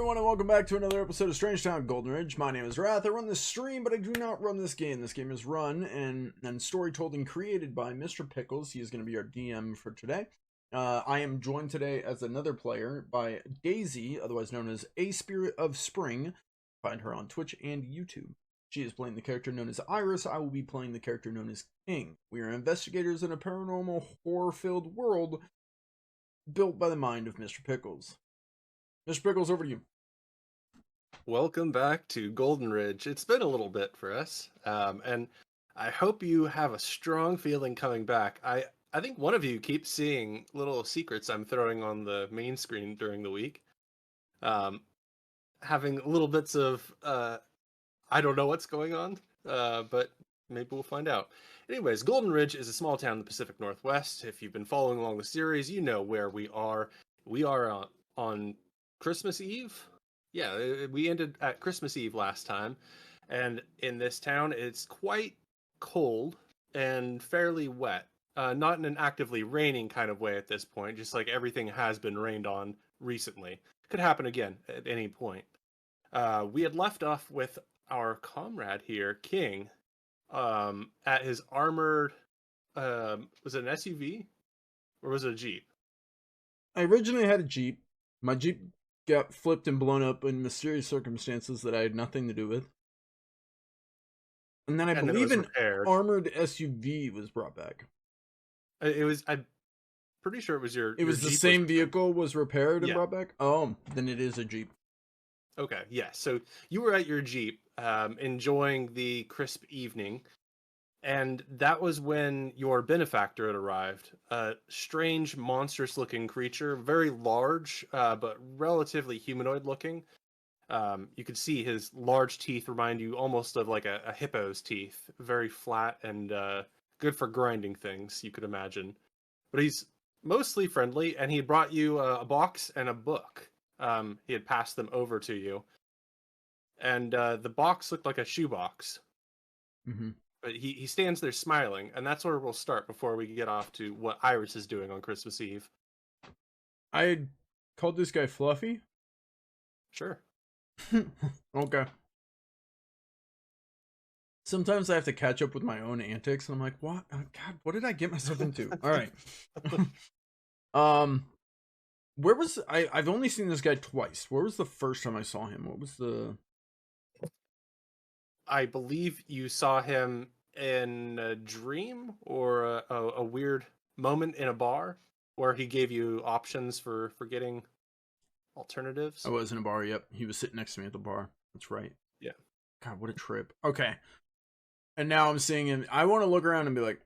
everyone, and welcome back to another episode of Strange Town Golden Ridge. My name is Rath. I run this stream, but I do not run this game. This game is run and story told and created by Mr. Pickles. He is going to be our DM for today. I am joined today as another player by Daisy, otherwise known as A Spirit of Spring. Find her on Twitch and YouTube. She is playing the character known as Iris. I will be playing the character known as King. We are investigators in a paranormal, horror-filled world built by the mind of Mr. Pickles. Mr. Pickles, over to you. Welcome back to Golden Ridge. It's been a little bit for us, and I hope you have a strong feeling coming back. I think one of you keeps seeing little secrets I'm throwing on the main screen during the week. Having little bits of, I don't know what's going on, but maybe we'll find out. Anyways, Golden Ridge is a small town in the Pacific Northwest. If you've been following along the series, you know where we are. We are on Christmas Eve. Yeah, we ended at Christmas Eve last time, and in this town it's quite cold and fairly wet. Not in an actively raining kind of way at this point, just like everything has been rained on recently. Could happen again at any point. We had left off with our comrade here, King, at his armored, was it an SUV? Or was it a Jeep? I originally had a Jeep. My Jeep got flipped and blown up in mysterious circumstances that I had nothing to do with. And then I believe an armored SUV was brought back. It was, I'm pretty sure it was your... It was the same vehicle was repaired and brought back? Oh, then it is a Jeep. Okay, yeah. So you were at your Jeep, enjoying the crisp evening, and that was when your benefactor had arrived. A strange, monstrous-looking creature, very large, but relatively humanoid-looking. You could see his large teeth remind you almost of like a hippo's teeth. Very flat and good for grinding things, you could imagine. But he's mostly friendly, and he brought you a box and a book. He had passed them over to you. And the box looked like a shoebox. Mm-hmm. But he stands there smiling, and that's where we'll start before we get off to what Iris is doing on Christmas Eve. I called this guy Fluffy? Sure. Okay. Sometimes I have to catch up with my own antics, and I'm like, what? Oh, God, what did I get myself into? All right. Where was... I've only seen this guy twice. Where was the first time I saw him? What was the... I believe you saw him in a dream or a weird moment in a bar where he gave you options for getting alternatives. I was in a bar, yep. He was sitting next to me at the bar. That's right. Yeah. God, what a trip. Okay. And now I'm seeing him. I want to look around and be like,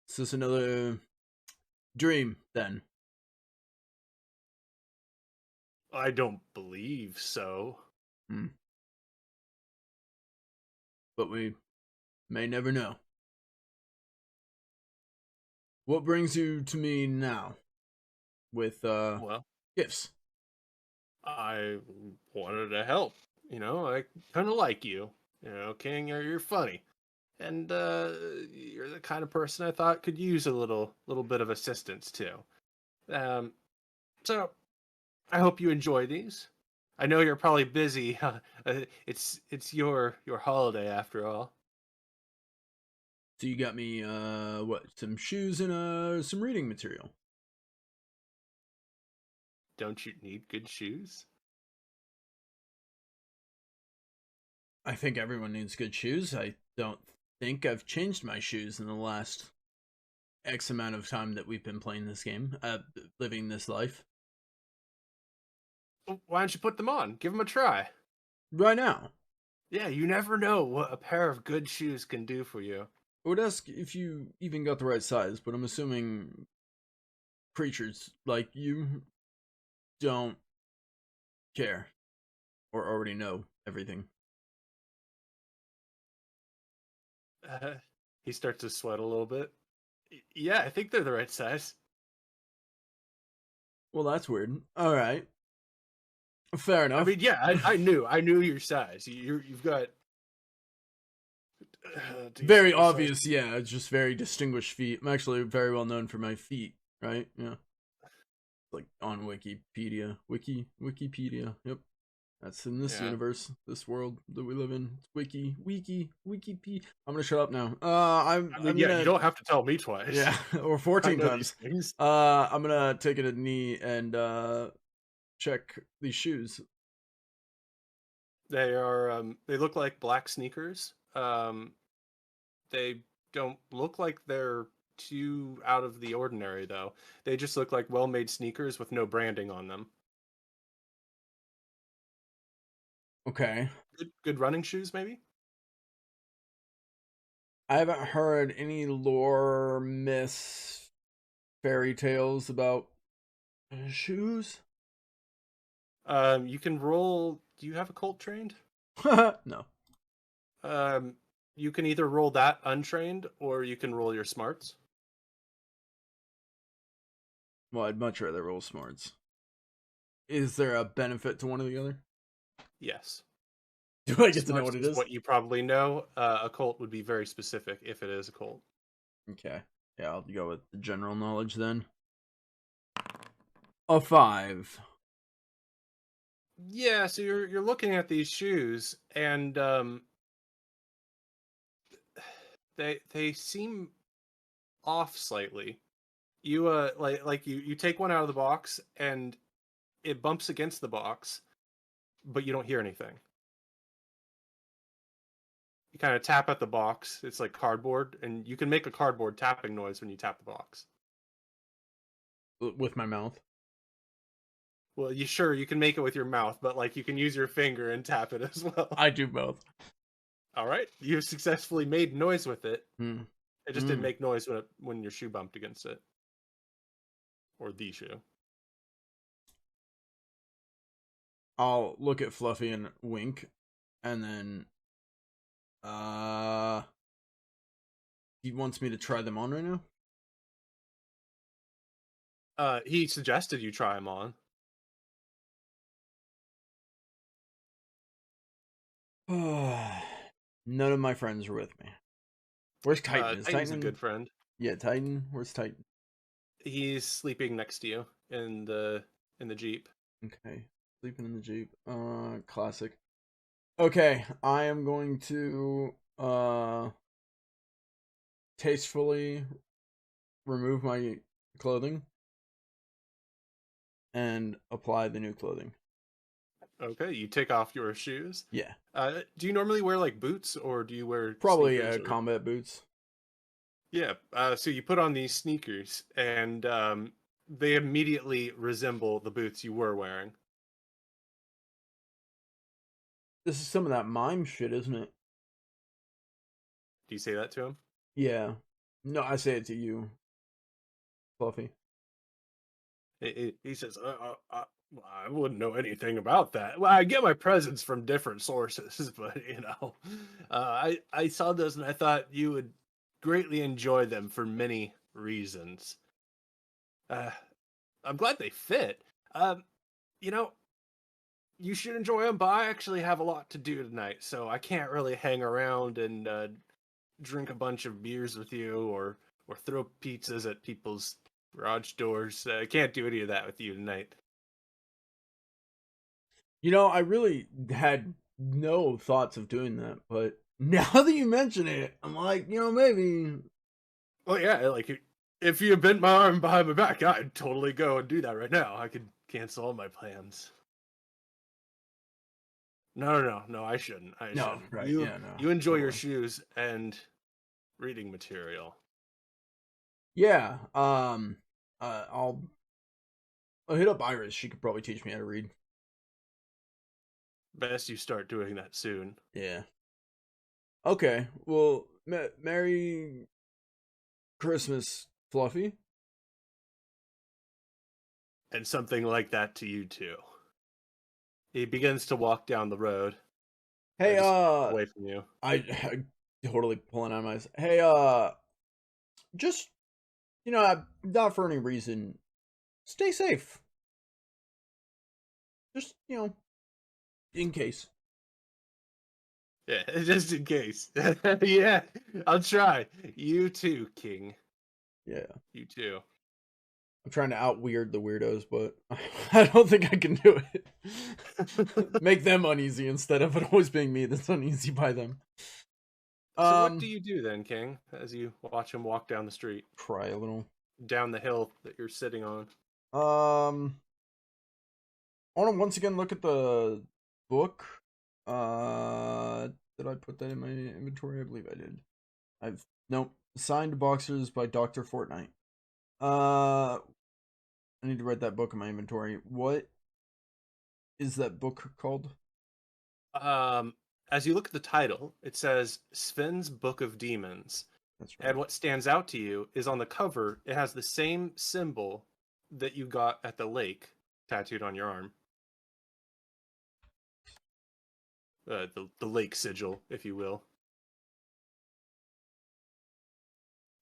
is this another dream then? I don't believe so. But we may never know. What brings you to me now with Well, gifts? I wanted to help. You know, I kind of like you. You know, King, you're funny, and you're the kind of person I thought could use a little bit of assistance too. So I hope you enjoy these. I know you're probably busy. It's your holiday after all. So you got me what, some shoes and some reading material. Don't you need good shoes? I think everyone needs good shoes. I don't think I've changed my shoes in the last X amount of time that we've been playing this game, living this life. Why don't you put them on? Give them a try. Right now. Yeah, you never know what a pair of good shoes can do for you. I would ask if you even got the right size, but I'm assuming creatures like you don't care or already know everything. He starts to sweat a little bit. Yeah, I think they're the right size. Well, that's weird. All right. Fair enough. I mean, yeah, I knew your size. You've got very obvious, size. Yeah, just very distinguished feet. I'm actually very well known for my feet, right? Yeah, like on Wikipedia, Wikipedia. Yep, That's in this Yeah. universe, this world that we live in. It's wiki. I'm gonna shut up now. I mean, I'm yeah, you gonna, don't have to tell me twice. yeah, or I 14 know these times. things. I'm gonna take a knee and check these shoes. They are they look like black sneakers. They don't look like they're too out of the ordinary though. They just look like well-made sneakers with no branding on them. Okay. Good running shoes maybe? I haven't heard any lore, myths, fairy tales about shoes. You can roll. Do you have a Colt trained? No. Um, you can either roll that untrained or you can roll your smarts. Well, I'd much rather roll smarts. Is there a benefit to one or the other? Yes. Do I get to know Smarts what it is is? what you probably know. A Colt would be very specific if it is a Colt. Okay. Yeah, I'll go with the general knowledge then. A 5. Yeah, so you're looking at these shoes and they seem off slightly. You like you take one out of the box and it bumps against the box, but you don't hear anything. You kind of tap at the box. It's like cardboard, and you can make a cardboard tapping noise when you tap the box. With my mouth. Well, you can make it with your mouth, but like you can use your finger and tap it as well. I do both. All right, you successfully made noise with it. Hmm. It just didn't make noise when your shoe bumped against it, or the shoe. I'll look at Fluffy and wink, and then he wants me to try them on right now. He suggested you try them on. None of my friends are with me. Where's Titan? Is Titan's Titan? a good friend. Yeah, Titan. Where's Titan? He's sleeping next to you in the Jeep. Okay, sleeping in the Jeep. Classic. Okay, I am going to tastefully remove my clothing and apply the new clothing. Okay, you take off your shoes. Yeah, Do you normally wear like boots or do you wear probably sneakers or... combat boots. Yeah. So you put on these sneakers and they immediately resemble the boots you were wearing. This is some of that mime shit, isn't it? Do you say that to him? Yeah. No, I say it to you, Fluffy. He says, I wouldn't know anything about that. Well, I get my presents from different sources, but I saw those and I thought you would greatly enjoy them for many reasons. I'm glad they fit. You know, you should enjoy them, but I actually have a lot to do tonight, so I can't really hang around and drink a bunch of beers with you or throw pizzas at people's garage doors. I can't do any of that with you tonight. You know, I really had no thoughts of doing that, but now that you mention it, I'm like, maybe. Well, yeah, like if you bent my arm behind my back, I'd totally go and do that right now. I could cancel all my plans. No, I shouldn't. I No, shouldn't. right? You Yeah, no. you enjoy your Totally. shoes and reading material. Yeah. I'll hit up Iris. She could probably teach me how to read. Best you start doing that soon. Yeah. Okay. Well, Merry Christmas, Fluffy. And something like that to you too. He begins to walk down the road. Hey, away from you. I totally pulling out my. Hey, just not for any reason. Stay safe. Just in case. Yeah, just in case. Yeah, I'll try. You too, King. Yeah. You too. I'm trying to out weird the weirdos, but I don't think I can do it. Make them uneasy instead of it always being me that's uneasy by them. So what do you do then, King, as you watch him walk down the street? Cry a little. Down the hill that you're sitting on. I want to once again look at the book. Did I put that in my inventory? I believe I did. Nope. Signed Boxers by Dr. Fortnite. I need to write that book in my inventory. What is that book called? As you look at the title, it says Sven's Book of Demons. That's right. And what stands out to you is on the cover, it has the same symbol that you got at the lake tattooed on your arm. The lake sigil, if you will.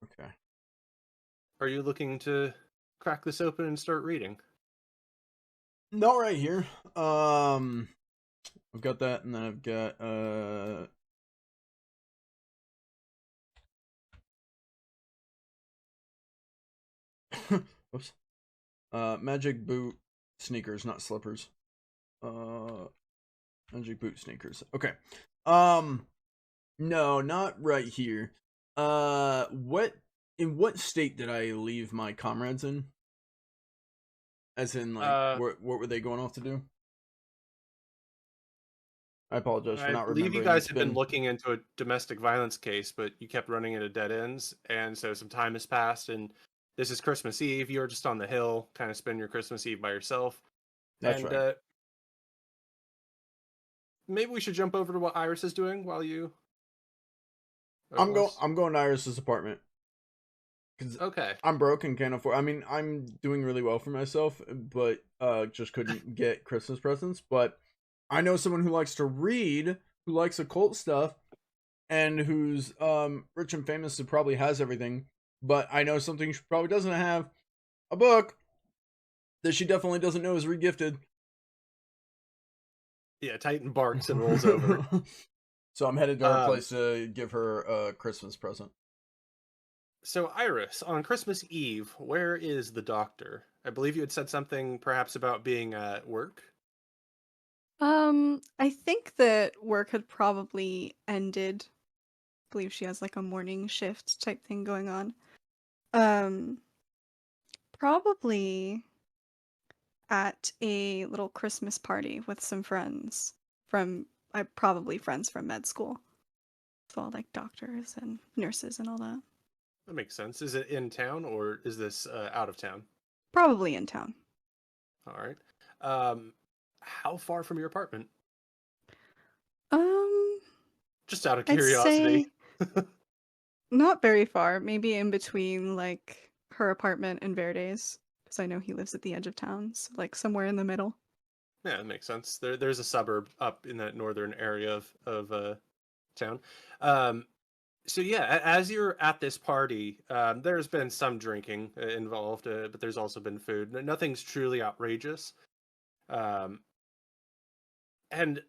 Okay. Are you looking to crack this open and start reading? No, right here. I've got that, and then I've got Whoops. Magic boot sneakers, not slippers. Magic boot sneakers. Okay. No, not right here. In what state did I leave my comrades in? As in, like, what were they going off to do? I apologize for I not believe you remembering. guys have been looking into a domestic violence case, but you kept running into dead ends, and so some time has passed, and this is Christmas Eve. You're just on the hill, kind of spend your Christmas Eve by yourself. That's And right. maybe we should jump over to what Iris is doing while you. I'm going to Iris's apartment. Okay. I'm broke and can't afford. I mean, I'm doing really well for myself, but just couldn't get Christmas presents. But I know someone who likes to read, who likes occult stuff, and who's rich and famous, who probably has everything. But I know something she probably doesn't have: a book that she definitely doesn't know is regifted. Yeah, Titan barks and rolls over. So I'm headed to her place to give her a Christmas present. So Iris, on Christmas Eve, where is the doctor? I believe you had said something perhaps about being at work. I think that work had probably ended. I believe she has like a morning shift type thing going on. Probably at a little Christmas party with some friends from probably friends from med school. So all like doctors and nurses and all that. That makes sense. Is it in town or is this out of town? Probably in town. All right. How far from your apartment? Just out of I'd curiosity. say not very far. Maybe in between like her apartment and Verde's, because I know he lives at the edge of town, so like somewhere in the middle. Yeah, that makes sense. There's a suburb up in that northern area of town. So yeah, as you're at this party, there's been some drinking involved, but there's also been food. Nothing's truly outrageous. And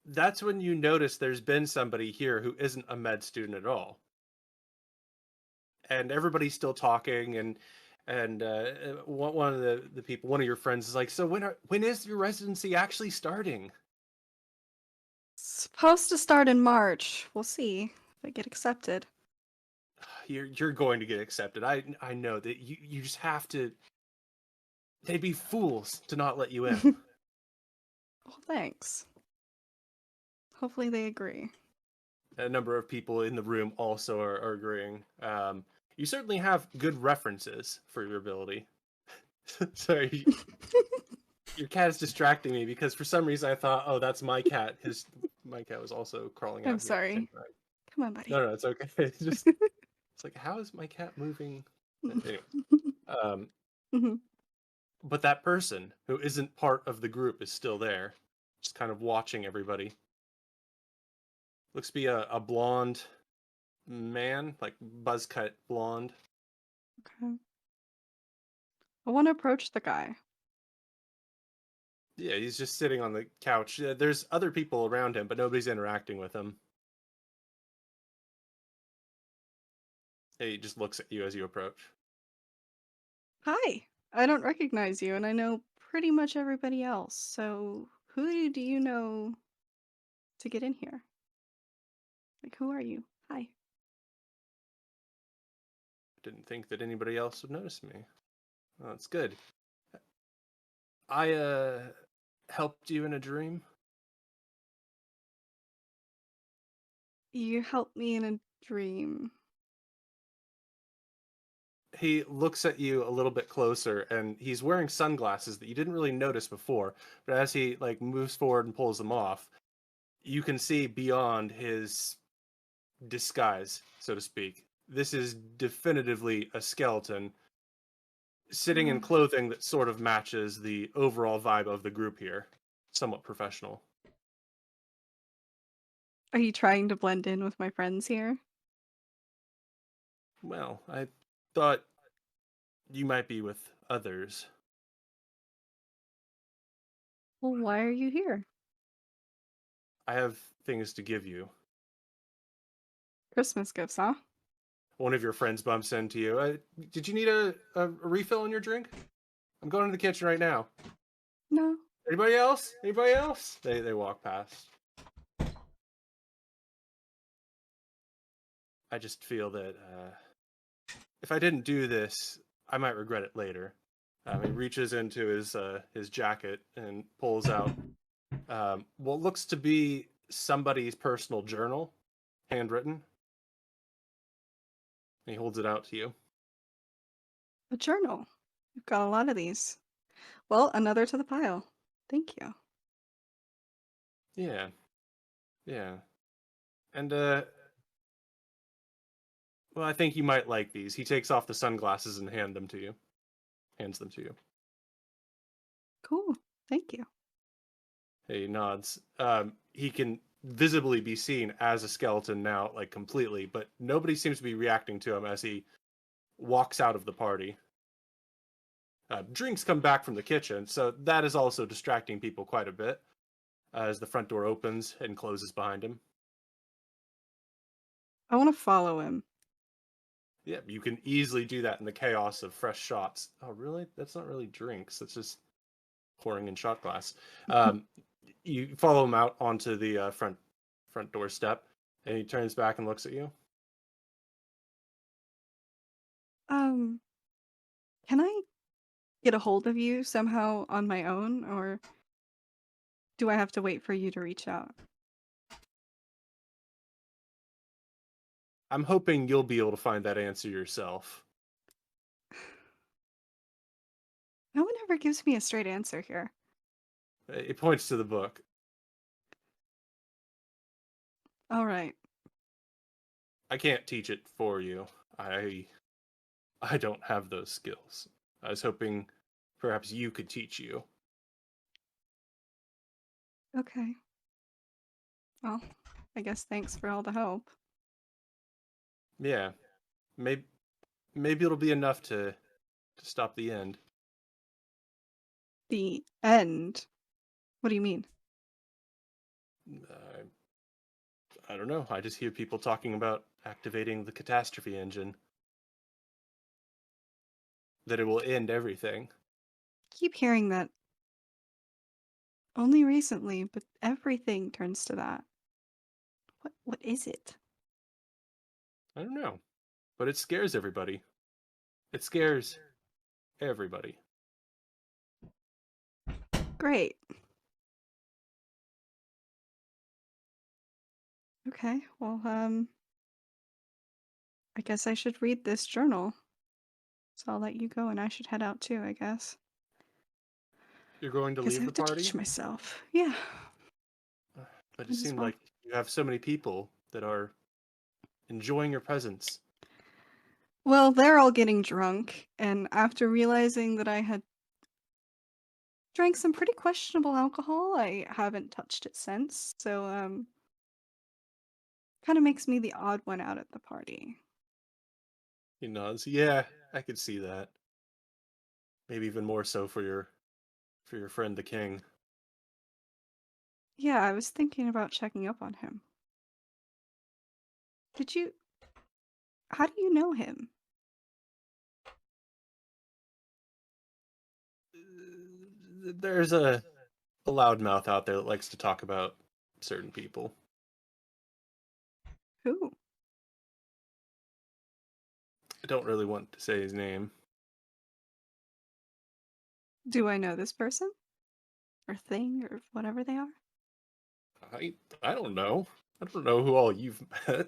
that's when you notice there's been somebody here who isn't a med student at all. And everybody's still talking, and one of the people, one of your friends, is like, "So when is your residency actually starting?" Supposed to start in March. We'll see if I get accepted. You're going to get accepted. I know that you just have to. They'd be fools to not let you in. Well, thanks. Hopefully they agree. A number of people in the room also are agreeing. You certainly have good references for your ability. Sorry, your cat is distracting me because for some reason I thought, oh, that's my cat. My cat was also crawling out. I'm sorry. Come on, buddy. No, it's okay. It's like, how is my cat moving? Anyway, but that person who isn't part of the group is still there, just kind of watching everybody. Looks to be a blonde man, like buzz cut blonde. Okay. I want to approach the guy. Yeah, he's just sitting on the couch. There's other people around him, but nobody's interacting with him. He just looks at you as you approach. Hi. I don't recognize you, and I know pretty much everybody else. So who do you know to get in here? Like, who are you? Hi. Didn't think that anybody else would notice me. Well, that's good. I helped you in a dream. You helped me in a dream. He looks at you a little bit closer, and he's wearing sunglasses that you didn't really notice before, but as he like moves forward and pulls them off, you can see beyond his disguise, so to speak. This is definitively a skeleton sitting in Uh, clothing that sort of matches the overall vibe of the group here. Somewhat professional. are you trying to blend in with my friends here? Well, I thought you might be with others. Well, why are you here? I have things to give you. Christmas gifts, huh? One of your friends bumps into you. Did you need a refill on your drink? I'm going to the kitchen right now. No. Anybody else? Anybody else? They walk past. I just feel that if I didn't do this, I might regret it later. He reaches into his jacket and pulls out what looks to be somebody's personal journal, handwritten. And he holds it out to you. A journal. You've got a lot of these. Well, another to the pile. Thank you. Yeah, yeah. And well, I think you might like these. He takes off the sunglasses and hands them to you. Cool. Thank you. He nods. He can visibly be seen as a skeleton now, like completely, but nobody seems to be reacting to him as he walks out of the party. Drinks come back from the kitchen, so that is also distracting people quite a bit as the front door opens and closes behind him. I want to follow him. Yeah, you can easily do that in the chaos of fresh shots. Oh, really? That's not really drinks. That's just pouring in shot glass. You follow him out onto the front doorstep, and he turns back and looks at you. Um, can I get a hold of you somehow on my own, or do I have to wait for you to reach out? I'm hoping you'll be able to find that answer yourself. No one ever gives me a straight answer here. It points to the book. All right. I can't teach it for you. I don't have those skills. I was hoping perhaps you could teach you. Okay. Well, I guess thanks for all the help. Yeah, maybe it'll be enough to stop the end. The end. What do you mean? Uh, I don't know. I just hear people talking about activating the catastrophe engine. That it will end everything. Keep hearing that only recently, but everything turns to that. What is it? I don't know. But it scares everybody. It scares everybody. Great. Okay. Well, I guess I should read this journal. So I'll let you go and I should head out too, I guess. You're going to Guess I leave the have to party? teach myself. Yeah. But I it just seemed want like you have so many people that are enjoying your presence. Well, they're all getting drunk, and after realizing that I had drank some pretty questionable alcohol, I haven't touched it since. So, kind of makes me the odd one out at the party. He nods. Yeah, I could see that. Maybe even more so for your friend the king. Yeah, I was thinking about checking up on him. Did you? How do you know him? There's a loudmouth out there that likes to talk about certain people. Who? I don't really want to say his name. Do I know this person? Or thing, or whatever they are? I don't know. I don't know who all you've met.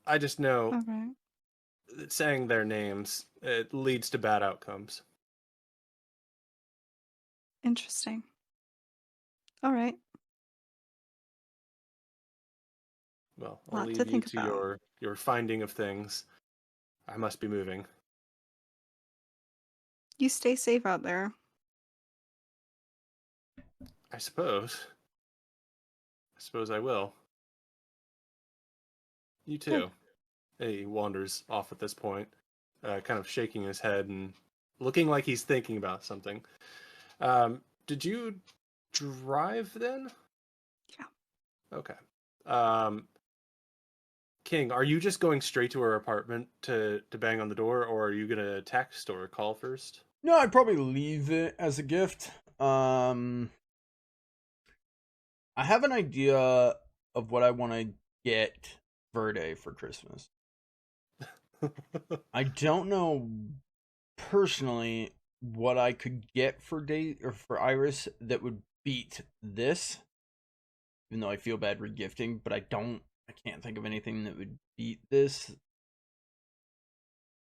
I just know Alright. that saying their names, it leads to bad outcomes. Interesting. Alright. Well, I'll Lot to leave you think to about. your finding of things. I must be moving. You stay safe out there. I suppose. I suppose I will. You Good. too. He wanders off at this point, kind of shaking his head and looking like he's thinking about something. Did you drive then? Yeah. Okay. King, are you just going straight to her apartment to bang on the door, or are you gonna text or call first? No, I'd probably leave it as a gift. I have an idea of what I want to get Verde for Christmas. I don't know personally what I could get for Iris that would beat this. Even though I feel bad regifting, but I can't think of anything that would beat this.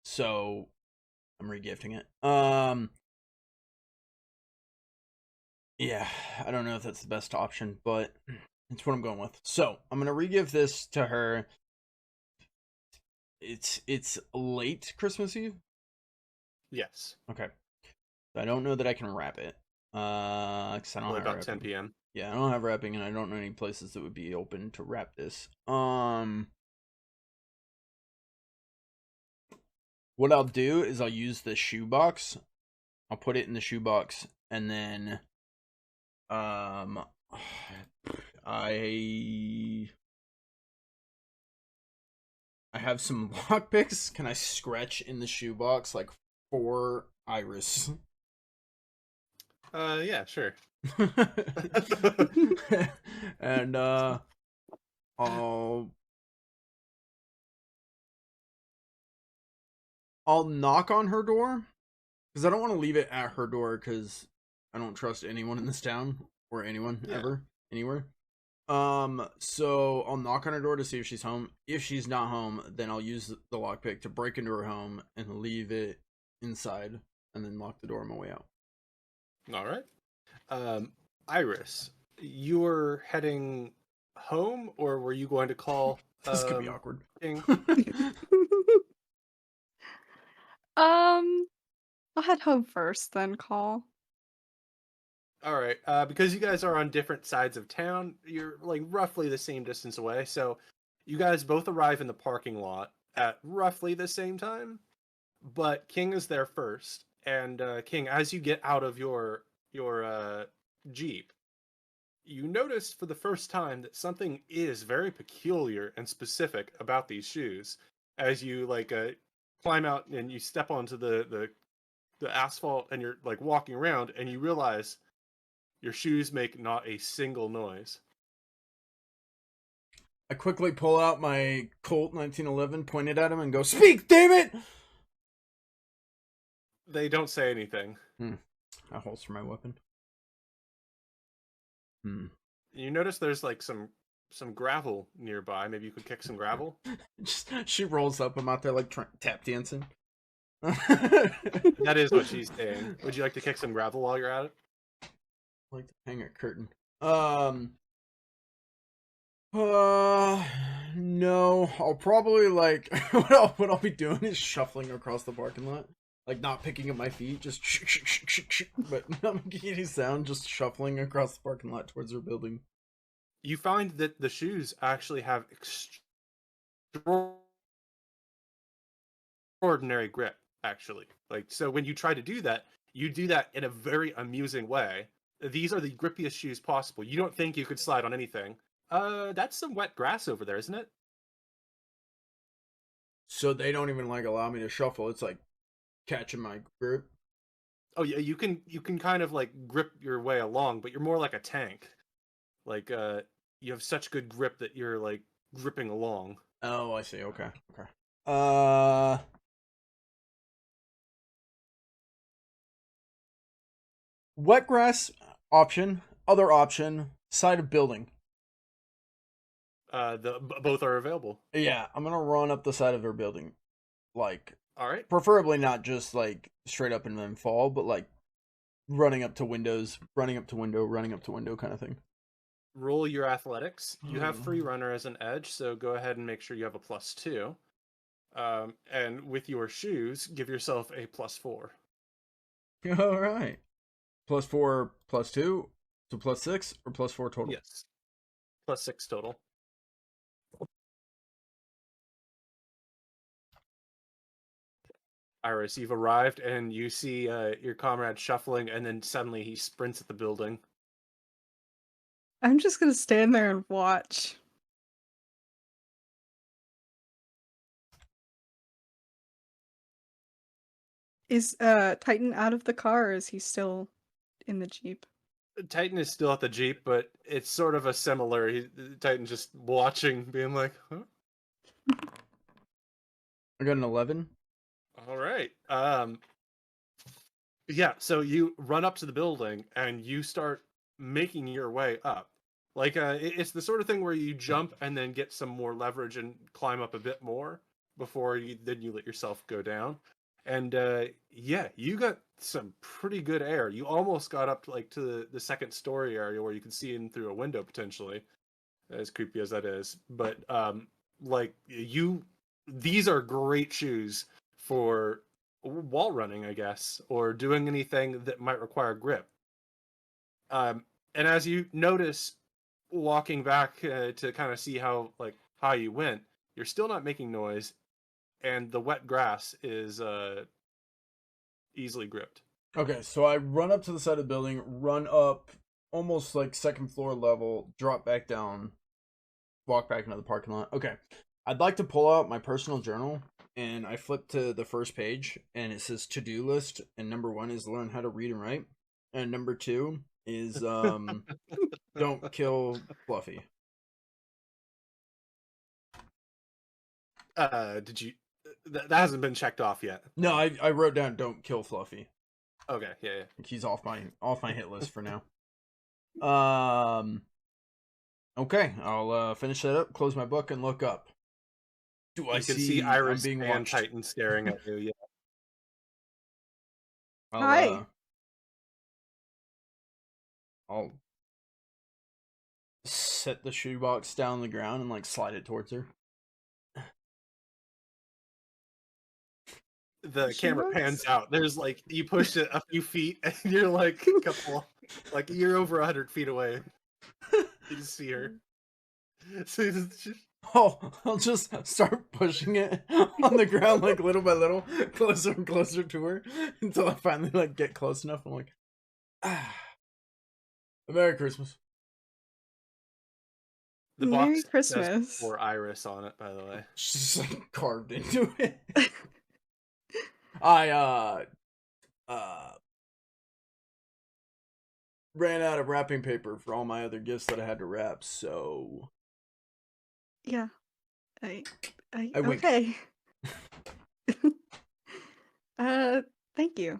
So I'm regifting it. Yeah, I don't know if that's the best option, but it's what I'm going with. So I'm gonna regift this to her. It's late Christmas Eve. Yes. Okay. I don't know that I can wrap it. Cause I don't Probably have about wrapping. 10 p.m. Yeah, I don't have wrapping, and I don't know any places that would be open to wrap this. What I'll do is I'll use the shoebox. I'll put it in the shoebox, and then, I have some lockpicks. Can I scratch in the shoebox like for Iris? Yeah, sure. And I'll knock on her door because I don't want to leave it at her door because I don't trust anyone in this town or anyone ever anywhere. So I'll knock on her door to see if she's home. If she's not home, then I'll use the lockpick to break into her home and leave it inside, and then lock the door on my way out. All right. Iris, you were heading home, or were you going to call? This could be awkward. King? I'll head home first, then call. All right. Because you guys are on different sides of town, you're like roughly the same distance away. So you guys both arrive in the parking lot at roughly the same time, but King is there first. And King, as you get out of your Jeep, you notice for the first time that something is very peculiar and specific about these shoes. As you climb out and you step onto the asphalt and you're like walking around, and you realize your shoes make not a single noise. I quickly pull out my Colt 1911, point it at him, and go, "Speak, damn it!" They don't say anything. I holster my weapon. You notice there's like some gravel nearby. Maybe you could kick some gravel. She rolls up. I'm out there like tap dancing. That is what she's saying. Would you like to kick some gravel while you're at it? I like to hang a curtain. No. I'll probably like what I'll be doing is shuffling across the parking lot, like not picking up my feet, just but not making any sound, just shuffling across the parking lot towards her building. You find that the shoes actually have extraordinary grip. Actually, so when you try to do that, you do that in a very amusing way. These are the grippiest shoes possible. You don't think you could slide on anything. That's some wet grass over there, isn't it? So they don't even like allow me to shuffle. It's like catching my grip. Oh yeah, you can kind of like grip your way along, but you're more like a tank. Like you have such good grip that you're like gripping along. Oh, I see. Okay. Okay. Uh, wet grass option. Other option. Side of building. Both are available. Yeah, I'm gonna run up the side of their building, like All right. preferably not just like straight up and then fall, but like running up to windows, running up to window, running up to window kind of thing. Roll your athletics. You have free runner as an edge, so go ahead and make sure you have a +2. And with your shoes, give yourself a +4. All right. +4, +2, so +6 or +4 total. Yes, +6 total. Iris, you've arrived and you see your comrade shuffling, and then suddenly he sprints at the building. I'm just gonna stand there and watch. Is Titan out of the car, or is he still in the Jeep? Titan is still at the Jeep, but it's sort of a similar. Titan just watching, being like, huh? I got an 11. All right. Yeah, so you run up to the building and you start making your way up. Like it's the sort of thing where you jump and then get some more leverage and climb up a bit more before you let yourself go down. And yeah, you got some pretty good air. You almost got up to, like, to the second story area where you can see in through a window potentially, as creepy as that is. But like these are great shoes for wall running, I guess, or doing anything that might require grip. And as you notice walking back to kind of see how high you went, you're still not making noise, and the wet grass is easily gripped. Okay, so I run up to the side of the building, run up almost like second floor level, drop back down, walk back into the parking lot. Okay, I'd like to pull out my personal journal, and I flip to the first page, and it says to-do list, and number 1 is learn how to read and write, and number 2 is don't kill Fluffy. Did you? That hasn't been checked off yet. No, I wrote down don't kill Fluffy. Okay, yeah. He's off my hit list for now. Okay, I'll finish that up, close my book, and look up. Do I You can see see Iris I'm being and watched? Titan staring at you. Yeah. Hi. I'll set the shoebox down on the ground and like slide it towards her. The She camera looks- pans out. There's like you pushed it a few feet, and you're like a couple, like you're over 100 feet away. You just see her. So Oh, I'll just start pushing it on the ground like little by little, closer and closer to her until I finally like get close enough. I'm like, Merry Christmas. the Merry box Christmas. says for Iris on it, by the way. She's like carved into it. I ran out of wrapping paper for all my other gifts that I had to wrap, so Yeah. I wink. okay. Thank you.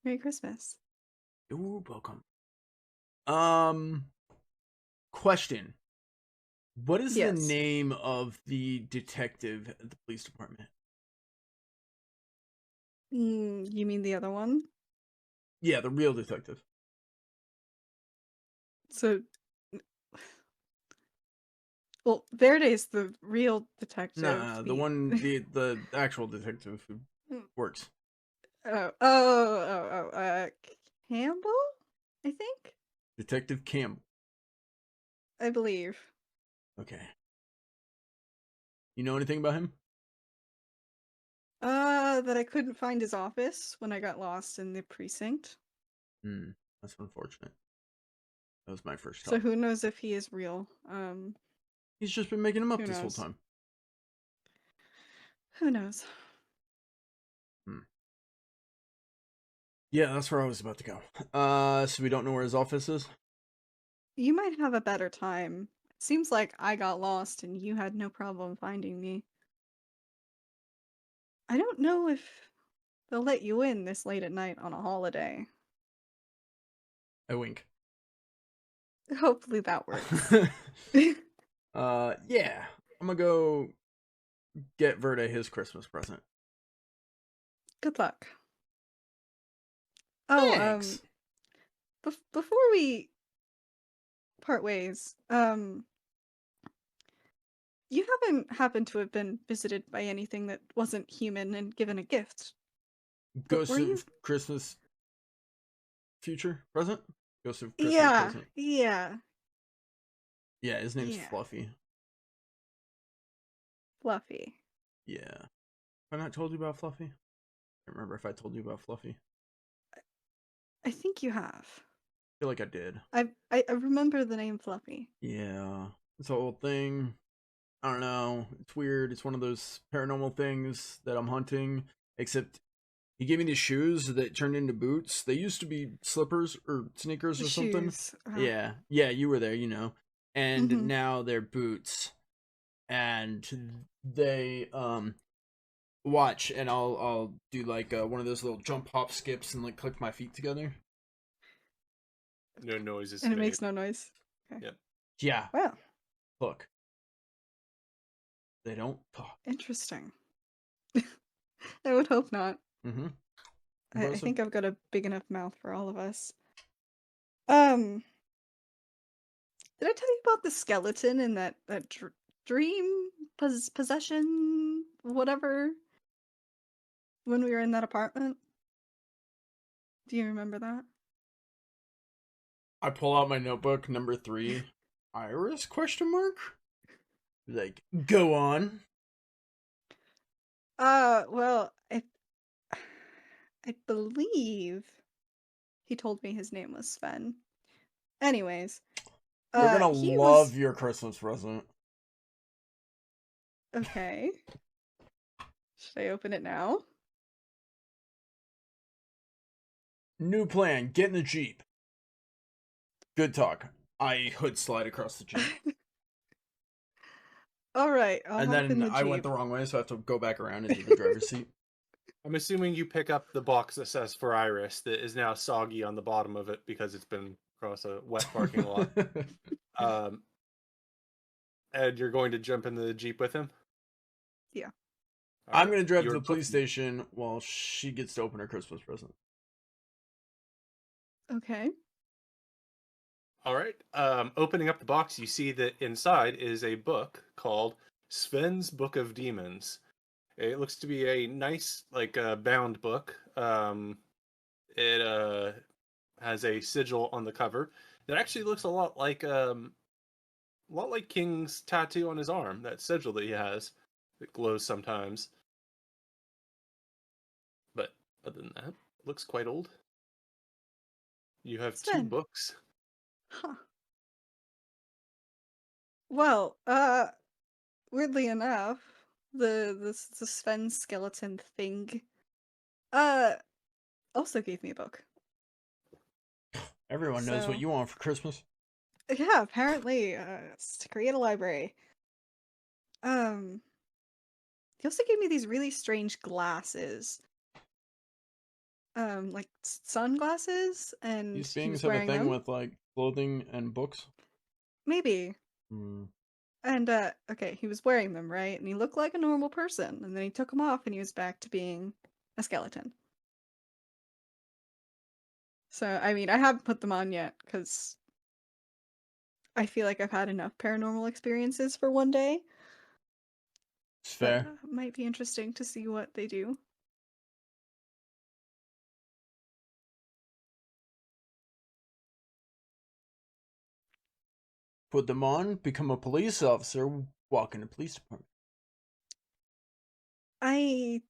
Merry Christmas. You're welcome. Question. What is the Yes. name of the detective at the police department? You mean the other one? Yeah, the real detective. So, well, Verde's the real detective. Nah, the actual detective who works. Campbell? I think? Detective Campbell. I believe. Okay. You know anything about him? That I couldn't find his office when I got lost in the precinct. That's unfortunate. That was my first So thought. who knows if he is real? He's just been making them up who this whole knows? time. Who knows? Yeah, that's where I was about to go. So we don't know where his office is? You might have a better time. Seems like I got lost and you had no problem finding me. I don't know if they'll let you in this late at night on a holiday. I wink. Hopefully that works. Yeah. I'm gonna go get Verde his Christmas present. Good luck. Oh, Thanks. before we part ways, you haven't happened to have been visited by anything that wasn't human and given a gift. Ghost Were you? of Christmas future present? Ghost of Christmas Yeah, present. yeah, Yeah, his name's yeah. Fluffy. Fluffy. Yeah. Have I not told you about Fluffy? I can't remember if I told you about Fluffy. I think you have. I feel like I did. I remember the name Fluffy. Yeah. It's a whole thing. I don't know. It's weird. It's one of those paranormal things that I'm hunting. Except he gave me these shoes that turned into boots. They used to be slippers or sneakers or something. Shoes. Yeah. Yeah, you were there, you know. And Mm-hmm. now they're boots. And they watch, and I'll do like one of those little jump hop skips and like click my feet together. No noises And it made. makes no noise. Okay. Yep. Yeah. Wow. Look. They don't talk. Interesting. I would hope not. Mm-hmm. I Impressive. think I've got a big enough mouth for all of us. Did I tell you about the skeleton in that dream possession whatever when we were in that apartment? Do you remember that? I pull out my notebook, number 3. Iris? Question mark? Like, go on. Well, I believe he told me his name was Sven. Anyways, They're gonna he love was your Christmas present. okay. Should I open it now? New plan, get in the Jeep. Good talk. I hood slide across the Jeep. All right, I'll And hop in then the I went Jeep. the wrong way, so I have to go back around into the driver's seat. I'm assuming you pick up the box that says for Iris that is now soggy on the bottom of it because it's been across a wet parking lot. And you're going to jump in the Jeep with him? Yeah. All I'm right. gonna drive to You're the police booking. station while she gets to open her Christmas present. Okay. All right. Opening up the box, you see that inside is a book called Sven's Book of Demons. It looks to be a nice, like, bound book. It has a sigil on the cover that actually looks a lot like King's tattoo on his arm. That sigil that he has, it glows sometimes. But other than that, it looks quite old. You have 2 Sven. books. Huh. Well, weirdly enough, the Sven skeleton thing uh also gave me a book. Everyone knows what So you want for Christmas. yeah, apparently, it's to create a library. He also gave me these really strange glasses. Like sunglasses, and These he beings was have a wearing thing them. with like clothing and books. Maybe. Hmm. And okay, he was wearing them, right? And he looked like a normal person, and then he took them off and he was back to being a skeleton. So, I mean, I haven't put them on yet because I feel like I've had enough paranormal experiences for one day. It's But fair. it might be interesting to see what they do. Put them on, become a police officer, walk in the police department. I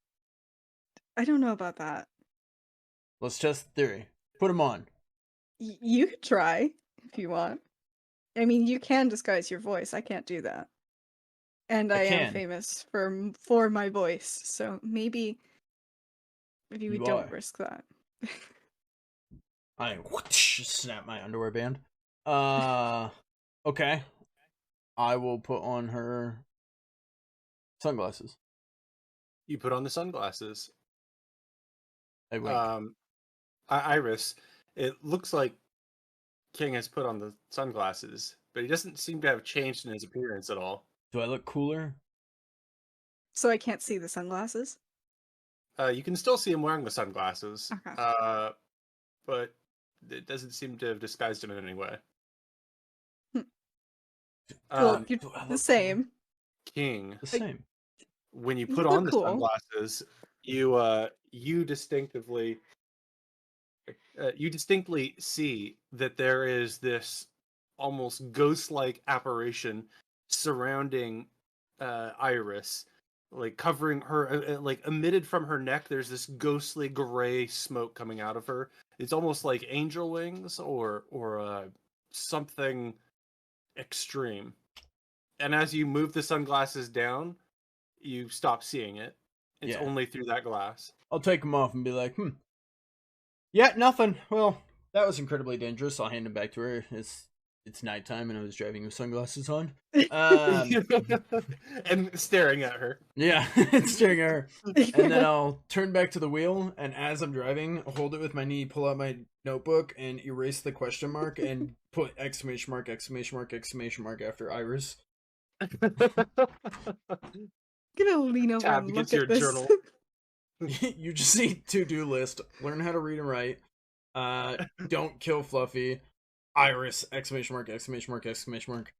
don't know about that. Let's test the theory. Put them on. You could try if you want. I mean, you can disguise your voice. I can't do that. And I I am can. famous for my voice, so maybe we You don't are. risk that. I snap my underwear band. Okay. I will put on her sunglasses. You put on the sunglasses. I wink. Iris, it looks like King has put on the sunglasses, but he doesn't seem to have changed in his appearance at all. Do I look cooler? So I can't see the sunglasses? You can still see him wearing the sunglasses, Okay. but it doesn't seem to have disguised him in any way. Well, Um, you're do I look the same. King, The same. when you You put look on the cool. sunglasses, you distinctively you distinctly see that there is this almost ghost-like apparition surrounding Iris, like covering her, like emitted from her neck. There's this ghostly gray smoke coming out of her. It's almost like angel wings or something extreme. And as you move the sunglasses down, you stop seeing it. It's Yeah. only through that glass. I'll take them off and be like, yeah, nothing. Well, that was incredibly dangerous. I'll hand them back to her. It's nighttime and I was driving with sunglasses on. And staring at her. Yeah, staring at her. And then I'll turn back to the wheel, and as I'm driving, hold it with my knee, pull out my notebook, and erase the question mark, and put exclamation mark, exclamation mark, exclamation mark after Iris. Gonna lean over Tab and against look your at this. journal. You just need to-do list. Learn how to read and write. Don't kill Fluffy. Iris, exclamation mark, exclamation mark, exclamation mark.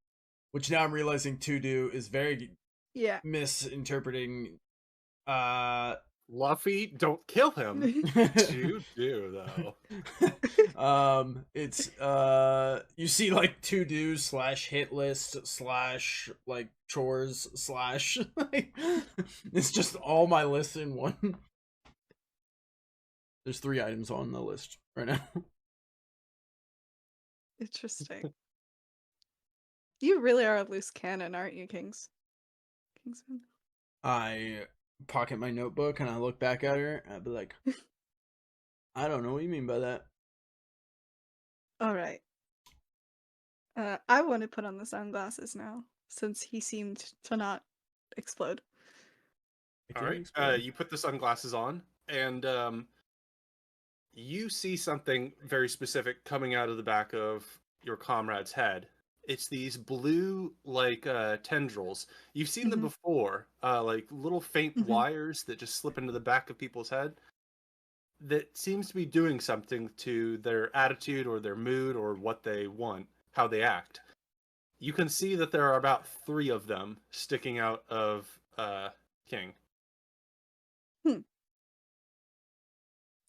Which now I'm realizing to-do is very Yeah. misinterpreting Luffy, don't kill him. To do though. It's you see like to do slash hit list slash like chores slash like it's just all my lists in one. There's 3 items on the list right now. Interesting. You really are a loose cannon, aren't you, Kingsman? I pocket my notebook and I look back at her and I'd be like, I don't know what you mean by that. All right. I want to put on the sunglasses now, since he seemed to not explode. All right. You put the sunglasses on, and you see something very specific coming out of the back of your comrade's head. It's these blue, like tendrils. You've seen them before, like little faint wires that just slip into the back of people's head. That seems to be doing something to their attitude or their mood or what they want, how they act. You can see that there are about 3 of them sticking out of King.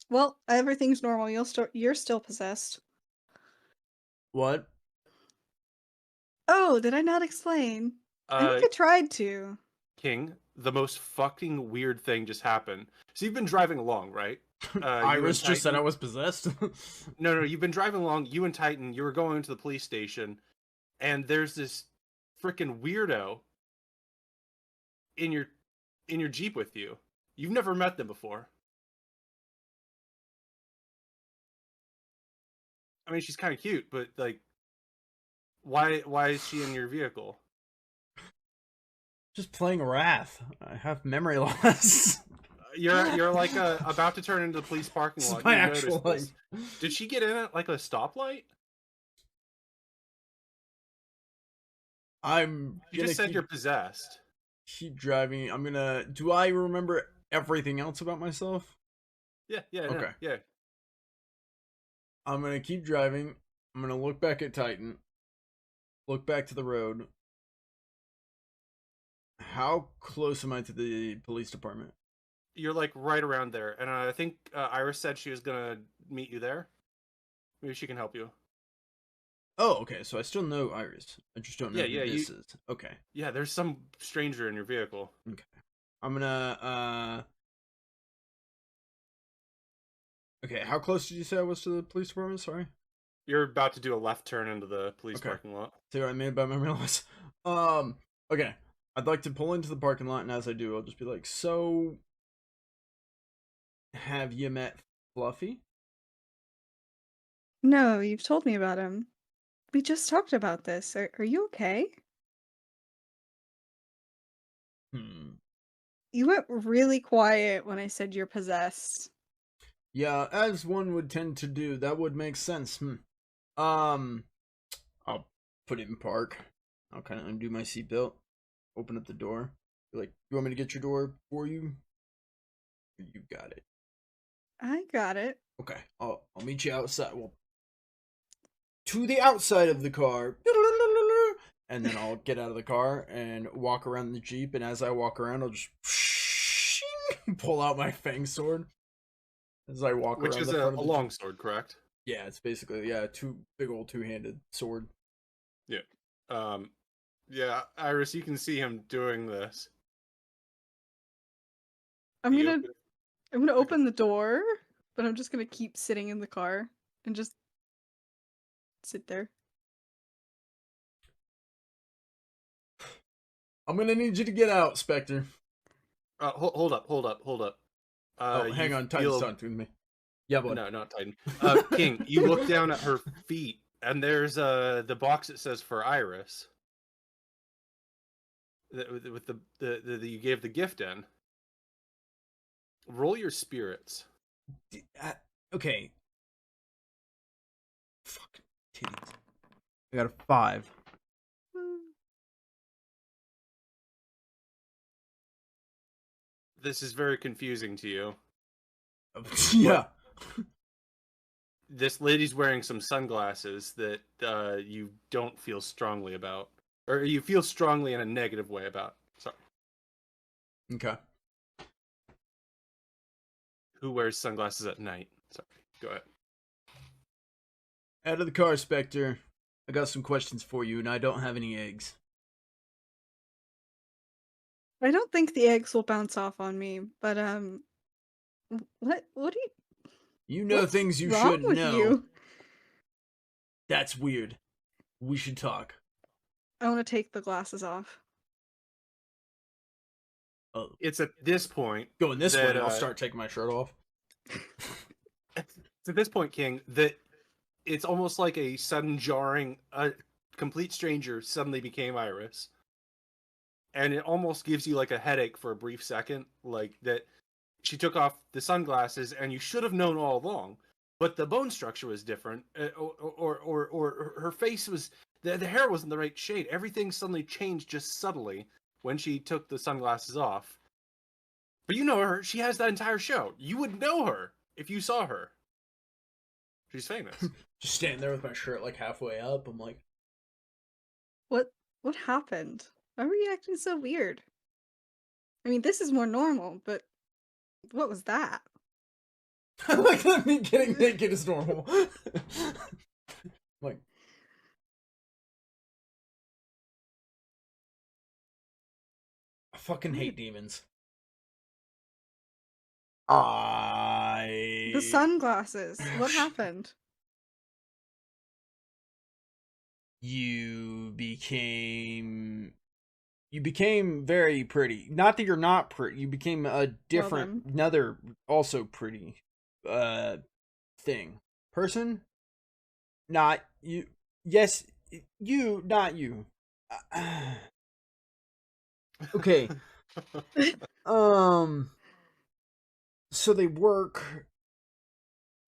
Well, everything's normal. You're still possessed. What? Oh, did I not explain? I think I tried to. King, the most fucking weird thing just happened. So you've been driving along, right? Iris just said I was possessed. No, you've been driving along. You and Titan, you were going to the police station, and there's this freaking weirdo in your Jeep with you. You've never met them before. I mean, she's kind of cute, but like, why is she in your vehicle? Just playing Rath. I have memory loss. You're like about to turn into the police parking lot. My actual life. Did she get in at like a stoplight? You just said you're possessed. Keep driving. Do I remember everything else about myself? Yeah, okay. No, yeah. I'm gonna keep driving. I'm gonna look back at Titan. Look back to the road. How close am I to the police department? You're like right around there, and I think Iris said she was gonna meet you there. Maybe she can help you. Oh, okay. So I still know Iris. I just don't know who this is. Okay. Yeah, there's some stranger in your vehicle. Okay. I'm gonna Okay, how close did you say I was to the police department? Sorry. You're about to do a left turn into the police parking lot. See what I mean by memory loss? Okay. I'd like to pull into the parking lot, and as I do, I'll just be like, so have you met Fluffy? No, you've told me about him. We just talked about this. Are you okay? You went really quiet when I said you're possessed. Yeah, as one would tend to do. That would make sense. I'll put it in park. I'll kind of undo my seatbelt, open up the door. Be like, you want me to get your door for you? You got it. I got it. Okay, I'll meet you outside. Well, to the outside of the car. And then I'll get out of the car and walk around the Jeep. And as I walk around, I'll just pull out my fang sword as I walk Which around is the front a of the long Jeep. sword, correct? Yeah, it's basically two big old two-handed sword. Yeah. Yeah, Iris, you can see him doing this. I'm He gonna open- open the door, but I'm just gonna keep sitting in the car and just sit there. I'm gonna need you to get out, Spectre. Hold up. Hang You on, Titan's feel talking to me. Yeah, bud. no, not Titan. King, you look down at her feet, and there's the box that says for Iris. With the you gave the gift in. Roll your spirits. Okay. Fuck. Titties. I got a 5. This is very confusing to you. Yeah. This lady's wearing some sunglasses that you don't feel strongly about, or you feel strongly in a negative way about. Sorry. Okay. Who wears sunglasses at night? Sorry. Go ahead. Out of the car, Spectre. I got some questions for you, and I don't have any eggs. I don't think the eggs will bounce off on me, but what do you You know what's things you wrong shouldn't with know. you? That's weird. We should talk. I want to take the glasses off. Oh, It's at this point going this that way, I'll start taking my shirt off. it's at this point, King, that it's almost like a sudden jarring. A complete stranger suddenly became Iris, and it almost gives you like a headache for a brief second, like that. She took off the sunglasses, and you should have known all along. But the bone structure was different, or her face was the hair wasn't the right shade. Everything suddenly changed just subtly when she took the sunglasses off. But you know her; she has that entire show. You would know her if you saw her. She's famous. Just standing there with my shirt like halfway up. I'm like, What happened? Why were you acting so weird? I mean, this is more normal, but what was that? like that me getting naked is normal. Like, I fucking hate demons. The sunglasses. What happened? You became very pretty. Not that you're not pretty. You became a different, another also pretty thing. Person? Not you. Yes, you, not you. Okay. So they work,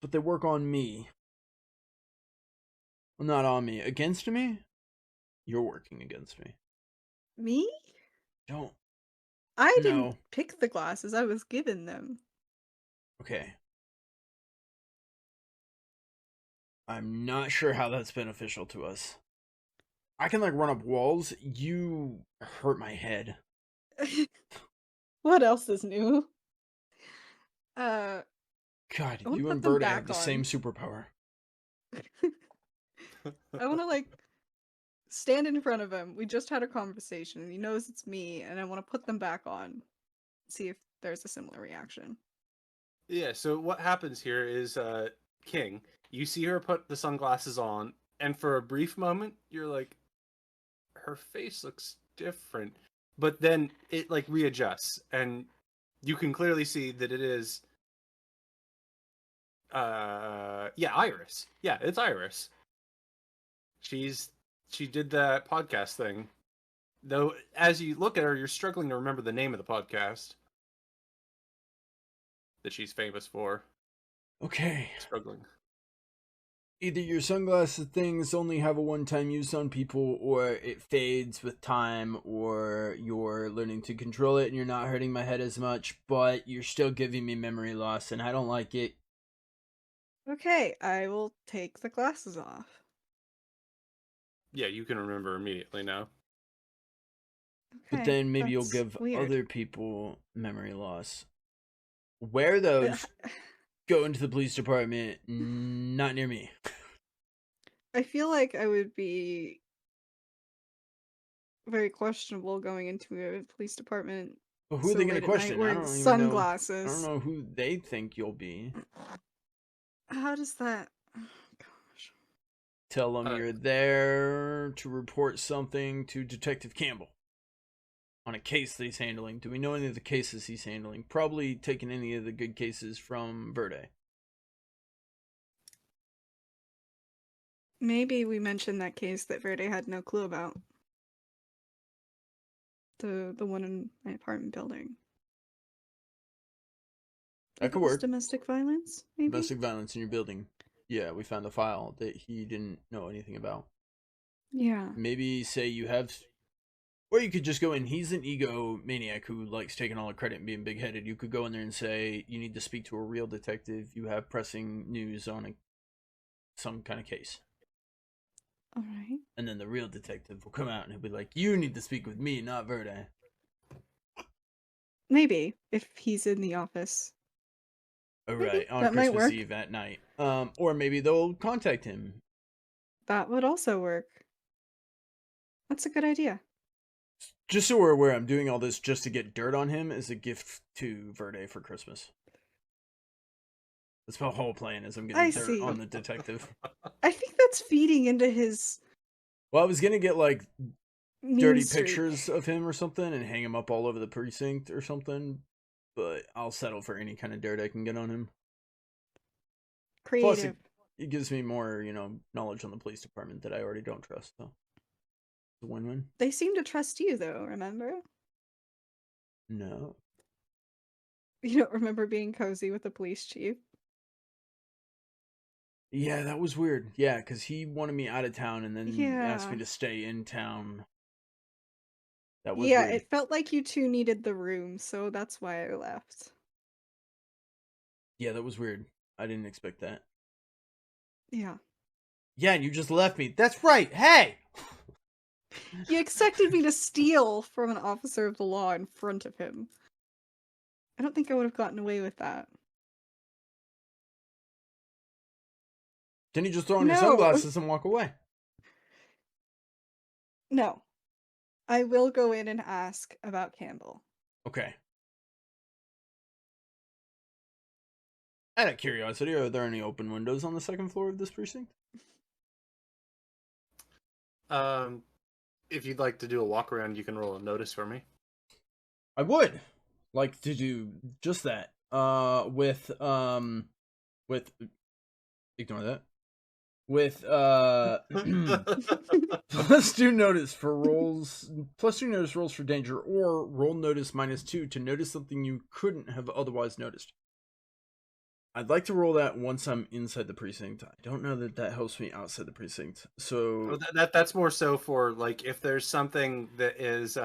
but they work on me. Well, not on me. Against me? You're working against me. Me? Don't. I No. didn't pick the glasses. I was given them. Okay. I'm not sure how that's beneficial to us. I can like run up walls. You hurt my head. What else is new? God, I wanna you put and them Verda have back the on. same superpower. I want to like stand in front of him. We just had a conversation and he knows it's me, and I want to put them back on. See if there's a similar reaction. Yeah, so what happens here is King, you see her put the sunglasses on, and for a brief moment, you're like, her face looks different. But then it like readjusts, and you can clearly see that it is Yeah, Iris. Yeah, it's Iris. She did that podcast thing. Though, as you look at her, you're struggling to remember the name of the podcast that she's famous for. Okay. Struggling. Either your sunglasses things only have a one-time use on people, or it fades with time, or you're learning to control it and you're not hurting my head as much, but you're still giving me memory loss, and I don't like it. Okay, I will take the glasses off. Yeah, you can remember immediately now. But Okay, then maybe you'll that's give weird. other people memory loss. Wear those. Go into the police department. Not near me. I feel like I would be very questionable going into a police department But who are so they going late to at night question? I wearing don't even know. I sunglasses. don't know who they think you'll be. How does that... Oh, gosh. Tell them you're there to report something to Detective Campbell on a case that he's handling. Do we know any of the cases he's handling? Probably taking any of the good cases from Verde. Maybe we mentioned that case that Verde had no clue about. The one in my apartment building. That could work. Domestic violence, maybe? Domestic violence in your building. Yeah, we found a file that he didn't know anything about. Yeah. Maybe say you have... Or you could just go in, he's an egomaniac who likes taking all the credit and being big-headed. You could go in there and say, you need to speak to a real detective. You have pressing news on some kind of case. Alright. And then the real detective will come out and he'll be like, you need to speak with me, not Verde. Maybe, if he's in the office. Right, on that might Christmas work. Eve at night. Or maybe they'll contact him. That would also work. That's a good idea. Just so we're aware, I'm doing all this just to get dirt on him as a gift to Verde for Christmas. That's my whole plan, is I'm getting dirt on the detective. I think that's feeding into his... Well, I was gonna get, like, dirty pictures streak of him or something and hang him up all over the precinct or something, but I'll settle for any kind of dirt I can get on him. Creative. Plus, it gives me more, knowledge on the police department that I already don't trust, so it's a win-win. They seem to trust you, though, remember? No. You don't remember being cozy with the police chief? Yeah, that was weird. Yeah, because he wanted me out of town and then asked me to stay in town. That was weird. It felt like you two needed the room, so that's why I left. Yeah, that was weird. I didn't expect that. Yeah. Yeah, and you just left me. That's right. Hey! You expected me to steal from an officer of the law in front of him. I don't think I would have gotten away with that. Then you just throw on your sunglasses and walk away. No. I will go in and ask about Campbell. Okay. Out of curiosity, are there any open windows on the second floor of this precinct? If you'd like to do a walk around, you can roll a notice for me. I would like to do just that. With ignore that. With plus 2 notice for rolls, plus 2 notice rolls for danger, or roll notice -2 to notice something you couldn't have otherwise noticed. I'd like to roll that once I'm inside the precinct. I don't know that helps me outside the precinct. So that's more so for, like, if there's something that is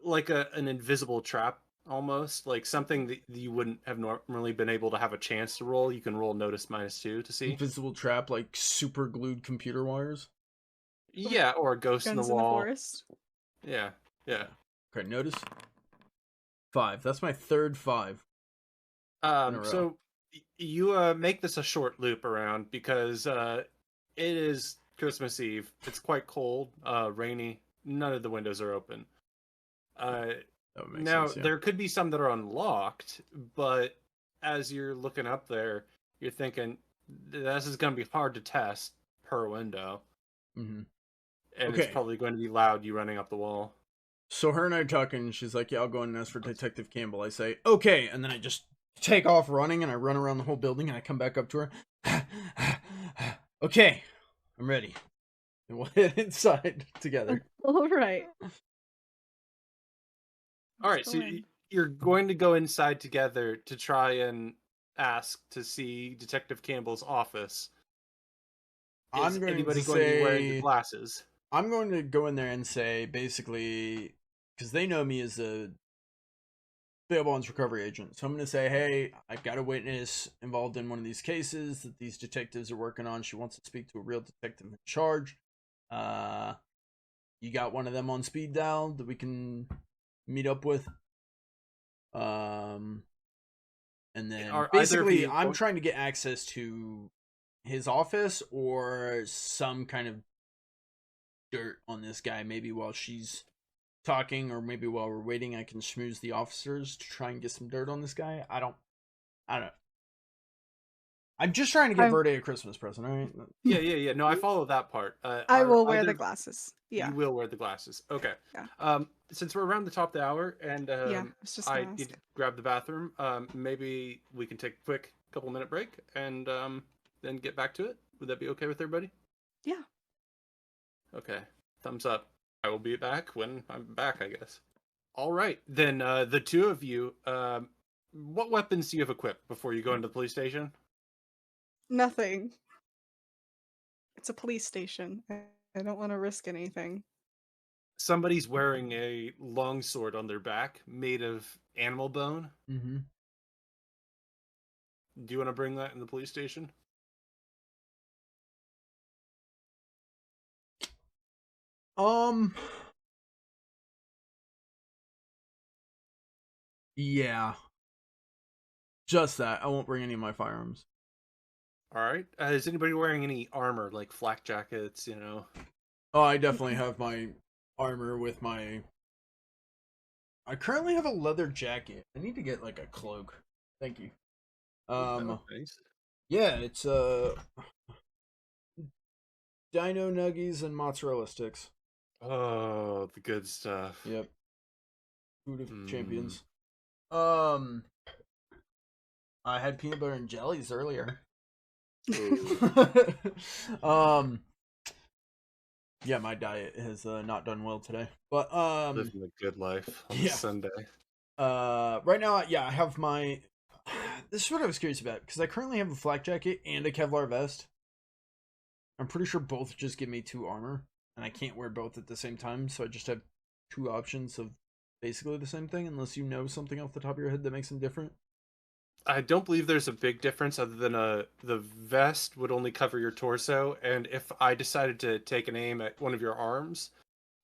like an invisible trap, almost like something that you wouldn't have normally been able to have a chance to roll. You can roll notice -2 to see. Invisible trap, like super glued computer wires. Yeah, or a ghost in the wall. In the forest. Yeah. Okay, notice 5. That's my third 5. So you make this a short loop around because it is Christmas Eve. It's quite cold, rainy. None of the windows are open. Now, sense, yeah. There could be some that are unlocked, but as you're looking up there, you're thinking, this is going to be hard to test per window. Mm-hmm. And it's probably going to be loud, you running up the wall. So her and I are talking, she's like, yeah, I'll go in and ask for Detective Campbell. I say, okay, and then I just take off running, and I run around the whole building, and I come back up to her. Okay, I'm ready. And we'll head inside together. All right. All right, so you're going to go inside together to try and ask to see Detective Campbell's office. Is anybody going to be wearing the glasses? I'm going to go in there and say, basically, because they know me as a bail bonds recovery agent. So I'm going to say, hey, I've got a witness involved in one of these cases that these detectives are working on. She wants to speak to a real detective in charge. You got one of them on speed dial that we can meet up with. And then basically I'm trying to get access to his office or some kind of dirt on this guy. Maybe while she's talking, or maybe while we're waiting, I can schmooze the officers to try and get some dirt on this guy. I don't know. I'm just trying to get Verde a Christmas present, all right? Yeah. No, I follow that part. I will wear the glasses. Yeah. You will wear the glasses. Okay. Yeah. Since we're around the top of the hour and I need to grab the bathroom, maybe we can take a quick couple-minute break and then get back to it. Would that be okay with everybody? Yeah. Okay. Thumbs up. I will be back when I'm back, I guess. All right. Then the two of you, what weapons do you have equipped before you go into the police station? Nothing. It's a police station. I don't want to risk anything. Somebody's wearing a longsword on their back made of animal bone. Mm-hmm. Do you want to bring that in the police station? Yeah. Just that. I won't bring any of my firearms. All right. Is anybody wearing any armor, like flak jackets, you know? Oh, I definitely have my armor with my... I currently have a leather jacket. I need to get, like, a cloak. Thank you. Nice. Yeah, it's, Dino Nuggies and mozzarella sticks. Oh, the good stuff. Yep. Food of champions. I had peanut butter and jellies earlier. Yeah, my diet has not done well today. But living a good life on Sunday. Right now, yeah, I have my... This is what I was curious about, because I currently have a flak jacket and a Kevlar vest. I'm pretty sure both just give me 2 armor, and I can't wear both at the same time, so I just have 2 options of basically the same thing, unless you know something off the top of your head that makes them different. I don't believe there's a big difference other than the vest would only cover your torso, and if I decided to take an aim at one of your arms,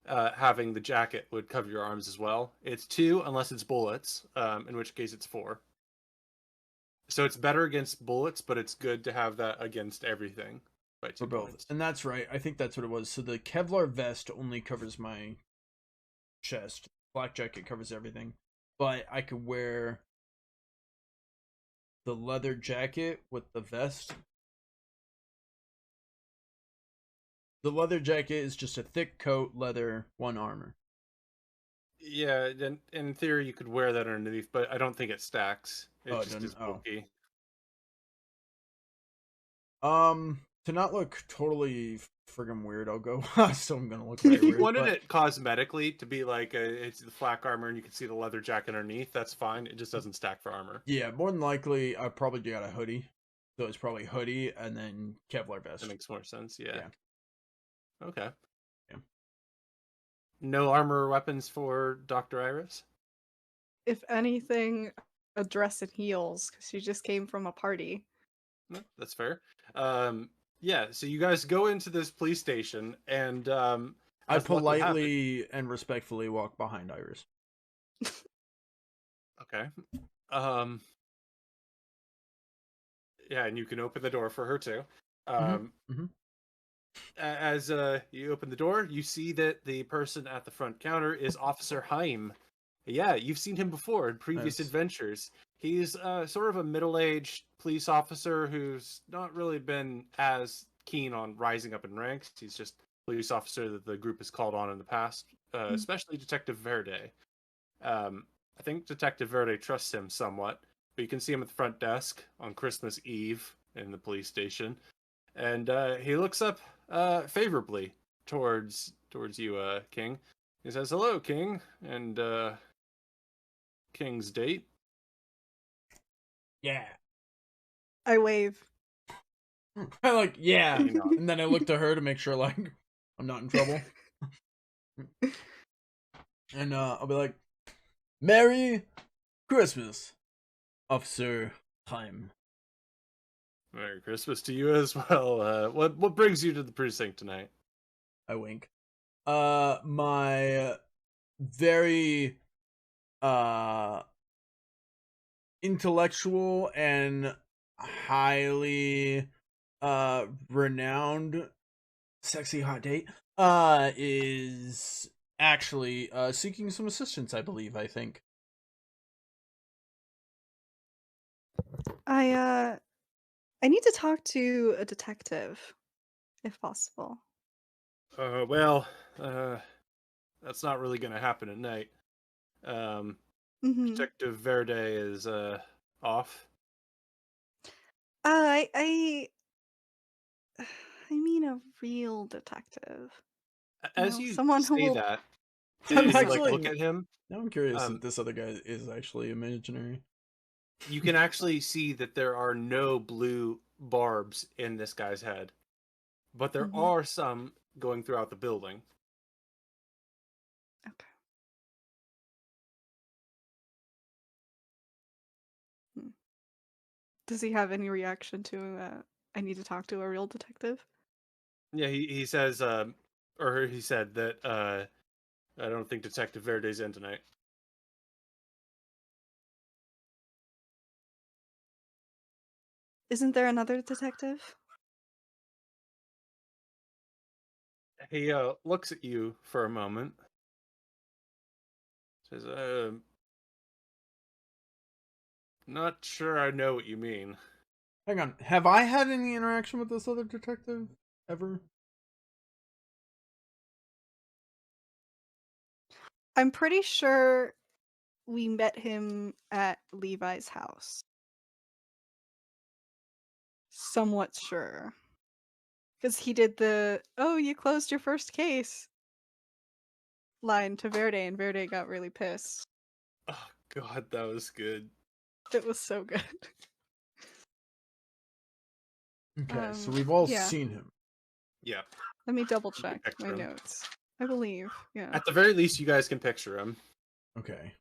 having the jacket would cover your arms as well. It's 2 unless it's bullets, in which case it's 4. So it's better against bullets, but it's good to have that against everything. For both. Points. And that's right. I think that's what it was. So the Kevlar vest only covers my chest. Black jacket covers everything. But I could wear the leather jacket with the vest. The leather jacket is just a thick coat, leather, 1 armor. Yeah, then in theory you could wear that underneath, but I don't think it stacks. It just is bulky. To not look totally friggin' weird, I'll go. So I'm gonna look very if you weird, wanted it cosmetically to be like it's the flak armor and you can see the leather jacket underneath, that's fine. It just doesn't stack for armor. Yeah, more than likely I probably got a hoodie. So it's probably hoodie and then Kevlar vest. That makes more sense, yeah. Okay. Yeah. No armor or weapons for Dr. Iris? If anything, a dress and heels, because she just came from a party. No, that's fair. Yeah, so you guys go into this police station, and I politely and respectfully walk behind Iris. Okay. Yeah, and you can open the door for her too. As you open the door, you see that the person at the front counter is Officer Haim. Yeah, you've seen him before in previous adventures. He's sort of a middle-aged police officer who's not really been as keen on rising up in ranks. He's just a police officer that the group has called on in the past, especially Detective Verde. I think Detective Verde trusts him somewhat, but you can see him at the front desk on Christmas Eve in the police station, and he looks up favorably towards you, King. He says, "Hello, King," and King's date. Yeah. I wave. I like, yeah. You know, And then I look to her to make sure, like, I'm not in trouble. And I'll be like, Merry Christmas, Officer Time. Merry Christmas to you as well. What brings you to the precinct tonight? I wink. My very intellectual and highly renowned sexy hot date is actually seeking some assistance, I think. I need to talk to a detective, if possible. Well, that's not really going to happen at night. Mm-hmm. Detective Verde is off. I mean a real detective. As No, you someone who say will. that, I'm as you actually look at him, now I'm curious if this other guy is actually imaginary. you can actually see that there are no blue barbs in this guy's head, but there Mhm. are some going throughout the building. Okay. Hmm. Does he have any reaction to I need to talk to a real detective? Yeah, he says, or he said that I don't think Detective Verde's in tonight. Isn't there another detective? He looks at you for a moment. Says, not sure I know what you mean. Hang on, have I had any interaction with this other detective ever? I'm pretty sure we met him at Levi's house. Somewhat sure. Because he did the, "Oh, you closed your first case" line to Verde, and Verde got really pissed. Oh God, that was good. It was so good. Okay, so we've all Yeah. seen him. Yeah. Let me double You can check picture my him. notes. I believe, yeah. At the very least, you guys can picture him. Okay.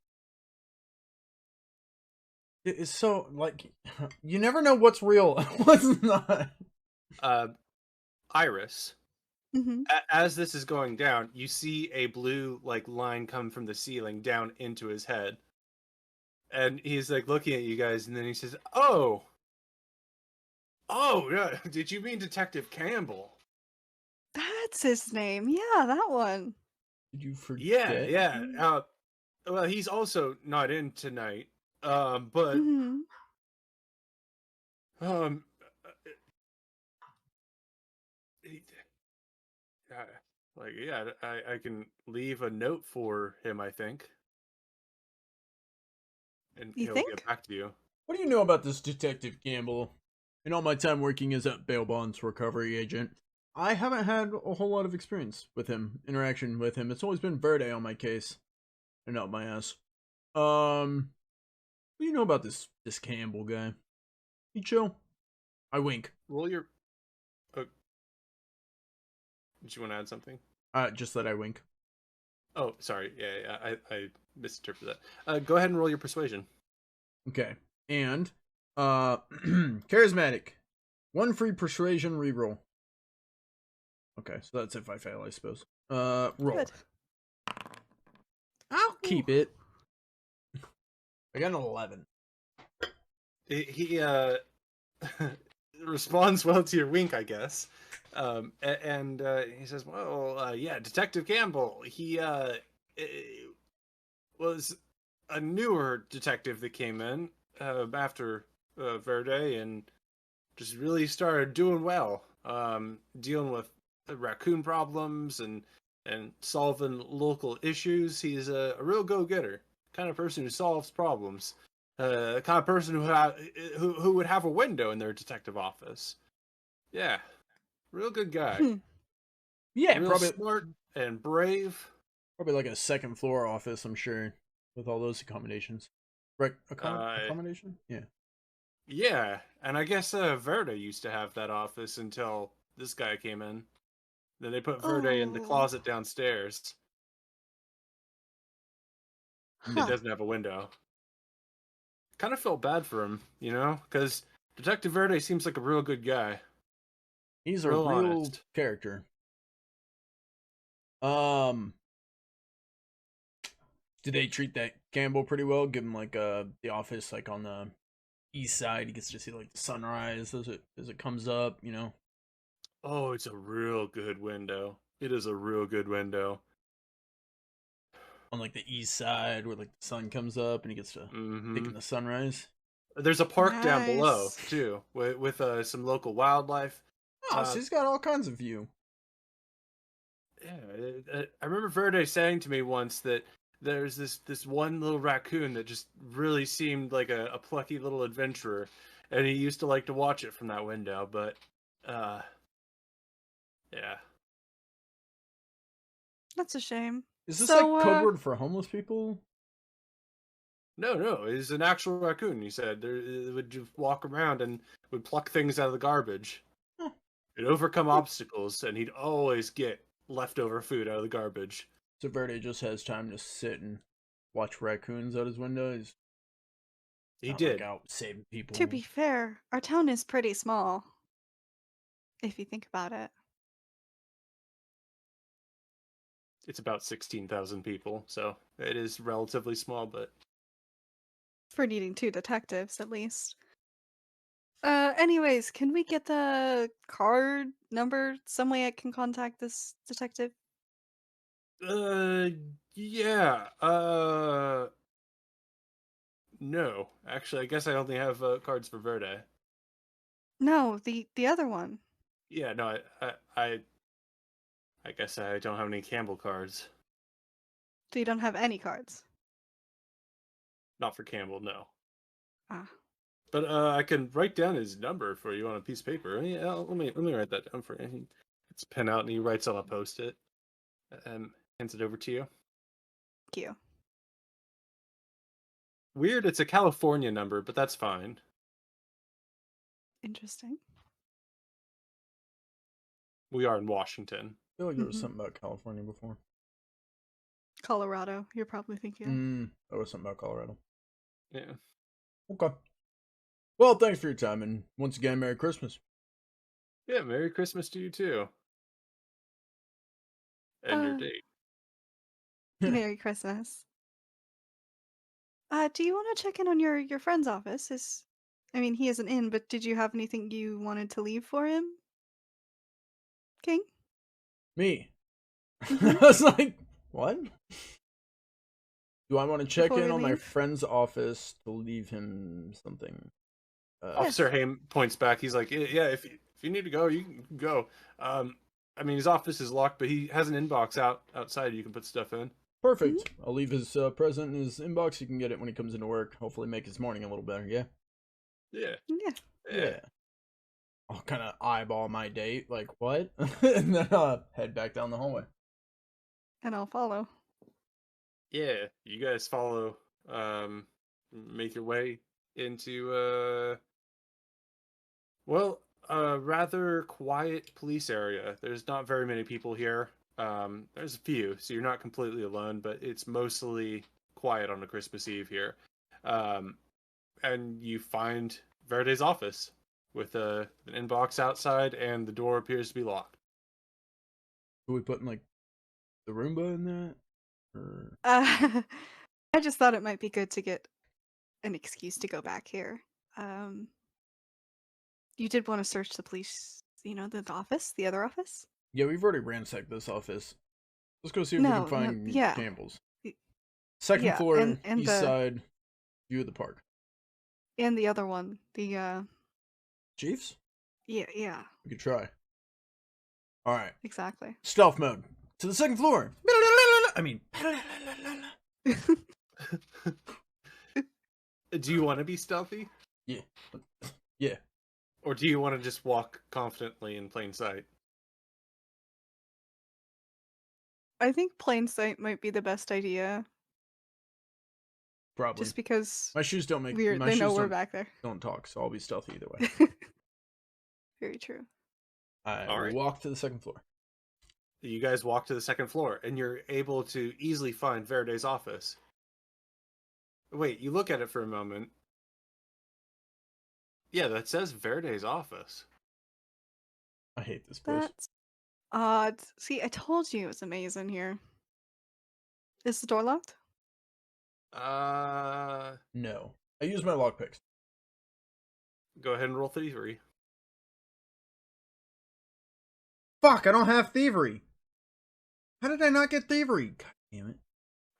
It's so, like, you never know what's real and what's not. Iris, Mm-hmm. as this is going down, you see a blue line come from the ceiling down into his head, and he's like looking at you guys, and then he says, "Oh, yeah, did you mean Detective Campbell?" That's his name. Yeah, that one. Did you Yeah, forget? yeah. Well, he's also not in tonight. But Mm-hmm. um, he- yeah, I can leave a note for him, I think, and You he'll get think? back to you. What do you know about this Detective Campbell? In all my time working as a bail bonds recovery agent, I haven't had a whole lot of experience with him, interaction with him. It's always been Verde on my case, and up my ass. What do you know about this Campbell guy? He chill. I wink. Roll your. Oh, did you want to add something? Just that I wink. Oh, sorry. Yeah. I misinterpreted that. Go ahead and roll your persuasion. Okay. And charismatic. One free persuasion reroll. Okay, so that's if I fail, I suppose. Roll. Good. I'll keep it. I got an 11. He responds well to your wink, I guess. And he says, "Well, yeah, Detective Campbell. He was a newer detective that came in after Verde, and just really started doing well, dealing with raccoon problems and solving local issues. He's a real go-getter, kind of person who solves problems. the kind of person who would have a window in their detective office. Yeah, real good guy. Yeah, Real probably smart and brave. probably like a second floor office, I'm sure, with all those accommodations. Right, Uh, accommodation? Yeah. yeah, and I guess Verde used to have that office until this guy came in. Then they put Verde in the Oh, closet downstairs. It huh. doesn't have a window. Kind of felt bad for him, because Detective Verde seems like a real good guy, He's a real real honest. character. Um, did they treat that Campbell pretty well? Give him like the office like on the east side. He gets to see like the sunrise as it comes up. Oh, it's a real good window. It is a real good window. On like the east side where like the sun comes up and he gets to take Hmm in the sunrise. There's a park down below Nice. too, with some local wildlife. Oh, so Uh, he's got all kinds of view. yeah, I remember Verde saying to me once that there's this one little raccoon that just really seemed like a plucky little adventurer, and he used to like to watch it from that window. But, uh, yeah, That's a shame. Is this like So, code word for homeless people? no, he's an actual raccoon. He said it would just walk around and would pluck things out of the garbage. Huh. It'd overcome obstacles, and he'd always get leftover food out of the garbage. So Verde just has time to sit and watch raccoons out his window. He's He not like did. out saving people. to be fair, our town is pretty small, if you think about it. It's about 16,000 people, so it is relatively small, but For needing two detectives, at least. Anyways, can we get the card number? Some way I can contact this detective? uh yeah. No. Actually, I guess I only have cards for Verde. No, the other one. Yeah, no, I guess I don't have any Campbell cards. So you don't have any cards. Not for Campbell, no. Ah. But I can write down his number for you on a piece of paper. Yeah, let me write that down for you. He gets a pen out and he writes on a post-it and hands it over to you. Thank you. Weird, it's a California number, but that's fine. Interesting. We are in Washington. I feel like there was Mhm. something about California before. Colorado, you're probably thinking of. There was something about Colorado. Yeah. Okay. Well, thanks for your time, and once again, Merry Christmas. Yeah, Merry Christmas to you too. And your Uh, date. Merry Christmas. Do you want to check in on your friend's office? I mean, he isn't in, but did you have anything you wanted to leave for him, King? Me. Mm-hmm. I was like, what? Do I want to check Before in we on my leave? friend's office to leave him something? Yes. Officer Haim points back. He's like, "Yeah, if you need to go, you can go. I mean, his office is locked, but he has an inbox outside. You can put stuff in." Perfect. I'll leave his present in his inbox. You can get it when he comes into work. Hopefully, make his morning a little better. Yeah. Yeah, Yeah. Yeah. I'll kind of eyeball my date, like what, and then head back down the hallway. And I'll follow. yeah. You guys follow. Make your way into well, a rather quiet police area. There's not very many people here. There's a few, so you're not completely alone, but it's mostly quiet on a Christmas Eve here. Um, and you find Verde's office with an inbox outside, and the door appears to be locked. Are we putting like the Roomba in that? Or I just thought it might be good to get an excuse to go back here. Um, you did want to search the police, the office, the other office? yeah, we've already ransacked this office. Let's go see if we can No, no, find yeah, Campbell's. y- Second yeah, floor, and east side, view of the park. the other one, Chiefs? yeah, We could try. All right. exactly. Stealth mode. To the second floor. I mean. Do you want to be stealthy? Yeah. Yeah. Or do you want to just walk confidently in plain sight? I think plain sight might be the best idea, Probably. just because My shoes don't make they know we're back there. don't talk, so I'll be stealthy either way. Very true. I All will right. walk to the second floor. You guys walk to the second floor, and you're able to easily find Verde's office. Wait, you look at it for a moment. Yeah, that says Verde's office. I hate this place. That's odd. See, I told you it was amazing here. Is the door locked? No. I use my lockpicks. Go ahead and roll thievery. Fuck, I don't have thievery. How did I not get thievery? God damn it.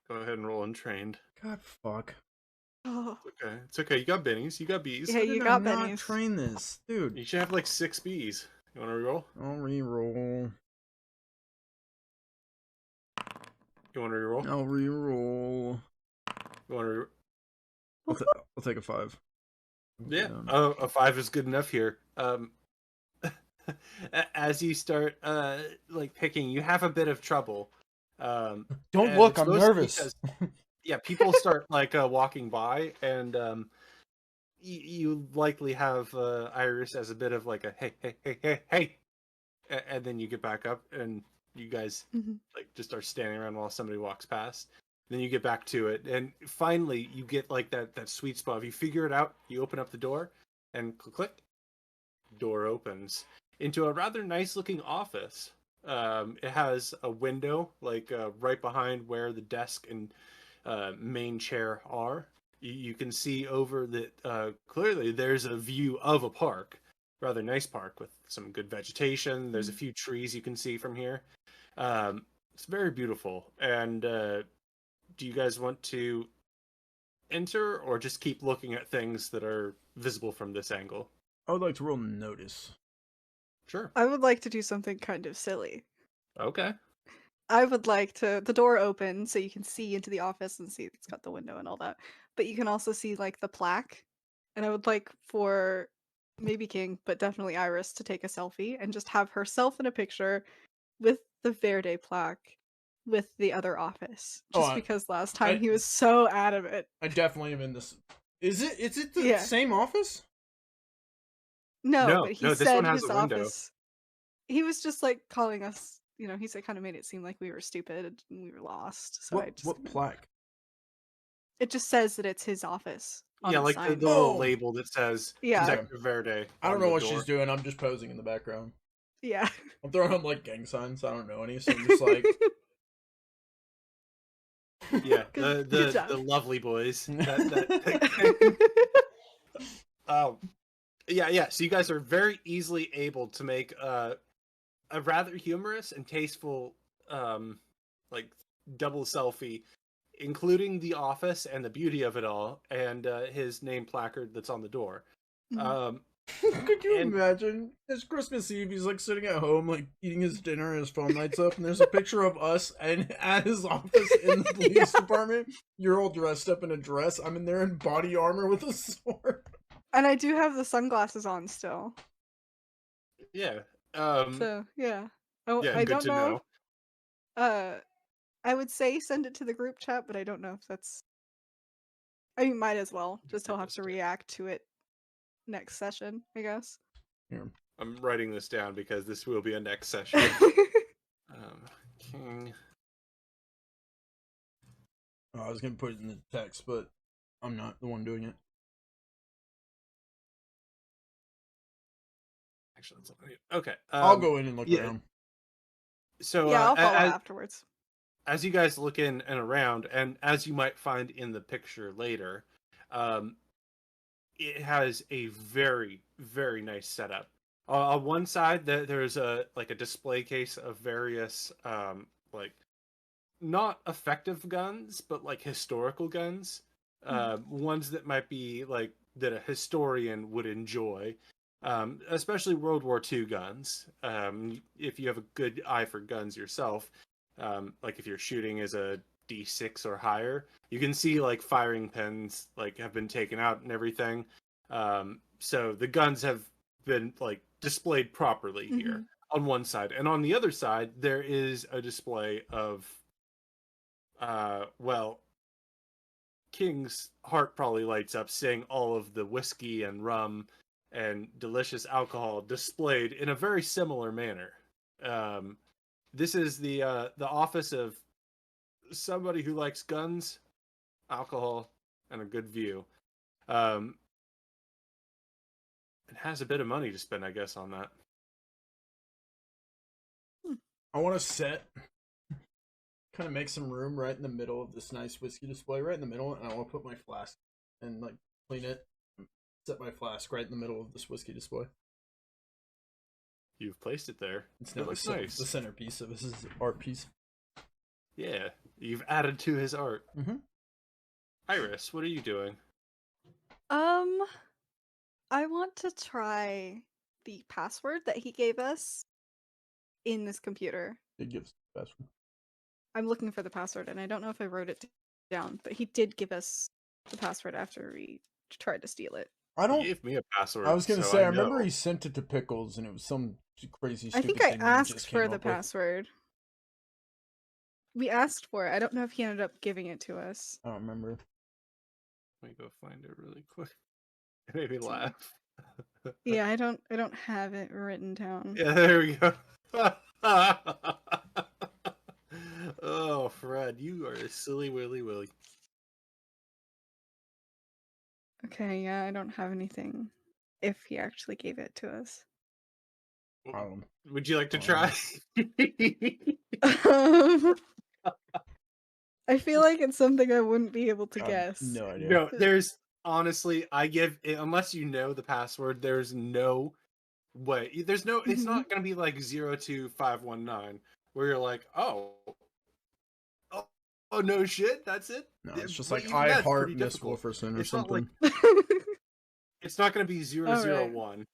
Go ahead and roll untrained. God fuck. Oh, Okay, it's okay. You got bennies. You got bees. Yeah, How you did got I not bennies. train this? Dude. You should have like 6 bees. You want to reroll? I'll re-roll. You want to reroll? I'll re-roll. You want to? I'll take a 5. Yeah. Oh, a 5 is good enough here. As you start like picking, you have a bit of trouble. Don't and look, it's I'm mostly nervous. because, yeah, people start like walking by, and you likely have Iris as a bit of like a hey, and then you get back up, and you guys Mhm. like just are standing around while somebody walks past. Then you get back to it, and finally you get like that sweet spot. If you figure it out, you open up the door, and click, door opens into a rather nice looking office. It has a window like right behind where the desk and main chair are. You can see over that clearly there's a view of a park, rather nice park with some good vegetation. There's a few trees you can see from here. It's very beautiful. And do you guys want to enter or just keep looking at things that are visible from this angle? I would like to roll notice. Sure. I would like to do something kind of silly. Okay. I would like to the door open so you can see into the office and see it's got the window and all that. But you can also see like the plaque. And I would like for maybe King, but definitely Iris to take a selfie and just have herself in a picture with the Verde plaque with the other office. Just because last time he was so adamant. I definitely am in this. Is it the Yeah. same office? No, but he this said one has his a window. office. He was just like calling us, he said kind of made it seem like we were stupid and we were lost. So What plaque? It just says that it's his office. On Yeah, the like the sign. little label that says Yeah. Detective Verde. I don't on know the what door. she's doing. I'm just posing in the background. Yeah. I'm throwing up like gang signs. I don't know any, so I'm just like. Yeah, Good job. the lovely boys. Yeah. So you guys are very easily able to make a rather humorous and tasteful, like double selfie, including the office and the beauty of it all, and his name placard that's on the door. Mhm. Could you And- imagine? It's Christmas Eve. He's like sitting at home, like eating his dinner. His phone lights up, and there's a picture of us and at his office in the police department. You're all dressed up in a dress. I'm in there in body armor with a sword. And I do have the sunglasses on still. Yeah. So yeah. Oh, Yeah, I good don't to know. know. I would say send it to the group chat, but I don't know if that's. I mean, might as well. Just he'll have to react to it next session, I guess. Here. I'm writing this down because this will be a next session. King. Oh, I was gonna put it in the text, but I'm not the one doing it. Actually, that's not it. Okay. I'll go in and look yeah. around. So yeah, I'll follow afterwards. As you guys look in and around, and as you might find in the picture later, it has a very, very nice setup. On one side, there's a display case of various like not effective guns, but like historical guns. Ones that might be like that a historian would enjoy, especially World War II guns. If you have a good eye for guns yourself, like if you're shooting as a D6 or higher. You can see like firing pins like have been taken out and everything. So the guns have been like displayed properly here on one side, and on the other side there is a display of well, King's heart probably lights up seeing all of the whiskey and rum and delicious alcohol displayed in a very similar manner. This is the office of somebody who likes guns, alcohol, and a good view. And has a bit of money to spend, I guess, on that. I want to set, kind of make some room right in the middle of this nice whiskey display, right in the middle, and I want to put my flask and like clean it. Set my flask right in the middle of this whiskey display. You've placed it there. It's now looks the nice. The centerpiece of this art piece. Yeah, you've added to his art. Mm-hmm. Iris, what are you doing? I want to try the password that he gave us in this computer. It gives the password. I'm looking for the password, and I don't know if I wrote it down, but he did give us the password after we tried to steal it. He gave me a password. I was gonna say, I remember he sent it to Pickles, and it was some crazy. I think I asked for the password. We asked for it. I don't know if he ended up giving it to us. I don't remember. Let me go find it really quick. It made me laugh. Yeah, I don't have it written down. Yeah, there we go. Oh, Fred, you are a silly willy willy. Okay, yeah, I don't have anything. If he actually gave it to us. Would you like to try? I feel like it's something I wouldn't be able to guess. No idea. No, there's honestly, unless you know the password, there's no way. There's no. It's not gonna be like 02519 where you're like, oh, no shit, that's it. No, it's just like I heart Miss Wolferson or something. Like, it's not gonna be 001.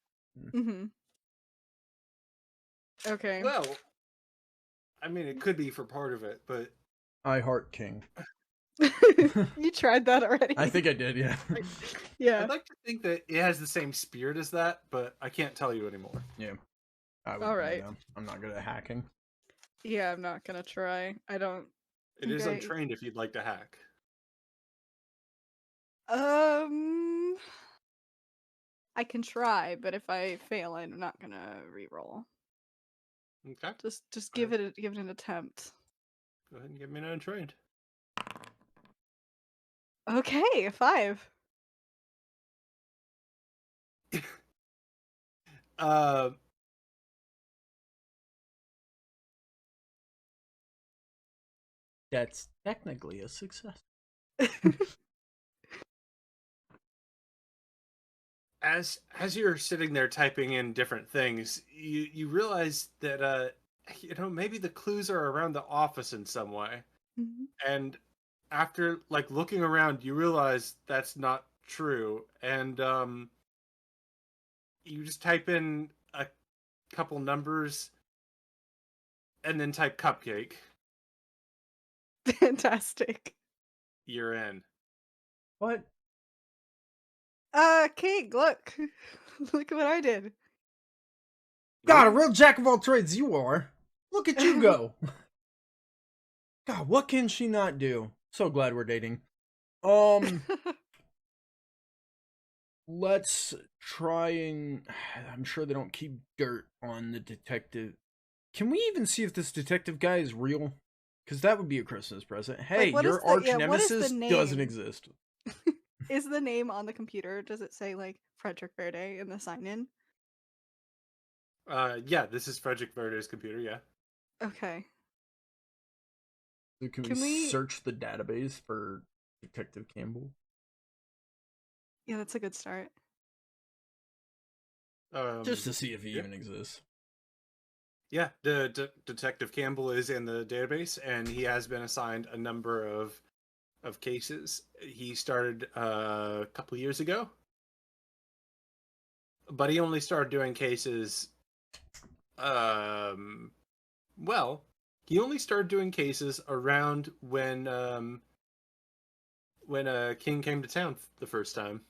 Mm-hmm. Okay. Well, I mean, it could be for part of it, but I heart King. You tried that already? I think I did, yeah. Yeah. I'd like to think that it has the same spirit as that, but I can't tell you anymore. Yeah. All right. I'm not good at hacking. Yeah, I'm not gonna try. I don't. It is untrained if you'd like to hack. I can try, but if I fail, I'm not gonna re-roll. Okay. Just give it an attempt. Go ahead and give me an untrained. Okay, 5. That's technically a success. As you're sitting there typing in different things, you realize that maybe the clues are around the office in some way. Mm-hmm. And after like looking around, you realize that's not true, and you just type in a couple numbers and then type cupcake. Fantastic. You're in. What? Cake, look. Look at what I did. God, a real jack of all trades you are. Look at you go. God, what can she not do? So glad we're dating. Let's try and... I'm sure they don't keep dirt on the detective. Can we even see if this detective guy is real? Because that would be a Christmas present. Hey, your arch nemesis doesn't exist. Is the name on the computer? Does it say, like, Frederick Verde in the sign-in? Yeah, this is Frederick Verde's computer, yeah. Okay. So can we search the database for Detective Campbell? Yeah, that's a good start. Just to see if he even exists. Yeah, the Detective Campbell is in the database, and he has been assigned a number of cases. He started a couple years ago, but he only started doing cases, well, He only started doing cases around when King came to town the first time.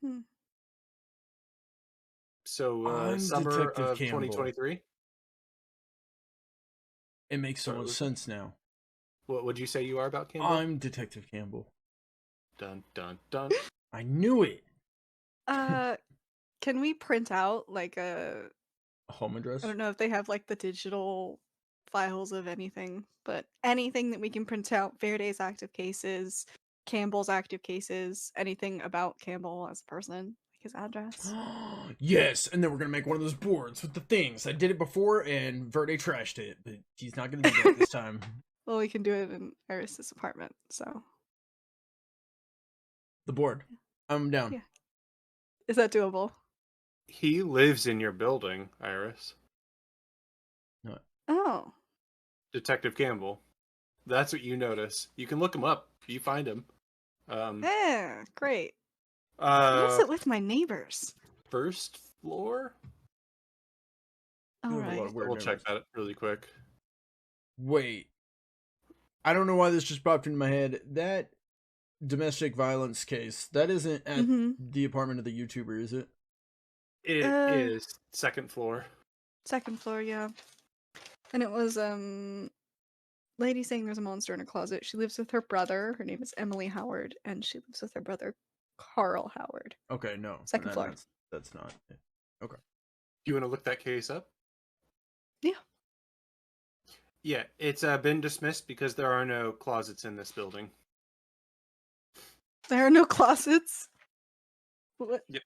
Hmm. So I'm summer Detective of Campbell. 2023. It makes so Sorry, much sense now. What would you say you are about Campbell? I'm Detective Campbell. Dun dun dun. I knew it. Can we print out like A home address? I don't know if they have like the digital files of anything, but anything that we can print out, Verde's active cases, Campbell's active cases, anything about Campbell as a person, like his address. Yes, and then we're gonna make one of those boards with the things. I did it before, and Verde trashed it, but he's not gonna do that this time. Well, we can do it in Iris's apartment, so The board. I'm down. yeah. Is that doable? He lives in your building, Iris. No. Oh. Detective Campbell. That's what you notice. You can look him up. You find him. Yeah, great. What is Uh, it with my neighbors? first floor. All You have a lot right. of weird We'll check numbers. that really quick. Wait. I don't know why this just popped into my head. That domestic violence case, that isn't at Mm-hmm. the apartment of the YouTuber, is it? It is second floor. Second floor, yeah. And it was lady saying there's a monster in her closet. She lives with her brother. Her name is Emily Howard, and she lives with her brother Carl Howard. Okay, no. Second then floor. That's not it. Okay. Do you want to look that case up? Yeah. Yeah, it's been dismissed because there are no closets in this building. There are no closets. What? Yep.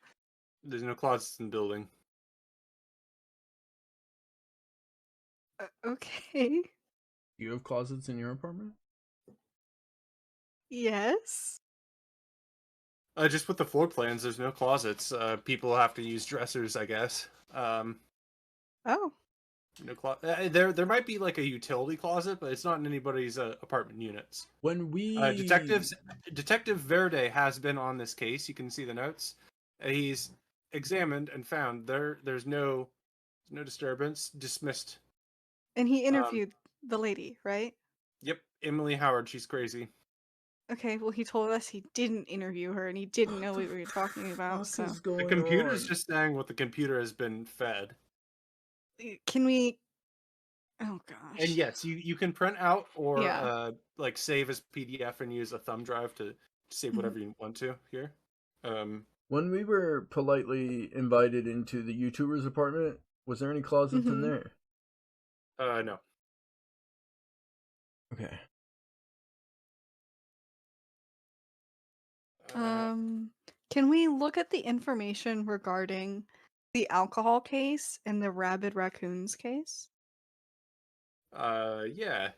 There's no closets in the building. Okay. Do you have closets in your apartment? Yes. Just with the floor plans, there's no closets. People have to use dressers, I guess. Oh. No there might be like a utility closet, but it's not in anybody's apartment units. When we Detective Verde has been on this case. You can see the notes. He's examined and found there's no disturbance. Dismissed. And he interviewed the lady, right? Yep, Emily Howard. She's crazy. Okay, well, he told us he didn't interview her and he didn't know what we were talking about, so. The computer's just saying what the computer has been fed. Can we. Oh, gosh. And yes, you can print out or Yeah. like save as PDF and use a thumb drive to save whatever you want to here. When we were politely invited into the YouTuber's apartment, was there any closets in there? No. Okay. Can we look at the information regarding the alcohol case and the rabid raccoons case? Yeah.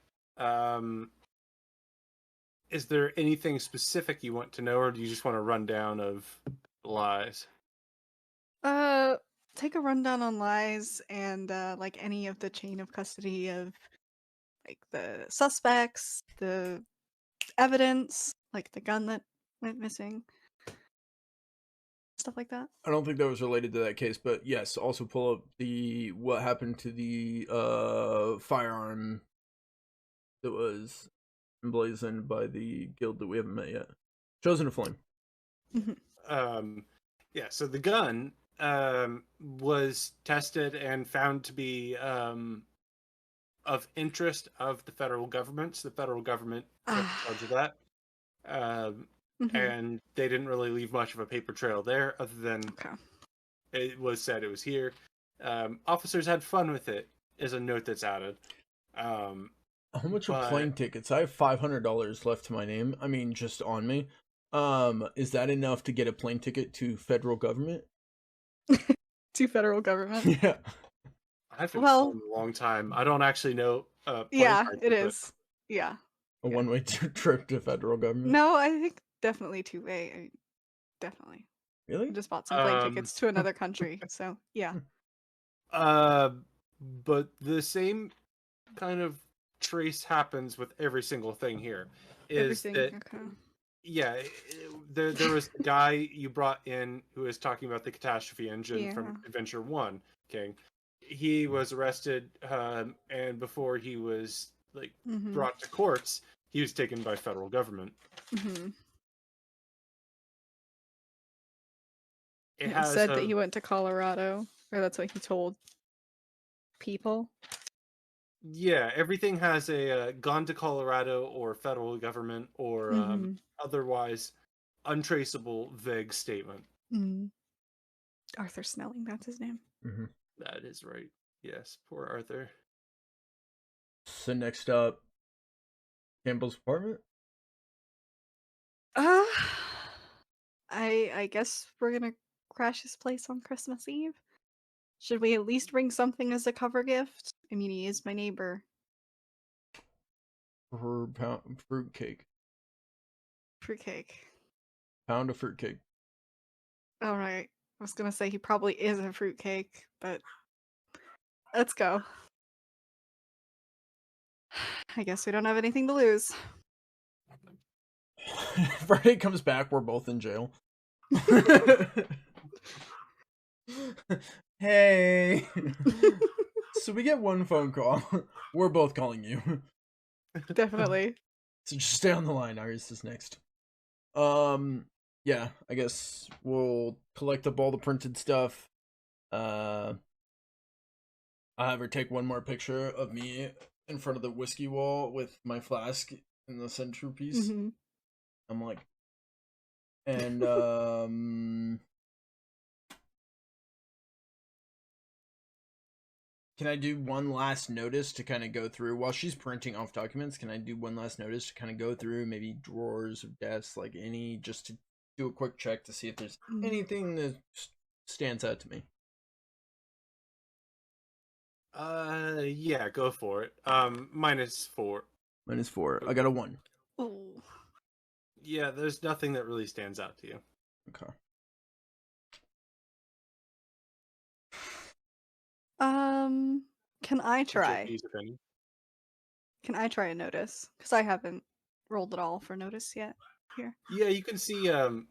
Is there anything specific you want to know, or do you just want a rundown of lies? Take a rundown on lies and like any of the chain of custody of like the suspects, the evidence, like the gun that went missing, stuff like that. I don't think that was related to that case, but yes, also pull up the what happened to the firearm that was emblazoned by the guild that we haven't met yet. Chosen to Flame. Yeah, so the gun was tested and found to be of interest of the federal government. So the federal government took charge of that. And they didn't really leave much of a paper trail there other than it was said it was here. Officers had fun with it is a note that's added. How much are plane tickets? I have $500 left to my name. I mean, just on me. Is that enough to get a plane ticket to federal government? To federal government? Yeah. I haven't flown in a long time. I don't actually know. Yeah, it is. Yeah. A one-way trip to federal government? No, I think definitely two-way. Definitely. Really? I just bought some plane tickets to another country, so yeah. But the same kind of trace happens with every single thing here. Yeah, there was a guy you brought in who was talking about the catastrophe engine from Adventure 1, King. he was arrested, and before he was like Mm-hmm. brought to courts, he was taken by federal government. Mm-hmm. It It has said that he went to Colorado, or that's what he told people. yeah, everything has a gone to Colorado or federal government or Mm-hmm. otherwise untraceable vague statement. Mm. Arthur Snelling, that's his name. Mm-hmm. That is right. Yes, poor Arthur. So next up, Campbell's apartment. I guess we're gonna crash his place on Christmas Eve. Should we at least bring something as a cover gift? I mean, he is my neighbor. For fruitcake. Fruitcake. Pound of fruitcake. All right. I was gonna say he probably is a fruitcake, but let's go. I guess we don't have anything to lose. Friday comes back, we're both in jail. Hey. So we get one phone call. We're both calling you. Definitely. So just stay on the line. Iris is next. Yeah, I guess we'll collect up all the printed stuff. I'll have her take one more picture of me in front of the whiskey wall with my flask in the centerpiece. Mm-hmm. I'm like, and can I do one last notice to kind of go through while she's printing off documents? Can I do one last notice to kind of go through maybe drawers of desks, like any, just to do a quick check to see if there's anything that stands out to me? Yeah, go for it. -4. -4. I got a 1. Ooh. Yeah, there's nothing that really stands out to you. Okay. Can I try? Use, if any. Can I try a notice? Because I haven't rolled at all for notice yet here. Yeah, you can see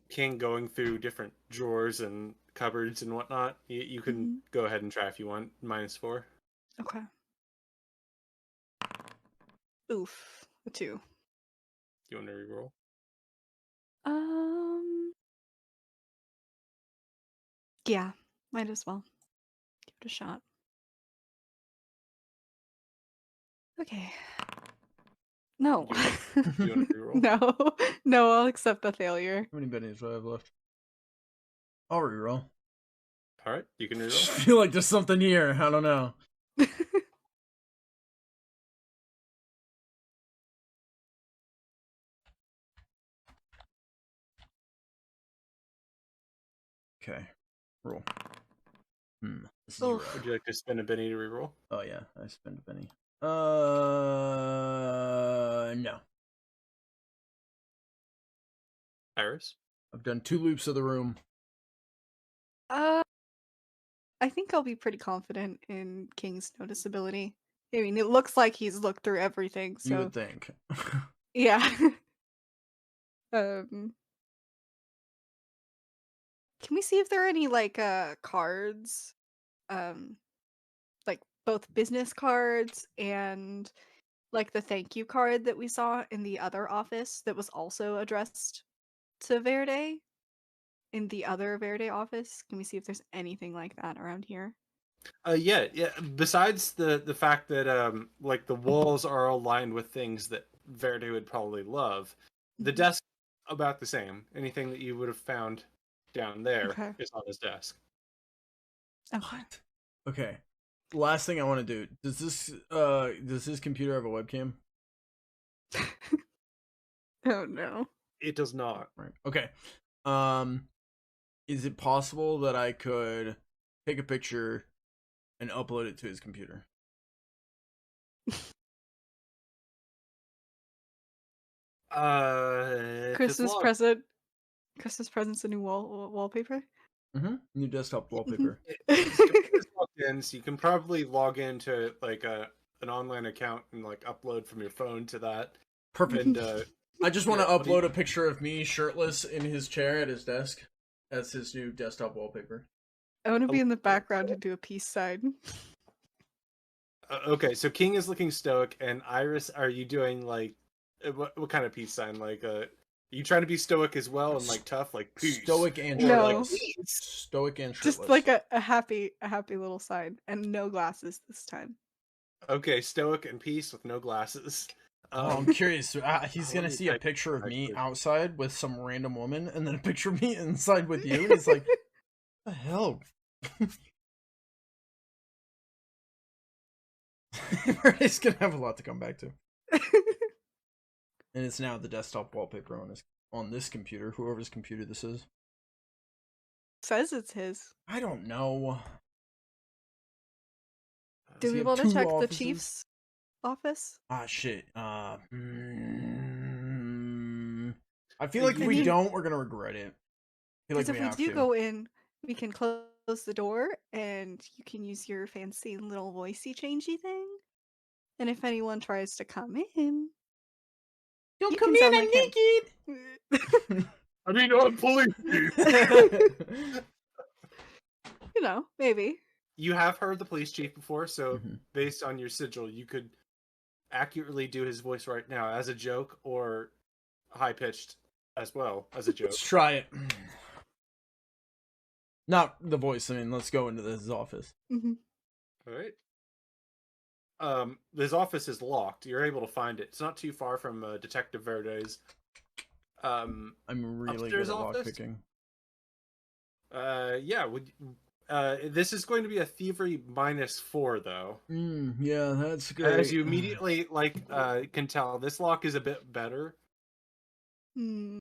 King going through different drawers and cupboards and whatnot. You can go ahead and try if you want. -4. Okay. Oof. A 2. You want to reroll? Yeah, might as well. Give it a shot. Okay. No. You want to reroll? No. No, I'll accept the failure. How many bennies do I have left? I'll reroll. All right, you can I reroll. feel like there's something here. I don't know. Okay. Roll. 0. Oof. Would you like to spend a Benny to reroll? Oh yeah, I spent a penny. No. Iris? I've done 2 loops of the room. I think I'll be pretty confident in King's noticeability. I mean, it looks like he's looked through everything, so You would think. yeah. Can we see if there are any like cards? Like both business cards and like the thank you card that we saw in the other office that was also addressed to Verde in the other Verde office. Can we see if there's anything like that around here? Yeah. Besides the fact that like the walls are all lined with things that Verde would probably love, the desk about the same. Anything that you would have found down there is on his desk. Okay. Okay. Last thing I want to do. Does this computer have a webcam? Oh no. It does not. Right. Okay. Is it possible that I could take a picture and upload it to his computer? Christmas present. Christmas present's a new wallpaper. New desktop wallpaper. It's logged in, so you can probably log into like an online account and like upload from your phone to that. Perfect. And I just want to upload a picture of me shirtless in his chair at his desk. That's his new desktop wallpaper. I want to be in the background and do a peace sign. Okay, so King is looking stoic, and Iris, are you doing like what kind of peace sign? Like, you trying to be stoic as well and like tough, like peace, Stoic and or like No. shirtless. peace? Stoic and Just shirtless. like a happy little sign and no glasses this time. Okay, stoic and peace with no glasses. Oh, I'm curious. He's let gonna me see a type picture of me actually. outside with some random woman, and then a picture of me inside with you, and he's like, "What the hell?" He's gonna have a lot to come back to. And it's now the desktop wallpaper on this computer, whoever's computer this is. Says it's his. I don't know. Do Does he we have want to two check the offices? chief's office? Ah, shit. I feel like if You we can- don't, we're gonna regret it. I feel like Because if we have do to. go in, we can close the door and you can use your fancy little voicey changey thing. And if anyone tries to come in, Don't you come can in, sound I'm like him. naked. I mean, I'm police. You know, maybe. You have heard the police chief before, so Mhm. based on your sigil, you could accurately do his voice right now as a joke or high pitched as well as a joke. Let's try it. Not the voice. I mean, let's go into his office. Mm-hmm. All right. His office is locked. You're able to find it. It's not too far from Detective Verde's. I'm really Upstairs good at office? lockpicking. Yeah. This is going to be a thievery -4 though. Yeah, that's great. As you immediately can tell, this lock is a bit better. Mm.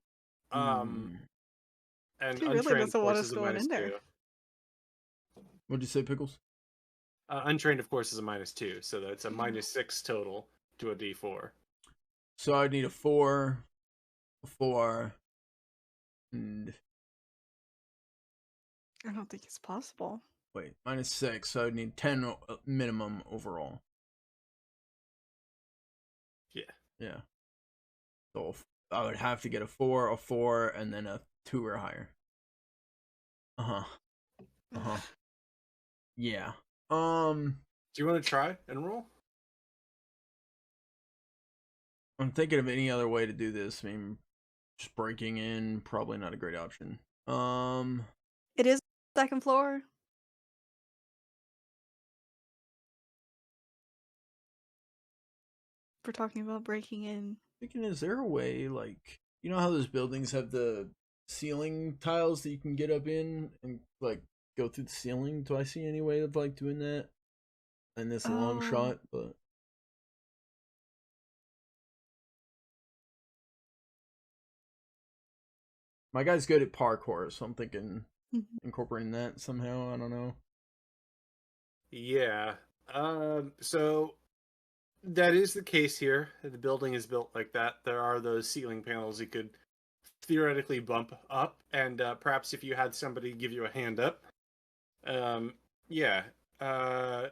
And He really untrained, of doesn't want course, us is a going in there. -2. What'd you say, Pickles? Untrained, of course, is a -2, so that's a -6 total to a D4. So I'd need a 4, a 4, and I don't think it's possible. wait, -6. So I'd need 10 minimum overall. Yeah. Yeah. So I would have to get a 4, and then a 2 or higher. Yeah. Do you want to try and roll? I'm thinking of any other way to do this. I mean, just breaking in, probably not a great option. It is second floor. We're talking about breaking in. Thinking, is there a way, like, you know how those buildings have the ceiling tiles that you can get up in and like go through the ceiling? Do I see any way of like doing that in this long Oh. shot? But my guy's good at parkour, so I'm thinking incorporating that somehow. I don't know. Yeah. So that is the case here. The building is built like that. There are those ceiling panels you could theoretically bump up, and perhaps if you had somebody give you a hand up. Yeah. I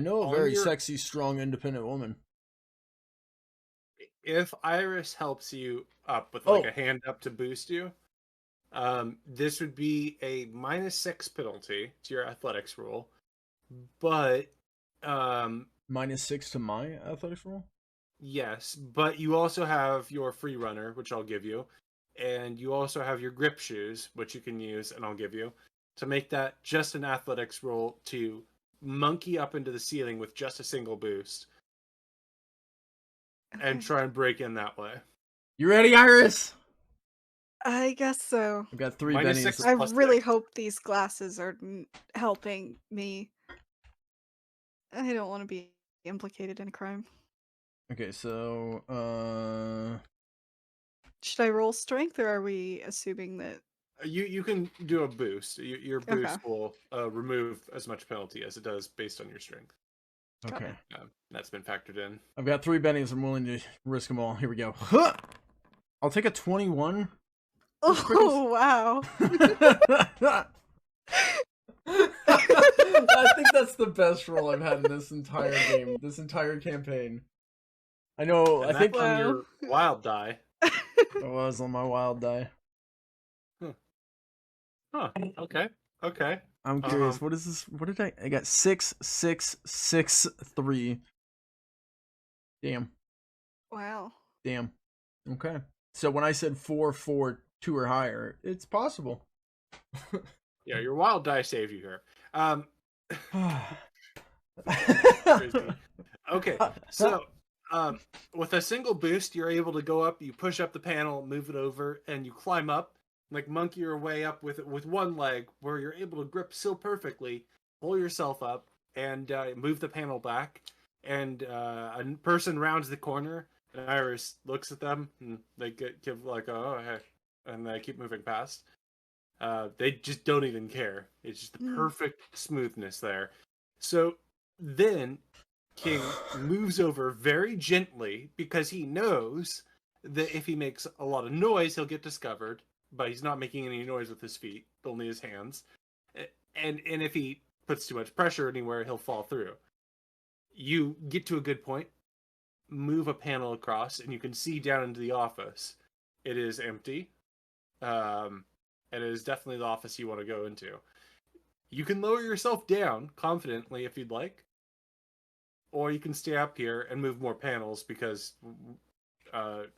know a On very your- sexy, strong, independent woman. If Iris helps you up with like Oh. a hand up to boost you, this would be a -6 penalty to your athletics roll, but -6 to my athletics roll. yes, but you also have your free runner, which I'll give you, and you also have your grip shoes, which you can use, and I'll give you, to make that just an athletics roll to monkey up into the ceiling with just a single boost and try and break in that way. You ready, Iris? I guess so. I've got 3 -6 bennies. is I plus really 6. hope these glasses are helping me. I don't want to be implicated in a crime. Okay, so Should I roll strength, or are we assuming that? You can do a boost. Your boost Okay. will remove as much penalty as it does based on your strength. Got okay. it. That's been factored in. I've got 3 bennies. I'm willing to risk them all. Here we go. Huh! I'll take a 21. Oh wow! I think that's the best roll I've had in this entire game, this entire campaign. I know. And I think that's on Wow. your wild die. it was on my wild die. Huh. Okay. Okay. I'm curious. What is this? What did I got 6663. Damn. Wow. Damn. Okay. So when I said 442 or higher, it's possible. Yeah, your wild die save you here. Crazy. Okay, so with a single boost, you're able to go up. You push up the panel, move it over, and you climb up, like monkey your way up with one leg, where you're able to grip so perfectly, pull yourself up, and move the panel back. And a person rounds the corner, and Iris looks at them, and they give like, oh, hey, and they keep moving past. They just don't even care. It's just the perfect smoothness there. So then King moves over very gently because he knows that if he makes a lot of noise, he'll get discovered. But he's not making any noise with his feet, only his hands. And if he puts too much pressure anywhere, he'll fall through. You get to a good point, move a panel across, and you can see down into the office. It is empty. And it is definitely the office you want to go into. You can lower yourself down confidently if you'd like. Or you can stay up here and move more panels because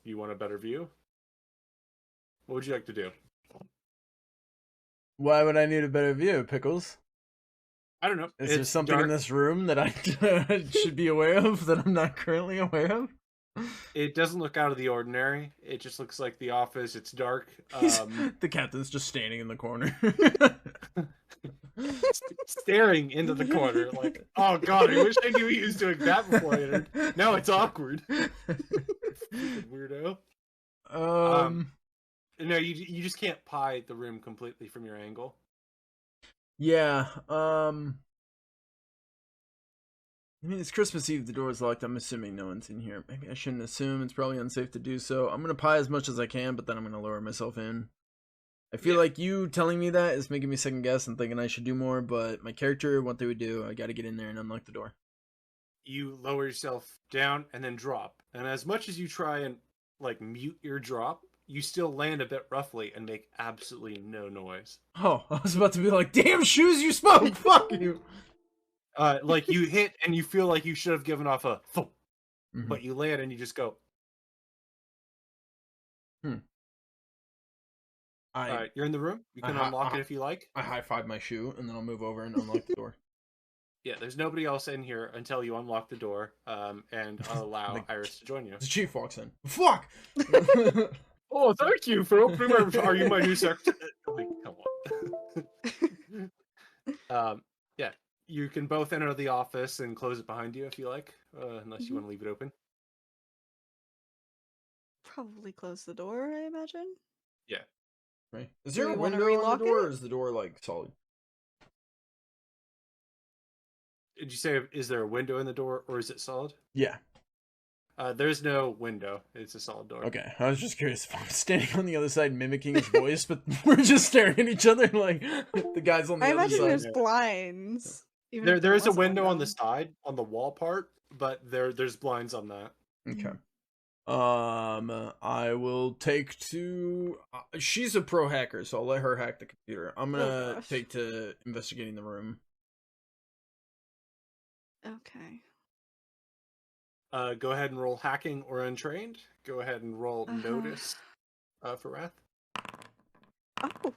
you want a better view. What would you like to do? Why would I need a better view, Pickles? I don't know. Is there something in this room that I should be aware of that I'm not currently aware of? It doesn't look out of the ordinary. It just looks like the office. It's dark. The captain's just standing in the corner. Staring into the corner like, oh god, I wish I knew he was doing that before I entered. Now it's awkward. Weirdo. No, you just can't pie the room completely from your angle. Yeah. I mean, it's Christmas Eve. The door's locked. I'm assuming no one's in here. Maybe I shouldn't assume. It's probably unsafe to do so. I'm gonna pie as much as I can, but then I'm gonna lower myself in. I feel like you telling me that is making me second guess and thinking I should do more, but my character, what they would do, I gotta get in there and unlock the door. You lower yourself down and then drop. And as much as you try and like mute your drop, you still land a bit roughly and make absolutely no noise. Oh, I was about to be like, damn shoes you smoke, fuck you. Like you hit and you feel like you should have given off a thump, but you land and you just go. You're in the room. You can unlock it if you like. I high-five my shoe, and then I'll move over and unlock the door. Yeah, there's nobody else in here until you unlock the door, and allow Iris to join you. The chief walks in. Fuck! Oh, thank you for opening my... Are you my new secretary? Like, come on. Yeah, you can both enter the office and close it behind you if you like, unless you want to leave it open. Probably close the door, I imagine. Yeah. Right. Is there a window on the door, or is the door like solid? Did you say, is there a window in the door, or is it solid? Yeah. There's no window. It's a solid door. Okay, I was just curious if I'm standing on the other side mimicking his voice, but we're just staring at each other like the guys on the other side. I imagine there's blinds. There is a window on the side, on the wall part, but there's blinds on that. Okay. I will take to... she's a pro hacker, so I'll let her hack the computer. I'm gonna take to investigating the room. Okay. Go ahead and roll hacking or untrained. Go ahead and roll notice for Rath. Oh.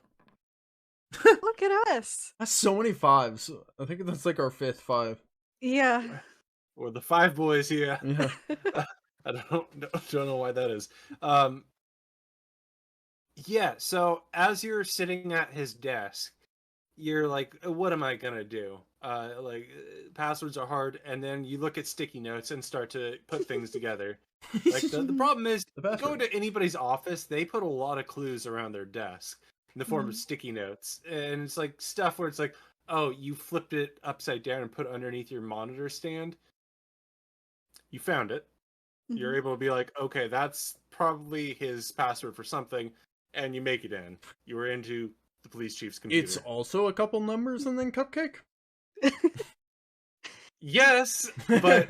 Look at us. That's so many fives. I think that's like our 5th 5. Yeah. Or the 5 boys here. Yeah. I don't know why that is. Yeah, so as you're sitting at his desk, you're like, what am I gonna do? Passwords are hard, and then you look at sticky notes and start to put things together. Like the problem is, go to anybody's office, they put a lot of clues around their desk in the form of sticky notes, and it's like stuff where it's like, oh, you flipped it upside down and put it underneath your monitor stand. You found it. You're able to be like, okay, that's probably his password for something, and you make it in. You were into the police chief's computer. It's also a couple numbers and then cupcake? Yes, but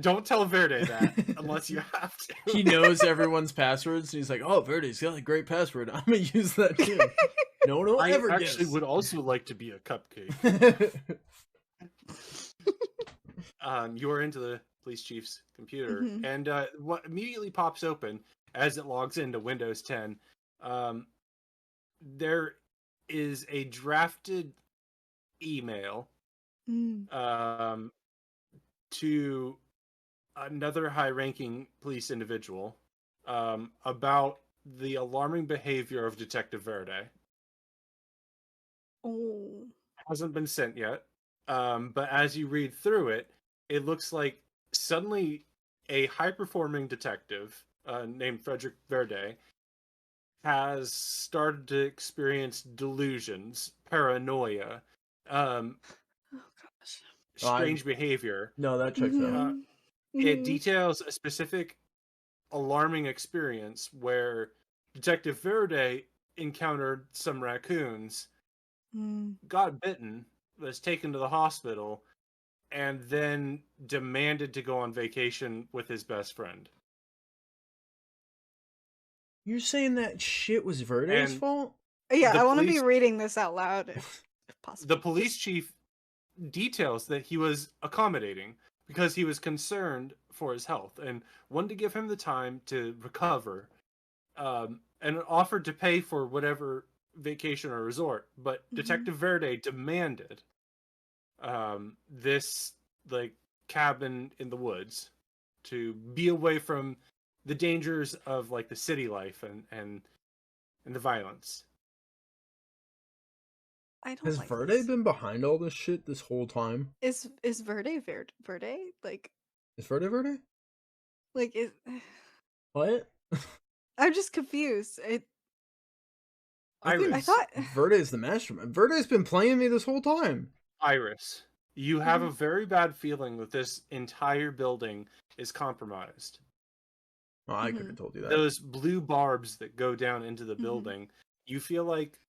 don't tell Verde that unless you have to. He knows everyone's passwords, and he's like, oh, Verde's got a great password. I'm gonna use that too. No one will I ever actually guess. would also like to be a cupcake. You're into the police chief's computer, Mhm. and what immediately pops open as it logs into Windows 10, there is a drafted email Mm. to another high-ranking police individual about the alarming behavior of Detective Verde. Oh. Hasn't been sent yet, but as you read through it, it looks like suddenly a high-performing detective named Frederick Verde has started to experience delusions, paranoia, um, Oh gosh. I strange behavior. no, that checks out. Uh, Mhm. it Mhm. details a specific alarming experience where Detective Verde encountered some raccoons, Mm. got bitten, was taken to the hospital, and then demanded to go on vacation with his best friend. You're saying that shit was Verde's And fault? Yeah, the I want to be police reading this out loud if the possible. police chief details that he was accommodating because he was concerned for his health and wanted to give him the time to recover, and offered to pay for whatever vacation or resort. But Mhm. Detective Verde demanded this like cabin in the woods to be away from the dangers of like the city life and the violence. I don't Has like Verde this. been behind all this shit this whole time? Is Verde Is Verde? like is What? I'm just confused. I Iris, thought Verde's the mastermind. Verde's been playing me this whole time. Iris, you have a Mhm. very bad feeling that this entire building is compromised. Oh, I could have Mhm. told you that. Those blue barbs that go down into the Mhm. building, you feel like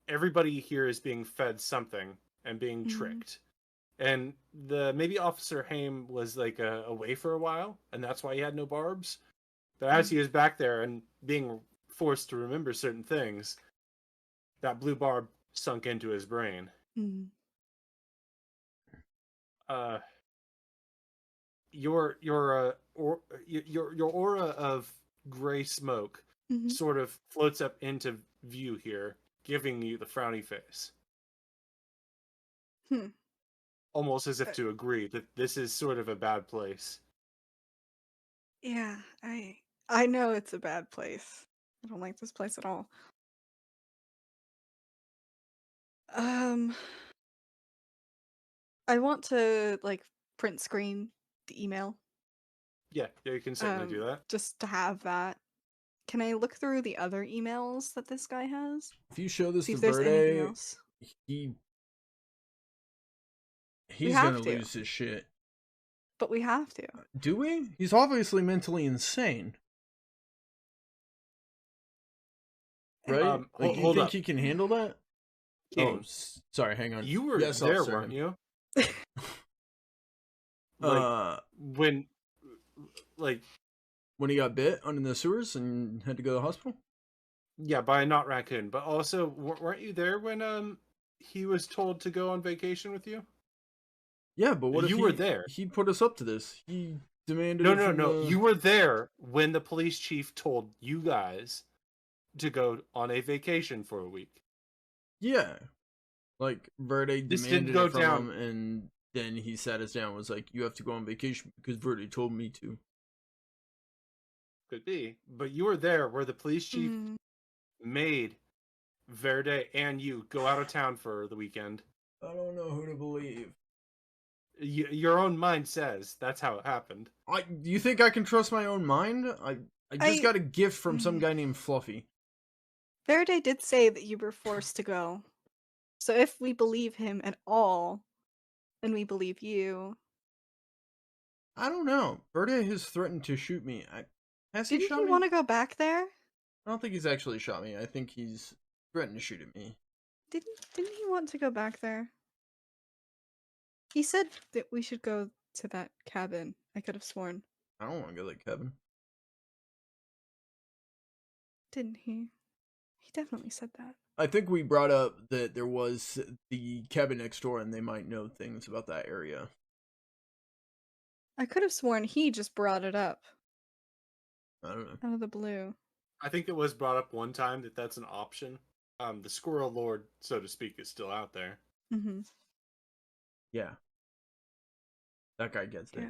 everybody here is being fed something and being Mhm. tricked. And the maybe Officer Haim was like away for a while, and that's why he had no barbs. But as he was back there and being forced to remember certain things, that blue barb sunk into his brain. Mhm. Uh, your aura of gray smoke Mhm. sort of floats up into view here, giving you the frowny face, Hmm. almost as if to agree that this is sort of a bad place. Yeah, I know it's a bad place. I don't like this place at all. Um, I want to like print screen the email. Yeah, you can certainly do that. Just to have that. Can I look through the other emails that this guy has? If you show this See to if there's anything Verde, else. he We he's gonna have to, lose his shit. but we have to. Do we? He's obviously mentally insane, right? Like, you Hold think up, he can handle that? Oh, King. sorry. Hang on. You were Yes, there, officer. weren't you? Like Uh, when, like when he got bit under the sewers and had to go to the hospital. yeah, by a not raccoon. But also, weren't you there when he was told to go on vacation with you? Yeah, but what if You were there. he put us up to this? He demanded No, it no, from no. the. You were there when the police chief told you guys to go on a vacation for a week. Yeah, like Verde This didn't demanded go it from down. him, and then he sat us down. And was like, "You have to go on vacation because Verde told me to." Could be, but you were there where the police chief Mm, made Verde and you go out of town for the weekend. I don't know who to believe. Your own mind says that's how it happened. Do you think I can trust my own mind? I just I got a gift from some mm. guy named Fluffy. Verde did say that you were forced to go. So if we believe him at all, then we believe you. I don't know. Verde has threatened to shoot me. Has he Didn't shot he me? want to go back there? I don't think he's actually shot me. I think he's threatened to shoot at me. Didn't he want to go back there? He said that we should go to that cabin. I could have sworn. I don't want to go like Kevin. Didn't he? He definitely said that. I think we brought up that there was the cabin next door, and they might know things about that area. I could have sworn he just brought it up I don't know. out of the blue. I think it was brought up one time that that's an option. The Squirrel Lord, so to speak, is still out there. Mm-hmm. Yeah. That guy gets it.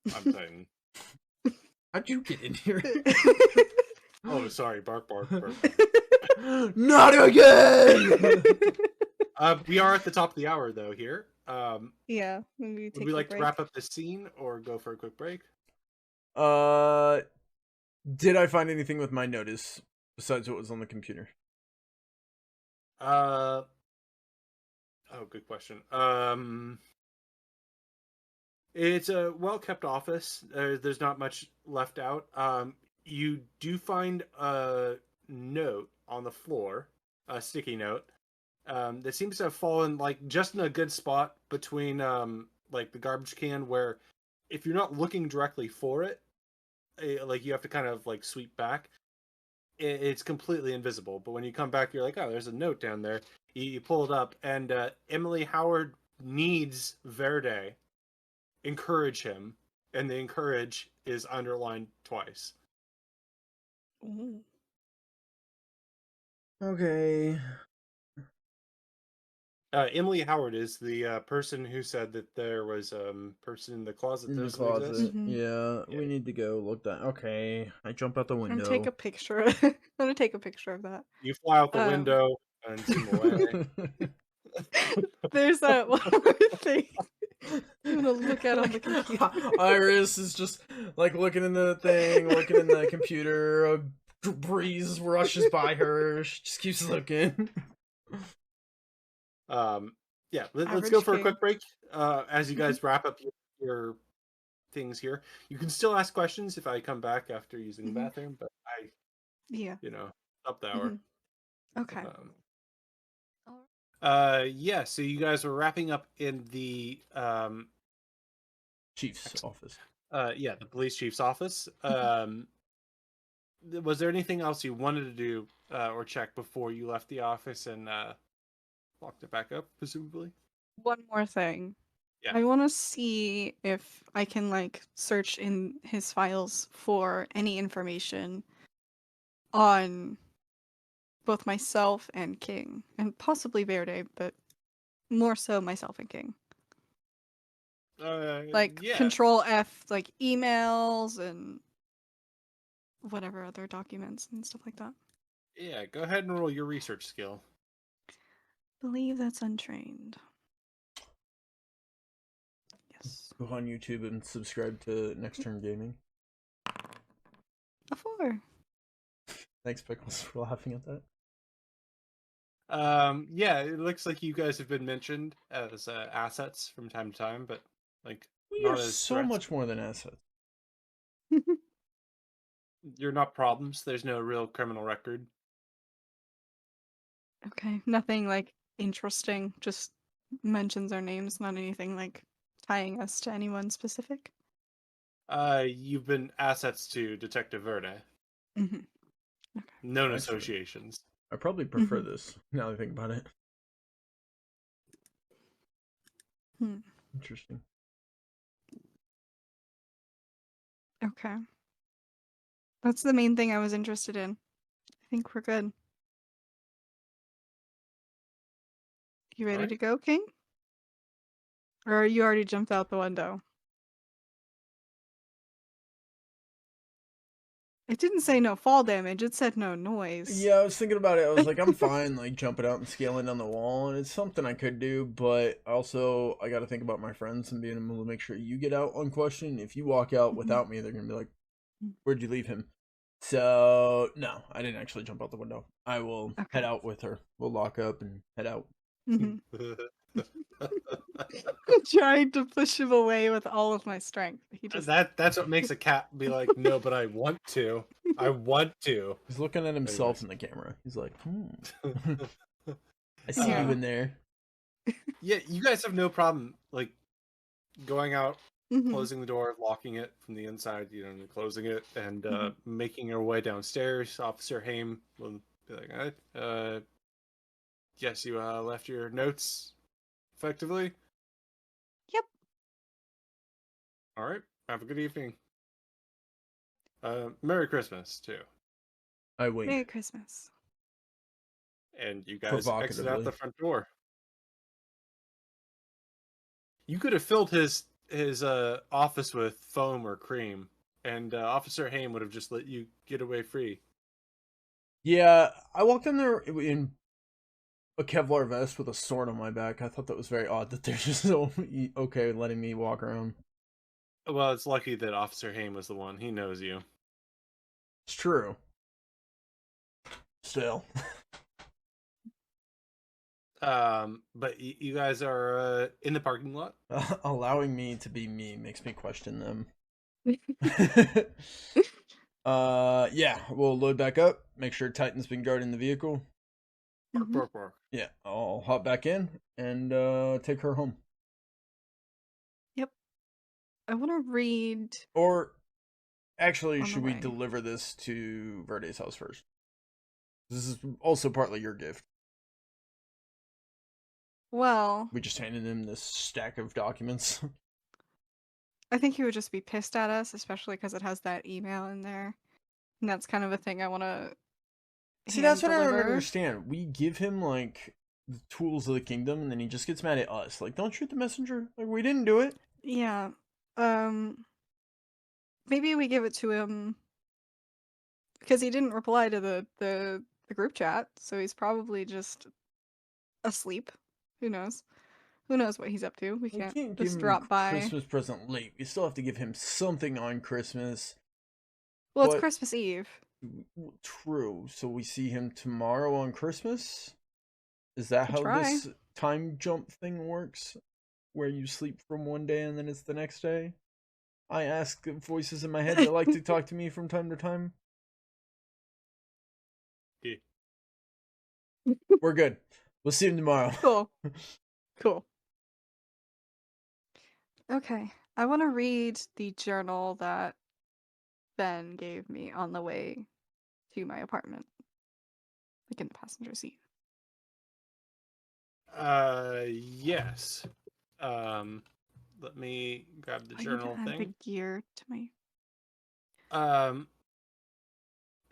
Yeah. I'm saying. How'd you get in here? Oh, sorry. Bark, bark, bark. Not again! We are at the top of the hour, though, here. Yeah. Maybe Would take we a like break. to wrap up this scene or go for a quick break? Did I find anything with my notice besides what was on the computer? Oh, good question. It's a well-kept office. There's not much left out. You do find a note on the floor, a sticky note, that seems to have fallen like just in a good spot between like the garbage can, where if you're not looking directly for it, like you have to kind of like sweep back. It's completely invisible. But when you come back, you're like, oh, there's a note down there. You pull it up, and Emily Howard needs Verde. Encourage him, and the encourage is underlined twice. Ooh. Okay. Emily Howard is the person who said that there was a person in the closet. In the Doesn't exist. closet. Mhm. Yeah, we need to go look that. Okay. I jump out the I'm window. gonna take a picture. I'm gonna take a picture of that. You fly out the window and swim away. There's that one more thing. I'm gonna look at on the computer. Iris is just like looking in the thing, looking in the computer. A breeze rushes by her. She just keeps looking. Yeah, let's Average go for a king. quick break. As you guys wrap up your things here, you can still ask questions if I come back after using the bathroom, but Yeah. up the hour. Okay. Yeah, so you guys were wrapping up in the Chief's office. yeah, the police chief's office. Was there anything else you wanted to do or check before you left the office and locked it back up, presumably? One more thing. Yeah. I want to see if I can like search in his files for any information on both myself and King, and possibly Verde, but more so myself and King. Like yeah. Control F, like emails and whatever other documents and stuff like that. Yeah, go ahead and roll your research skill. Believe that's untrained. Yes. Go on YouTube and subscribe to Next Turn Gaming. A 4. Thanks, Pickles, for laughing at that. Yeah, it looks like you guys have been mentioned as assets from time to time, but like We not are as so threats. much more than assets. You're not problems. There's no real criminal record. Okay, nothing like interesting, just mentions our names, not anything like tying us to anyone specific. You've been assets to Detective Verde. Mm-hmm. Okay. Known Actually. associations. I probably prefer this, now that I think about it. Interesting. Okay. That's the main thing I was interested in. I think we're good. You ready Alright. to go, King? Or you already jumped out the window? It didn't say no fall damage, it said no noise. Yeah, I was thinking about it. I was like, I'm fine, like, jumping out and scaling down the wall, and it's something I could do, but also, I gotta think about my friends and being able to make sure you get out unquestioned. If you walk out without me, they're gonna be like, where'd you leave him? So, no, I didn't actually jump out the window. I will head out with her. We'll lock up and head out. Trying to push him away with all of my strength. He just That's what makes a cat be like, no, but I want to. I want to. He's looking at himself in the camera. He's like, I see you in there. Yeah, you guys have no problem like going out, closing the door, locking it from the inside, and closing it, and making your way downstairs. Officer Haim will Be like, yes, you left your notes effectively. Yep. All right. Have a good evening. Merry Christmas too. I wink. Merry Christmas. And you guys exit out the Provocatively. front door. You could have filled his office with foam or cream, and Officer Haim would have just let you get away free. Yeah, I walked in there in a Kevlar vest with a sword on my back. I thought that was very odd that they're just so okay letting me walk around. Well, it's lucky that Officer Haim was the one. He knows you. It's true. Still. But you guys are in the parking lot. Allowing me to be me makes me question them. Yeah, we'll load back up, make sure Titan's been guarding the vehicle. Bark, bark, bark. Yeah, I'll hop back in and take her home. Yep. I want to read. Or actually, On the should we way. deliver this to Verde's house first? This is also partly your gift. Well, We just handed him this stack of documents. I think he would just be pissed at us, especially because it has that email in there. And that's kind of a thing I want to See, that's what I don't deliver. understand. We give him, like, the tools of the kingdom, and then he just gets mad at us. Like, don't shoot the messenger. Like, we didn't do it. Yeah. Maybe we give it to him because he didn't reply to the group chat, so he's probably just asleep. Who knows? Who knows what he's up to? We We can't can't give just him drop a by. Christmas present late. We still have to give him something on Christmas. Well, it's But- Christmas Eve. True. So we see him tomorrow on Christmas? Is that Could how try. this time jump thing works? Where you sleep from one day and then it's the next day? I ask voices in my head that like to talk to me from time to time. Yeah. We're good. We'll see him tomorrow. Cool. Cool. Okay. I want to read the journal that Ben gave me on the way to my apartment. Like in the passenger seat. Yes. Let me grab the I need journal to add the thing. gear to my.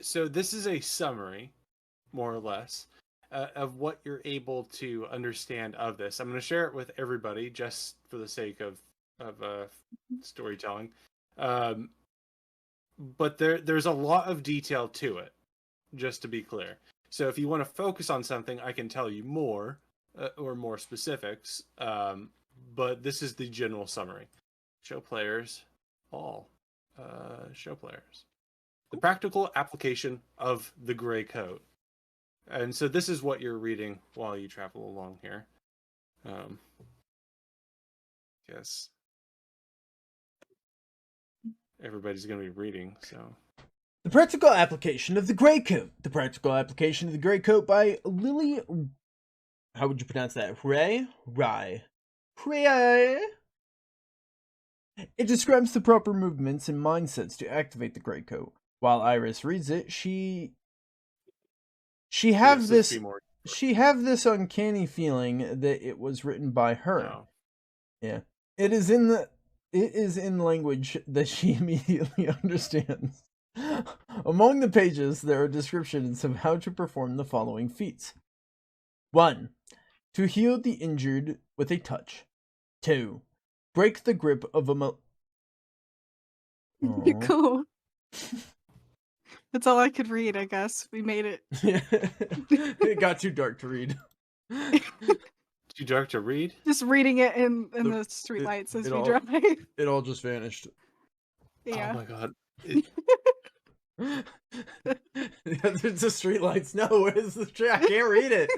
So this is a summary, more or less, of what you're able to understand of this. I'm going to share it with everybody just for the sake of storytelling. But there's a lot of detail to it, just to be clear. So if you want to focus on something, I can tell you more or more specifics. But this is the general summary. Show players all. Show players. The practical application of the gray coat. And so this is what you're reading while you travel along here. Yes. Everybody's going to be reading, so. The practical application of the gray coat. The practical application of the gray coat by Lily. How would you pronounce that? Ray? It describes the proper movements and mindsets to activate the gray coat. While Iris reads it, she have this uncanny feeling that it was written by her. No. Yeah. It is in language that she immediately understands. Among the pages, there are descriptions of how to perform the following feats. 1. To heal the injured with a touch. 2. Break the grip of a Cool. That's all I could read, I guess. We made it. It got too dark to read. Too dark to read? Just reading it in the streetlights as we drive. It all just vanished. Yeah. Oh my god. There's the streetlights. No, where's the track? I can't read it.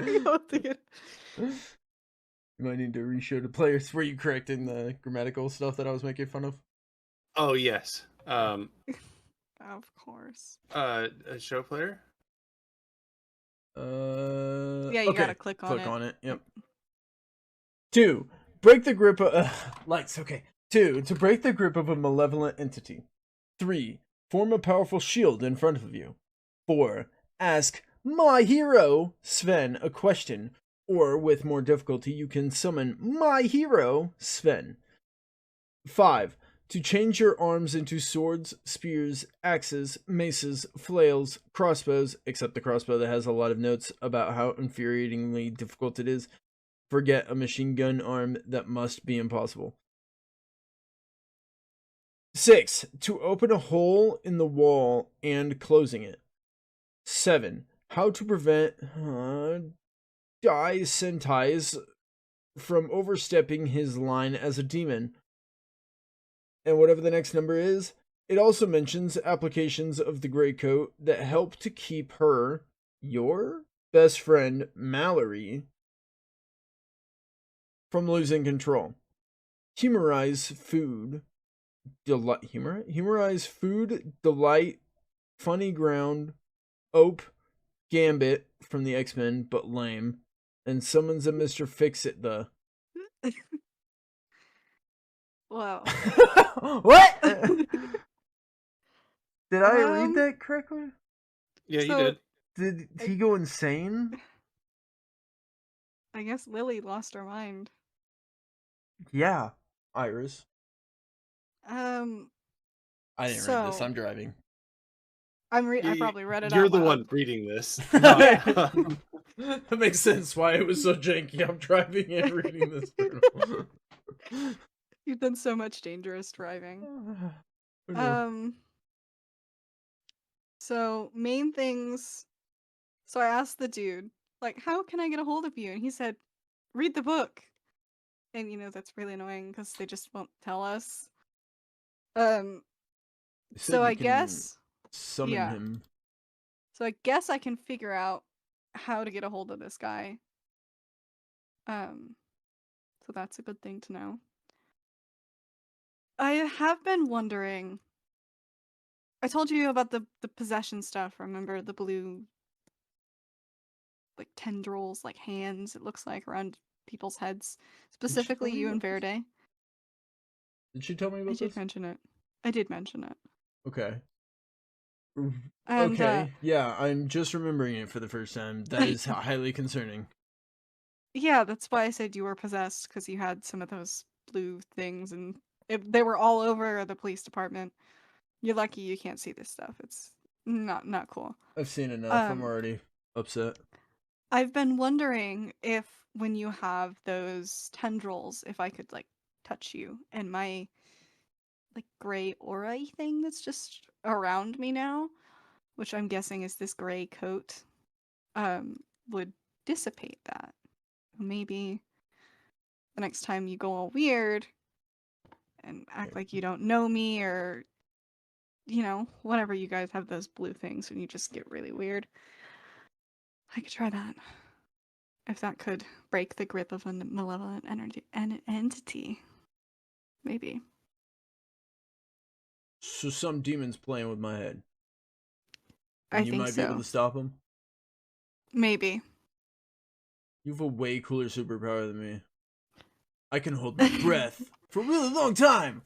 You might need to re-show the players. Were you correcting the grammatical stuff that I was making fun of? Oh, yes. Of course. A show player? Yeah, you okay. gotta click on it. Click on it. Yep. 2. Break the grip of lights. Okay. 2. To break the grip of a malevolent entity. 3. Form a powerful shield in front of you. 4. Ask my hero, Sven, a question. Or, with more difficulty, you can summon my hero, Sven. 5. To change your arms into swords, spears, axes, maces, flails, crossbows, except the crossbow that has a lot of notes about how infuriatingly difficult it is. Forget a machine gun arm, that must be impossible. 6. To open a hole in the wall and closing it. 7. How to prevent Dai Sentais from overstepping his line as a demon. And whatever the next number is, it also mentions applications of the gray coat that help to keep her, your best friend, Mallory, from losing control. Humorize food, delight, funny ground, Ope, Gambit from the X-Men, but lame, and summons a Mr. Fix-It the. Wow. What? Did I read that correctly? Yeah, you So- did. Did he go insane? I guess Lily lost her mind. Yeah, Iris. I I didn't read this. So- I'm driving. I probably read it You're out the loud. one reading this. That makes sense why it was so janky. I'm driving and reading this journal. You've done so much dangerous driving. Who knew? So main things. So I asked the dude, like, how can I get a hold of you? And he said, read the book. And that's really annoying because they just won't tell us. You said So you I can guess summon yeah. him. So I guess I can figure out how to get a hold of this guy. So that's a good thing to know. I have been wondering. I told you about the possession stuff. Remember the blue, like tendrils, like hands? It looks like around people's heads, specifically me you and about this? Verde. Did she tell me I about did this? mention it. I did mention it. Okay. And, Okay. Yeah, I'm just remembering it for the first time. That is highly concerning. Yeah, that's why I said you were possessed, because you had some of those blue things, and they were all over the police department. You're lucky you can't see this stuff. It's not cool. I've seen enough. I'm already upset. I've been wondering if when you have those tendrils, if I could like touch you and my like gray aura thing that's just around me now, which I'm guessing is this gray coat, would dissipate that. Maybe the next time you go all weird and act like you don't know me, or whatever, you guys have those blue things and you just get really weird. I could try that. If that could break the grip of a malevolent entity. Maybe. So some demon's playing with my head. I And you think might be able so. to stop him? Maybe. You have a way cooler superpower than me. I can hold my breath for a really long time.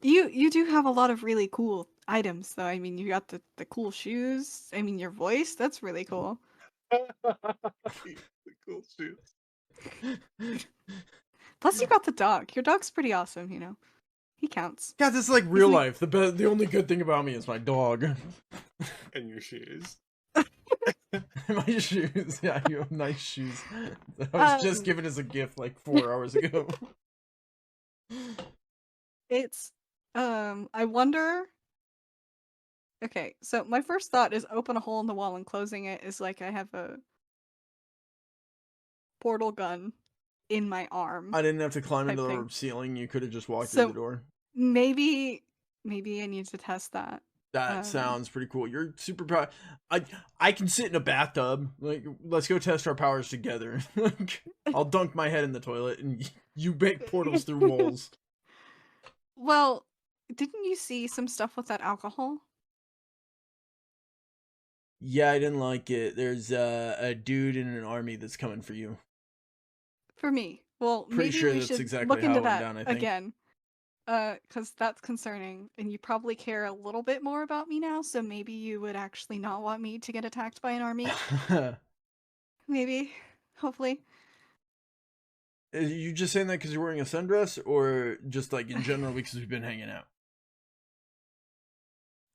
You do have a lot of really cool items, though. I mean, you got the cool shoes. I mean, your voice, that's really cool. Cool shoes. Plus, you got the dog. Your dog's pretty awesome, He counts. God, this is like real life. The only good thing about me is my dog. And your shoes. My shoes. Yeah, you have nice shoes. I was just given as a gift like 4 hours ago. It's, I wonder. Okay, so my first thought is open a hole in the wall and closing it is like I have a portal gun in my arm. I didn't have to climb Type into the thing. ceiling. You could have just walked So- through the door. Maybe I need to test that. That sounds pretty cool. You're super proud. I can sit in a bathtub. Like, let's go test our powers together. Like, I'll dunk my head in the toilet, and you make portals through walls. Well, didn't you see some stuff with that alcohol? Yeah, I didn't like it. There's a dude in an army that's coming for you. For me. Well, Pretty maybe sure we that's should exactly look how into it went that down, I think. again. Because that's concerning, and you probably care a little bit more about me now, so maybe you would actually not want me to get attacked by an army. Maybe. Hopefully. Are you just saying that because you're wearing a sundress, or just like in general because we've been hanging out?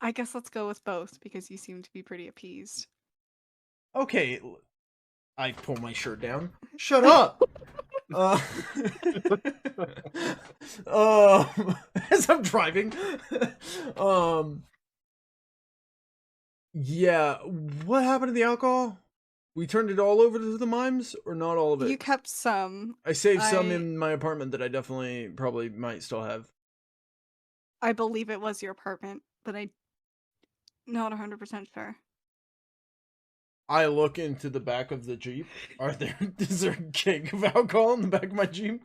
I guess let's go with both, because you seem to be pretty appeased. Okay, I pull my shirt down. Shut up! As I'm driving. Yeah, what happened to the alcohol? We turned it all over to the mimes, or not all of it? You kept some. I saved some in my apartment that I definitely probably might still have. I believe it was your apartment, but I'm not 100% sure. I look into the back of the Jeep. Is there a keg of alcohol in the back of my Jeep?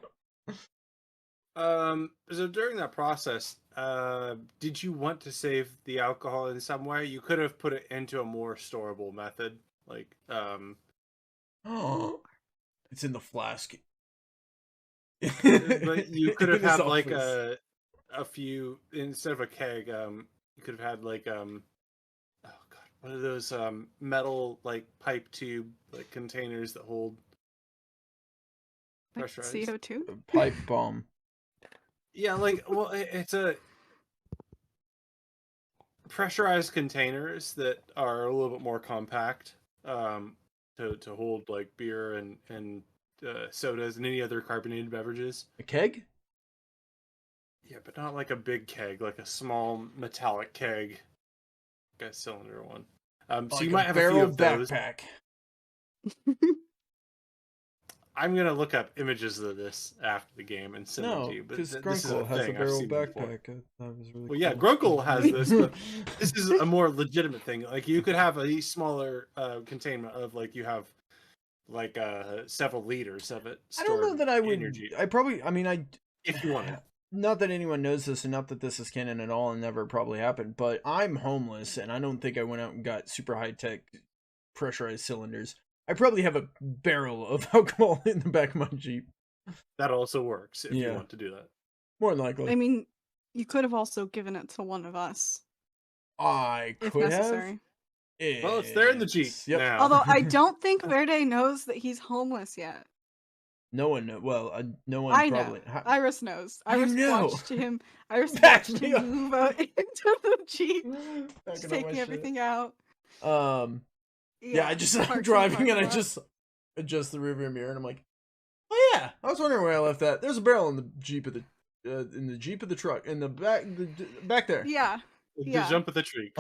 So during that process, did you want to save the alcohol in some way? You could have put it into a more storable method, like Oh, it's in the flask. but you could have In his had like office. a few instead of a keg. You could have had like oh god, one of those metal like pipe tube like containers that hold Like pressurized CO2? Pipe bomb. Yeah, like well, it's a pressurized containers that are a little bit more compact to hold like beer and sodas and any other carbonated beverages. A keg? Yeah, but not like a big keg, like a small metallic keg, like a cylinder one. So Like you a might have a few barrel of those. backpack. I'm gonna look up images of this after the game and send them to No, you. But because this is a Grunkle has a thing I've barrel seen before. backpack. That was really Well, yeah, cool. Grunkle has this, but this is a more legitimate thing. Like you could have a smaller containment of like you have like several liters of it. I don't know that I in would. your Jeep, if you wanted. Not that anyone knows this, and not that this is canon at all, and never probably happened. But I'm homeless, and I don't think I went out and got super high tech pressurized cylinders. I probably have a barrel of alcohol in the back of my Jeep. That also works if you Yeah. want to do that. More than likely. I mean, you could have also given it to one of us, I if could have. necessary. Well, it's there in the Jeep now. Although I don't think Verde knows that he's homeless yet. No one knows. Well, no one I probably. know. Iris knows. You Iris know. watched him. Iris Back watched me him up. move out into the Jeep, Backing just up my taking shit. everything out. Yeah, I'm parks driving in and I the parking lot. just adjust the rearview mirror and I'm like, oh yeah, I was wondering where I left that. There's a barrel in the Jeep of the truck in the back there. Yeah. The jump of the tree.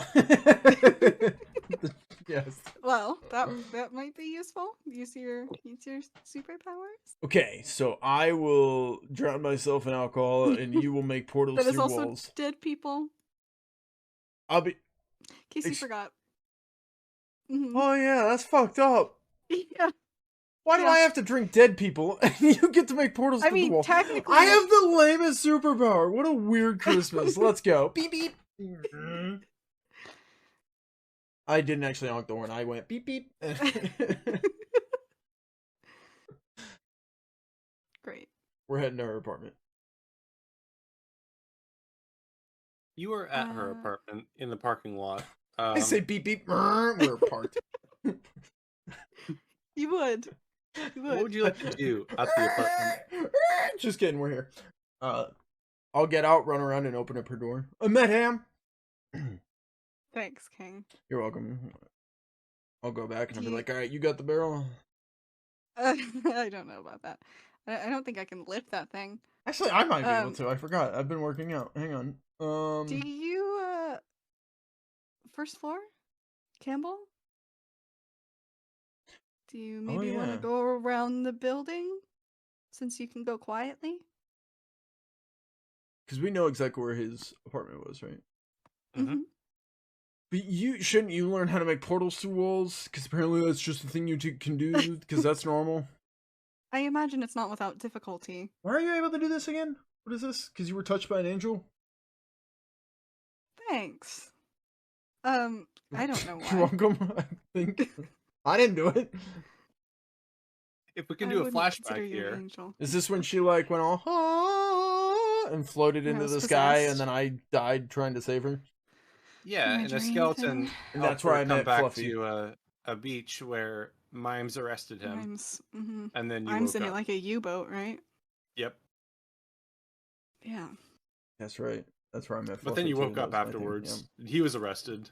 Yes. Well, that might be useful. Use your superpowers. Okay, so I will drown myself in alcohol and you will make portals That is through also walls. dead people. I'll be. In case you forgot. Oh yeah, that's fucked up. Yeah. Why do I have to drink dead people and you get to make portals through the wall? Technically, I have the lamest superpower. What a weird Christmas. Let's go. Beep beep. I didn't actually honk the horn. I went beep beep. Great. We're heading to her apartment. You were at her apartment in the parking lot. I say beep beep. We're parked. You would. What would you like to do at the apartment? Just kidding. We're here. I'll get out, run around, and open up her door. I met him. Thanks, King. You're welcome. I'll go back and I'll be like, all right, you got the barrel? I don't know about that. I don't think I can lift that thing. Actually, I might be able to. I forgot. I've been working out. Hang on. Do you, first floor? Campbell? Do you maybe want to go around the building? Since you can go quietly? Because we know exactly where his apartment was, right? Mm-hmm. But shouldn't you learn how to make portals through walls? Because apparently that's just a thing you can do, because that's normal. I imagine it's not without difficulty. Why are you able to do this again? What is this? Because you were touched by an angel? Thanks. I don't know why. You're welcome, I think. I didn't do it. If we can do a flashback here. Is this when she like went all, ah, and floated Yeah, I into was the sky, and possessed. then I died trying to save her. Yeah, My and a dream skeleton thing. And helped that's where her I come met back Fluffy. to a beach where Mimes arrested him, and then you I'm woke in it up. like a U-boat, right? Yep. Yeah. That's right. That's where I met Fluffy. But then you too. woke That up was my thing. afterwards. He was arrested.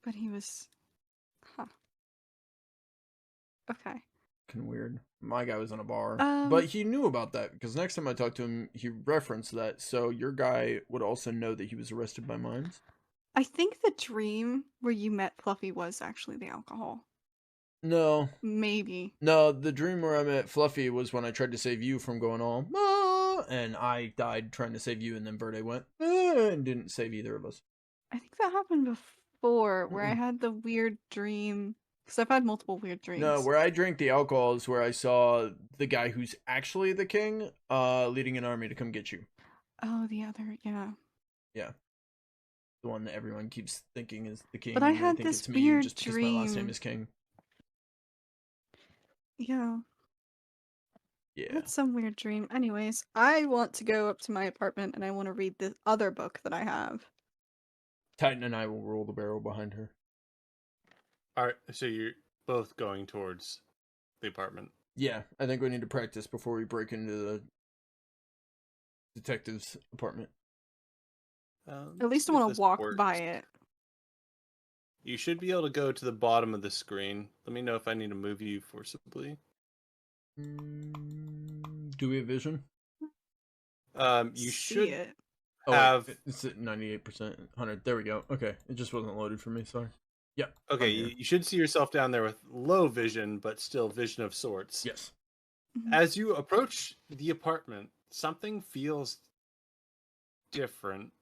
But he was... Huh. Okay. Fucking weird. My guy was in a bar. Um, But he knew about that because next time I talked to him, he referenced that. So your guy would also know that he was arrested by Mimes. I think the dream where you met Fluffy was actually the alcohol. No. Maybe. No, the dream where I met Fluffy was when I tried to save you from going all, "Ah," and I died trying to save you, and then Verde went, "Ah," and didn't save either of us. I think that happened before, where I Mm-mm. had the weird dream. Because I've had multiple weird dreams. No, where I drank the alcohol is where I saw the guy who's actually the king, leading an army to come get you. Oh, the other, yeah. Yeah. The one that everyone keeps thinking is the king, But I and they had think this it's me weird just because my last name dream. is King. Yeah. Yeah. I had some weird dream. Anyways, I want to go up to my apartment and I want to read this other book that I have. Titan and I will roll the barrel behind her. All right, so you're both going towards the apartment. Yeah, I think we need to practice before we break into the detective's apartment. At least I see if want this to walk works. by it. You should be able to go to the bottom of the screen. Let me know if I need to move you forcibly. Do we have vision? You See should it. have. wait, it's at 98%, 100. There we go. Okay, it just wasn't loaded for me. Sorry. Yeah. Okay, you should see yourself down there with low vision, but still vision of sorts. Yes. As you approach the apartment, something feels different.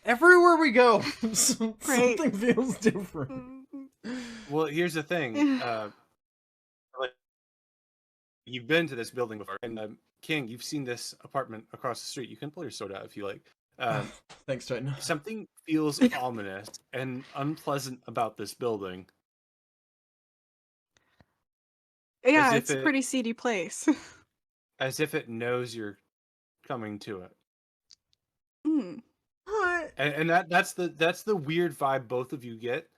Everywhere we go, something feels different. Well, here's the thing. Like, you've been to this building before, and King, you've seen this apartment across the street. You can pull your sword out if you like. Thanks, Titan. Something feels ominous and unpleasant about this building. Yeah, it's a pretty seedy place. As if it knows you're coming to it. And that's the weird vibe both of you get,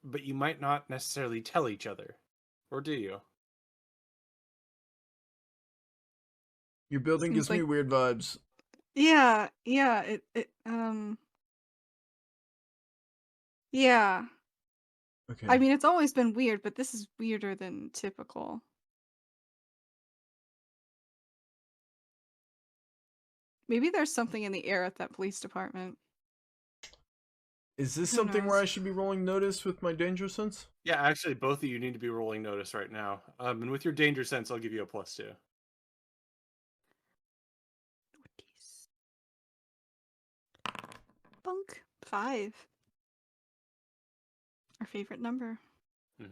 but you might not necessarily tell each other. Or do you? Your building gives me weird vibes. Yeah, yeah, yeah. Okay. I mean, it's always been weird, but this is weirder than typical. Maybe there's something in the air at that police department. Is this something where I should be rolling notice with my danger sense? Yeah, actually, both of you need to be rolling notice right now. And with your danger sense, I'll give you a +2. Bunk. 5. Our favorite number. 5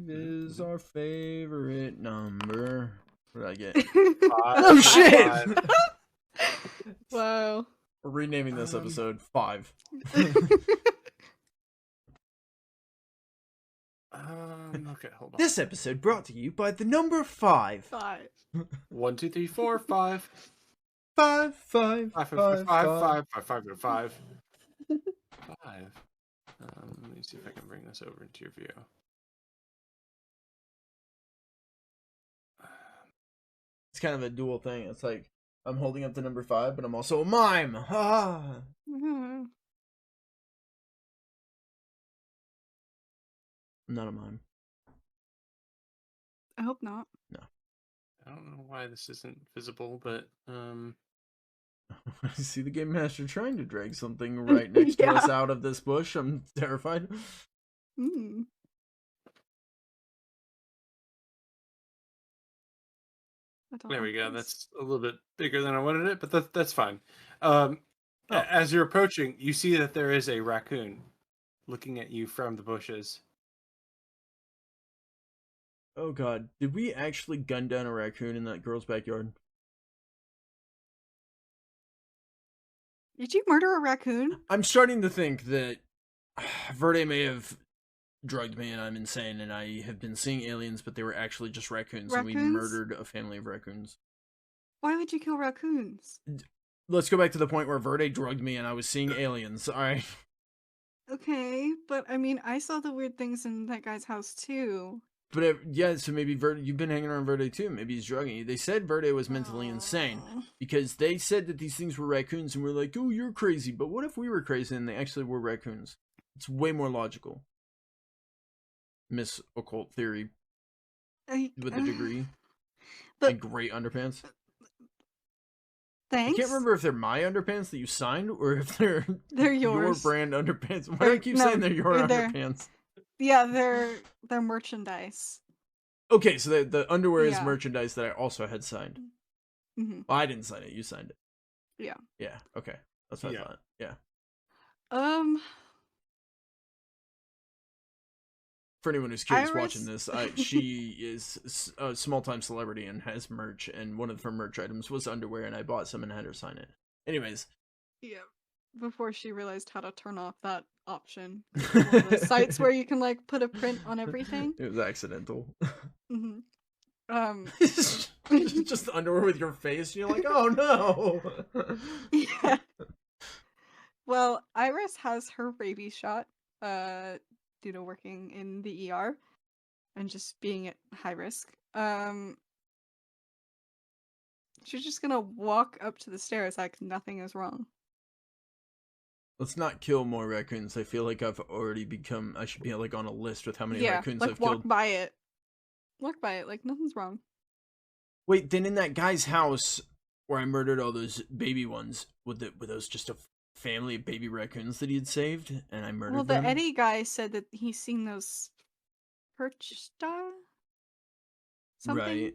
is our favorite number. What did I get? 5. Oh shit! Wow. We're renaming this episode 5. Okay, hold on. This episode brought to you by the number 5. 5. 1, 2, 3, 4, 5. 5, 5, 5, 5, 5, 5, 5, 5, 5, 5. 5. Let me see if I can bring this over into your view. It's kind of a dual thing. It's like I'm holding up the number 5, but I'm also a mime. Ah. I'm not a mime. I hope not. No. I don't know why this isn't visible, but I see the game master trying to drag something right next to us out of this bush. I'm terrified. There we go. That's a little bit bigger than I wanted it, but that's fine. As you're approaching, you see that there is a raccoon looking at you from the bushes. Oh god, did we actually gun down a raccoon in that girl's backyard? Did you murder a raccoon? I'm starting to think that Verde may have drugged me and I'm insane and I have been seeing aliens, but they were actually just raccoons? And we murdered a family of raccoons. Why would you kill raccoons? Let's go back to the point where Verde drugged me and I was seeing aliens. All right. Okay, but I mean, I saw the weird things in that guy's house too. But yeah, so maybe Verde, you've been hanging around Verde too. Maybe he's drugging you. They said Verde was mentally insane because they said that these things were raccoons, and we're like, oh, you're crazy. But what if we were crazy and they actually were raccoons? It's way more logical. Miss Occult Theory with a degree but and great underpants. Thanks. I can't remember if they're my underpants that you signed or if they're yours. Your brand underpants. Why do I keep saying they're your underpants? Yeah, they're merchandise. Okay, so the underwear is merchandise that I also had signed. Mm-hmm. Well, I didn't sign it. You signed it. Yeah. Yeah. Okay. That's what I thought. Yeah. For anyone who's curious watching this, she is a small-time celebrity and has merch, and one of her merch items was underwear, and I bought some and had her sign it. Anyways. Yeah. Before she realized how to turn off that option. One of the sites where you can like put a print on everything. It was accidental. Mm-hmm. Just the underwear with your face, and you're like, oh no. Yeah. Well, Iris has her rabies shot, due to working in the ER and just being at high risk. She's just gonna walk up to the stairs like nothing is wrong. Let's not kill more raccoons. I feel like I've already become. I should be like on a list with how many raccoons like I've walk killed. by it. Walk by it like nothing's wrong. Wait, then in that guy's house where I murdered all those baby ones, were those just a family of baby raccoons that he had saved, and I murdered them? Well, the Eddie guy said that he's seen those perchta something. Right.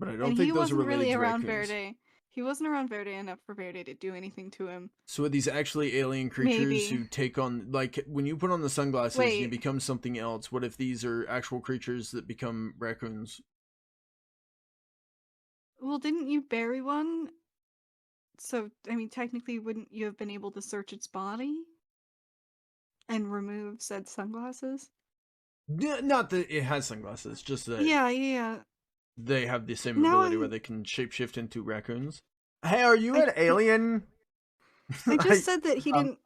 But I don't think those are related to around raccoons. Verde. He wasn't around Verde enough for Verde to do anything to him. So are these actually alien creatures who take on, like, when you put on the sunglasses and you become something else, what if these are actual creatures that become raccoons? Well, didn't you bury one? So, I mean, technically, wouldn't you have been able to search its body? And remove said sunglasses? Not that it has sunglasses, just that... Yeah. They have the same ability where they can shapeshift into raccoons. Hey, are you an alien? I just said that he didn't...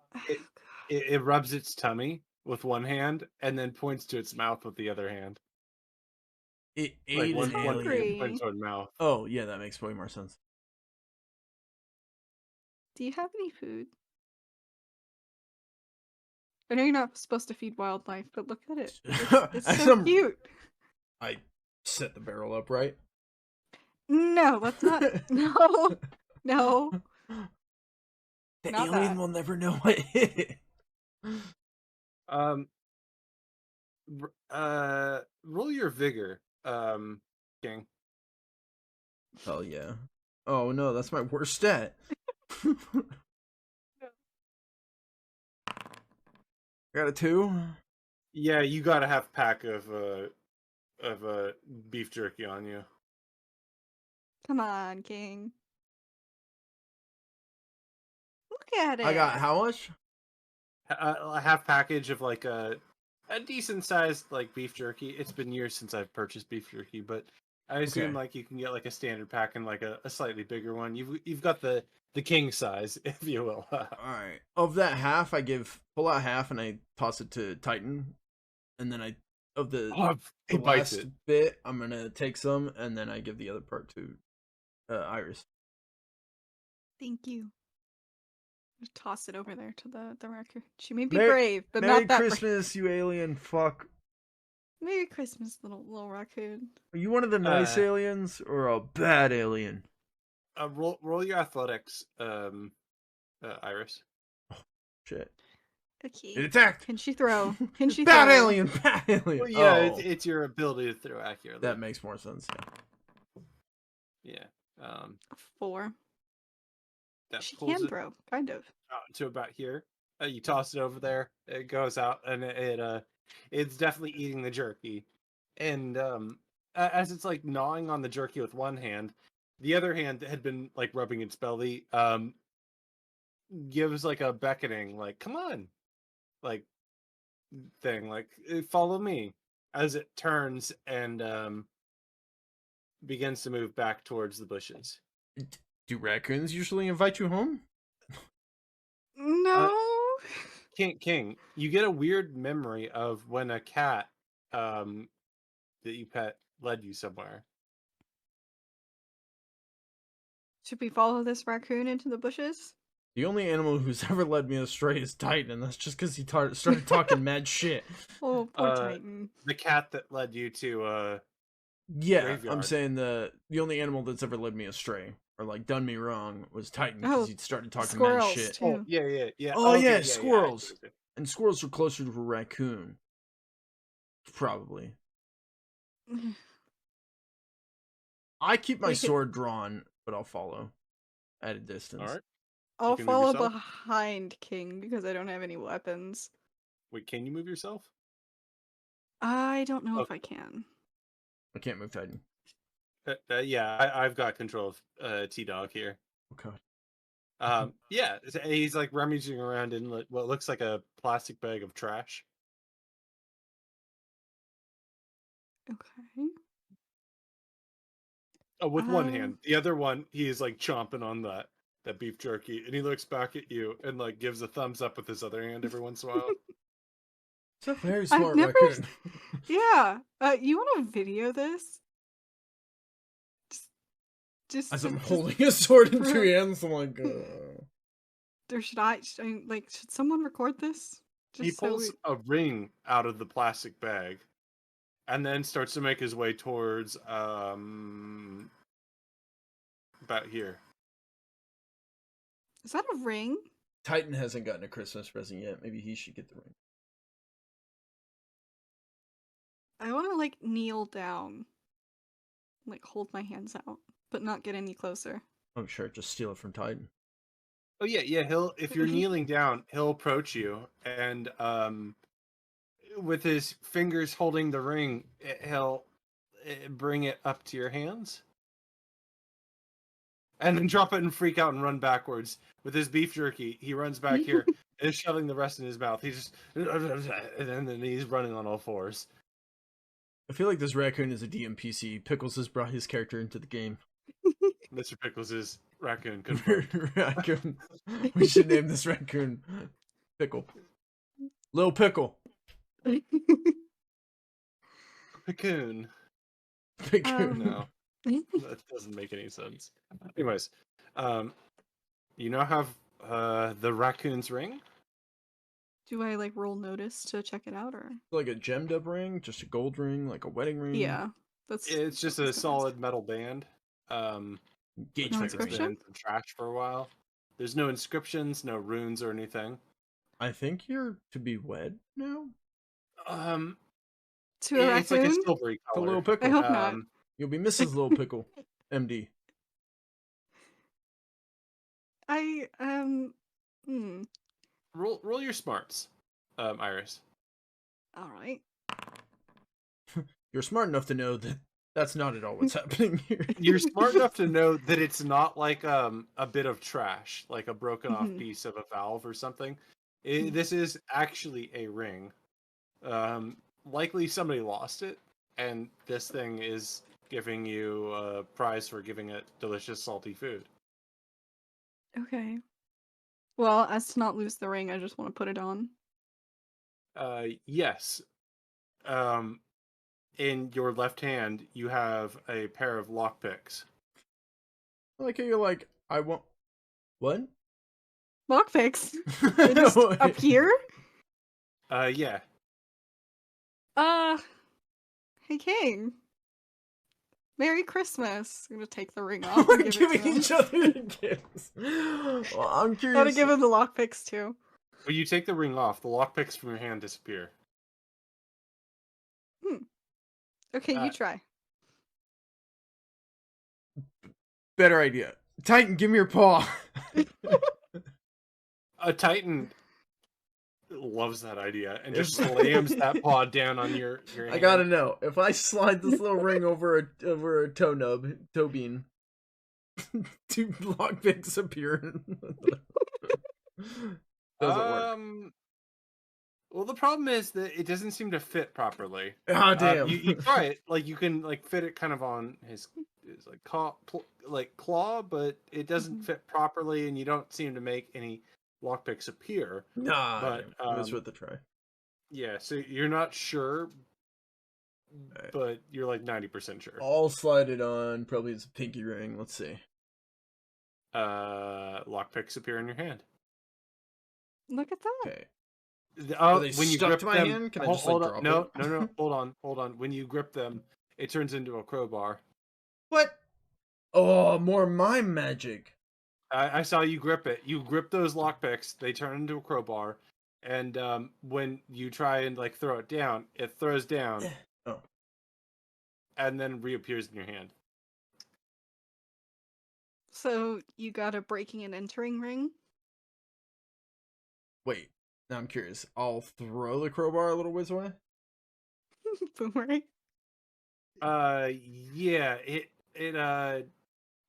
It rubs its tummy with one hand and then points to its mouth with the other hand. It ate an alien. Points toward mouth. Oh, yeah, that makes way more sense. Do you have any food? I know you're not supposed to feed wildlife, but look at it. It's so cute. I set the barrel up, right? No, let's not. No. The alien will never know what hit it. Roll your vigor, King. Oh yeah. Oh no, that's my worst stat. Got a 2. Yeah, you got a half pack of beef jerky on you. Come on, King. Look at it. I got how much? A half package of like a decent sized like beef jerky. It's been years since I've purchased beef jerky, but I assume like you can get like a standard pack and like a slightly bigger one. You've got the king size, if you will. All right. Of that half, I pull out half and I toss it to Titan, and then the last bit, I'm gonna take some and then I give the other part to Iris. Thank you. Just toss it over there to the raccoon. She may be brave, but not that Merry Christmas, you alien fuck. Merry Christmas, little raccoon. Are you one of the nice aliens or a bad alien? Roll your athletics, Iris. Oh, shit. Okay. It attacked. Can she throw? Can she bad throw? Alien, bad alien. Well, yeah, it's your ability to throw accurately. That makes more sense. Yeah. 4. That she can throw, kind of. To about here. You toss it over there. It goes out, and it's definitely eating the jerky. And as it's like gnawing on the jerky with one hand, the other hand had been like rubbing its belly. Gives like a beckoning, like "come on," like thing, like "follow me." As it turns and begins to move back towards the bushes. Do raccoons usually invite you home? No. King, you get a weird memory of when a cat that you pet led you somewhere. Should we follow this raccoon into the bushes? The only animal who's ever led me astray is Titan, and that's just because he started talking mad shit. Oh, poor Titan. The cat that led you to Yeah, graveyard. I'm saying the only animal that's ever led me astray or like done me wrong was Titan Oh, because he started talking squirrels, mad shit. too. Oh, yeah. Oh okay, yeah, squirrels. Yeah. And squirrels are closer to a raccoon. Probably. I keep my sword drawn, but I'll follow at a distance. All right. I'll can move follow yourself? behind King because I don't have any weapons. Wait, can you move yourself? I don't know if Okay. I can. I can't move Titan. Yeah, I've got control of T-Dog here. Okay. Yeah, he's like rummaging around in what looks like a plastic bag of trash. Okay. Oh, with one hand. The other one, he is like chomping on that beef jerky, and he looks back at you and like gives a thumbs up with his other hand every once in a while. It's a very smart never- raccoon. Yeah. You want to video this? Just As I'm holding a sword in two hands, I'm like, Or should I should someone record this? He pulls a ring out of the plastic bag, and then starts to make his way towards about here. Is that a ring? Titan hasn't gotten a Christmas present yet. Maybe he should get the ring. I want to like kneel down, like hold my hands out, but not get any closer. Oh sure, just steal it from Titan. Oh yeah. He'll if you're kneeling down, he'll approach you, and with his fingers holding the ring, he'll bring it up to your hands, and then drop it and freak out and run backwards. With his beef jerky, he runs back here and is shoving the rest in his mouth. He's just and then he's running on all fours. I feel like this raccoon is a DMPC. Pickles has brought his character into the game. Mr. Pickles is raccoon confirmed. Raccoon. We should name this raccoon Pickle. Lil Pickle. Raccoon. Pickle. No, that doesn't make any sense. Anyways, you now have the raccoon's ring. Do I like roll notice to check it out or? Like a gemmed up ring, just a gold ring, like a wedding ring. Yeah, It's just a solid metal band. Engagement It's inscription? been in some trash for a while. There's no inscriptions, no runes or anything. I think you're to be wed now. To a It's like a raccoon? silvery To color. Lil Pickle. I hope not. You'll be Mrs. Lil Pickle, MD. Roll your smarts, Iris. All right. You're smart enough to know that that's not at all what's happening here. You're smart enough to know that it's not like a bit of trash, like a broken off piece of a valve or something. This is actually a ring. Likely somebody lost it, and this thing is giving you a prize for giving it delicious salty food. Okay. Well, as to not lose the ring, I just want to put it on. Yes. In your left hand, you have a pair of lockpicks. I like how you're like, I want. What? Lockpicks. They're just No, up here. Yeah. Hey King. Merry Christmas. I'm gonna take the ring off. We're and give it to giving him. each other gifts. Well, I'm I curious. want to give him the lockpicks too. When you take the ring off, the lockpicks from your hand disappear. Okay, you try. Better idea. Titan, give me your paw. A Titan loves that idea and just slams that paw down on your hand. I gotta know, if I slide this little ring over a toe bean, 2 lockpicks appear. Doesn't work. Well, the problem is that it doesn't seem to fit properly. Ah, damn. You try it, like you can like fit it kind of on his is like claw, but it doesn't fit properly, and you don't seem to make any lockpicks appear. Nah, But it was worth a try. yeah, so you're not sure, Right. but you're like 90% sure. I'll slide it on. Probably it's a pinky ring. Let's see. Lockpicks appear in your hand. Look at that. Okay. Oh, they when you stuck grip to my them, hand? Can I hold, just, like, hold on. drop No, it? no, hold on. When you grip them, it turns into a crowbar. What? Oh, more mime magic. I saw you grip it. You grip those lockpicks, they turn into a crowbar, and when you try and like throw it down, it throws down. Oh. And then reappears in your hand. So you got a breaking and entering ring? Wait. Now I'm curious. I'll throw the crowbar a little ways away. Boomerang. Yeah, it